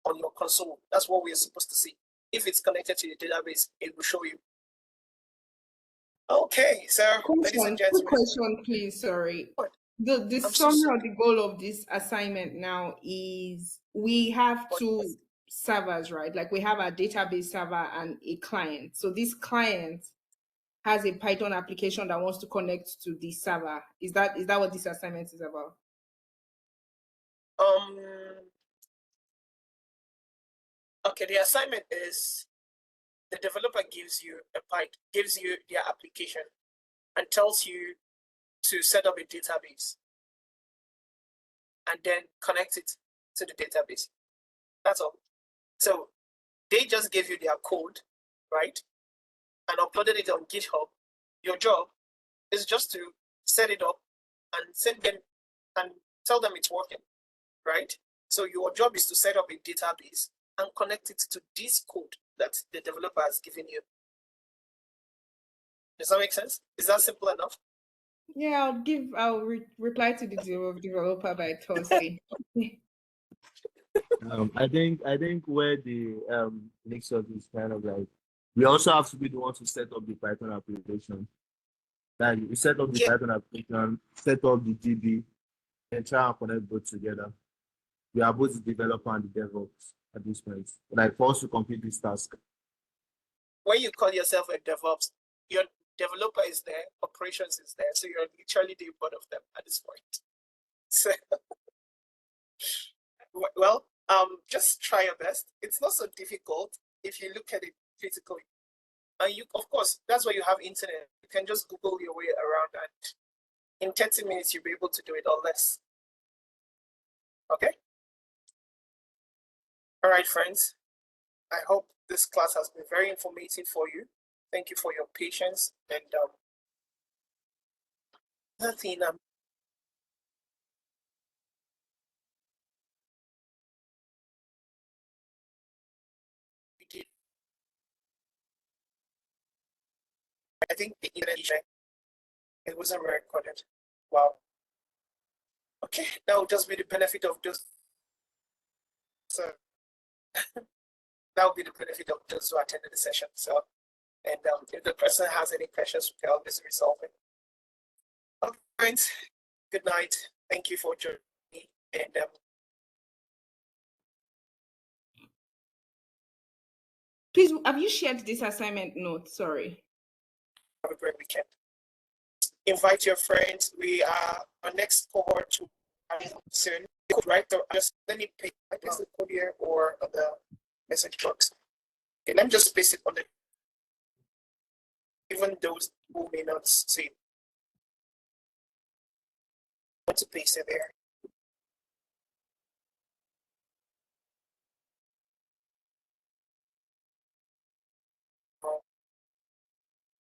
on your console. That's what we're supposed to see. If it's connected to your database, it will show you. Okay, so ladies and Quick gentlemen. question, please. Sorry. What? The summary of the goal of this assignment now is we have two servers, right? Like we have a database server and a client. So this client has a Python application that wants to connect to the server. Is that what this assignment is about? Okay, the assignment is the developer gives you their application and tells you to set up a database and then connect it to the database. That's all. So they just gave you their code, right? And uploaded it on GitHub. Your job is just to set it up and send them and tell them it's working, right? So your job is to set up a database and connect it to this code that the developer has given you. Does that make sense? Is that simple enough? Yeah, I'll reply to the developer by Thursday. I think where the mix up is kind of like we also have to be the ones to set up the Python application. Like we set up the Python application, set up the DB, and try and connect both together. We are both the developer and the DevOps at this point. Like for us to complete this task. When you call yourself a DevOps, your developer is there, operations is there, so you're literally doing both of them at this point. So, well, just try your best. It's not so difficult if you look at it critically. And you, of course, that's why you have internet. You can just Google your way around, and in 30 minutes you'll be able to do it or less. Okay. All right, friends. I hope this class has been very informative for you. Thank you for your patience. And nothing. We did. I think the internet it wasn't recorded. Wow. Okay, that will just be the benefit of those. So that will be the benefit of those who attended the session. So, and if the person has any questions, we can always resolve it. Okay, friends. Good night. Thank you for joining me. And Please, have you shared this assignment note? Sorry. have a great weekend. Invite your friends. We are our next cohort to soon. Right? So just let me paste the code here or on the message box. Okay, let me just paste it on the even those who may not see it. I want to paste it there.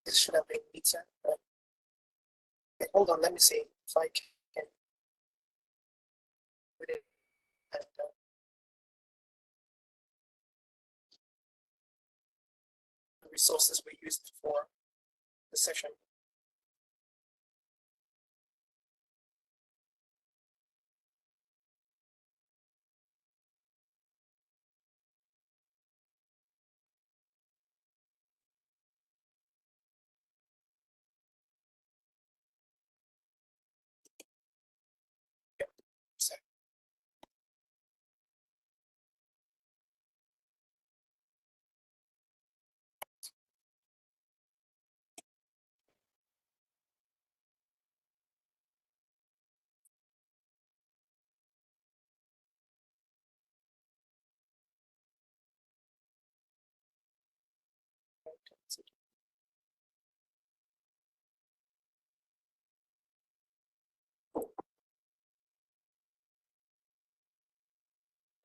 This should have been pizza. Okay, hold on, let me see if I and the resources we used for the session. So, all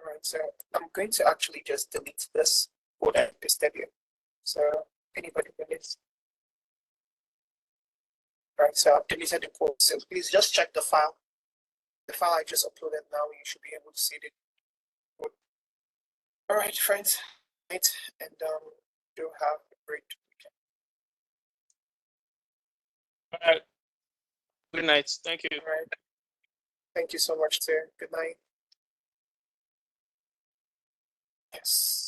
right, so I'm going to actually just delete this code and paste it here. So anybody can this. Right, so I've deleted the code. So please just check the file. The file I just uploaded now, you should be able to see it. All right, friends, right, and do have a great weekend. All right. Good night. Thank you. All right. Thank you so much, sir. Good night. Yes.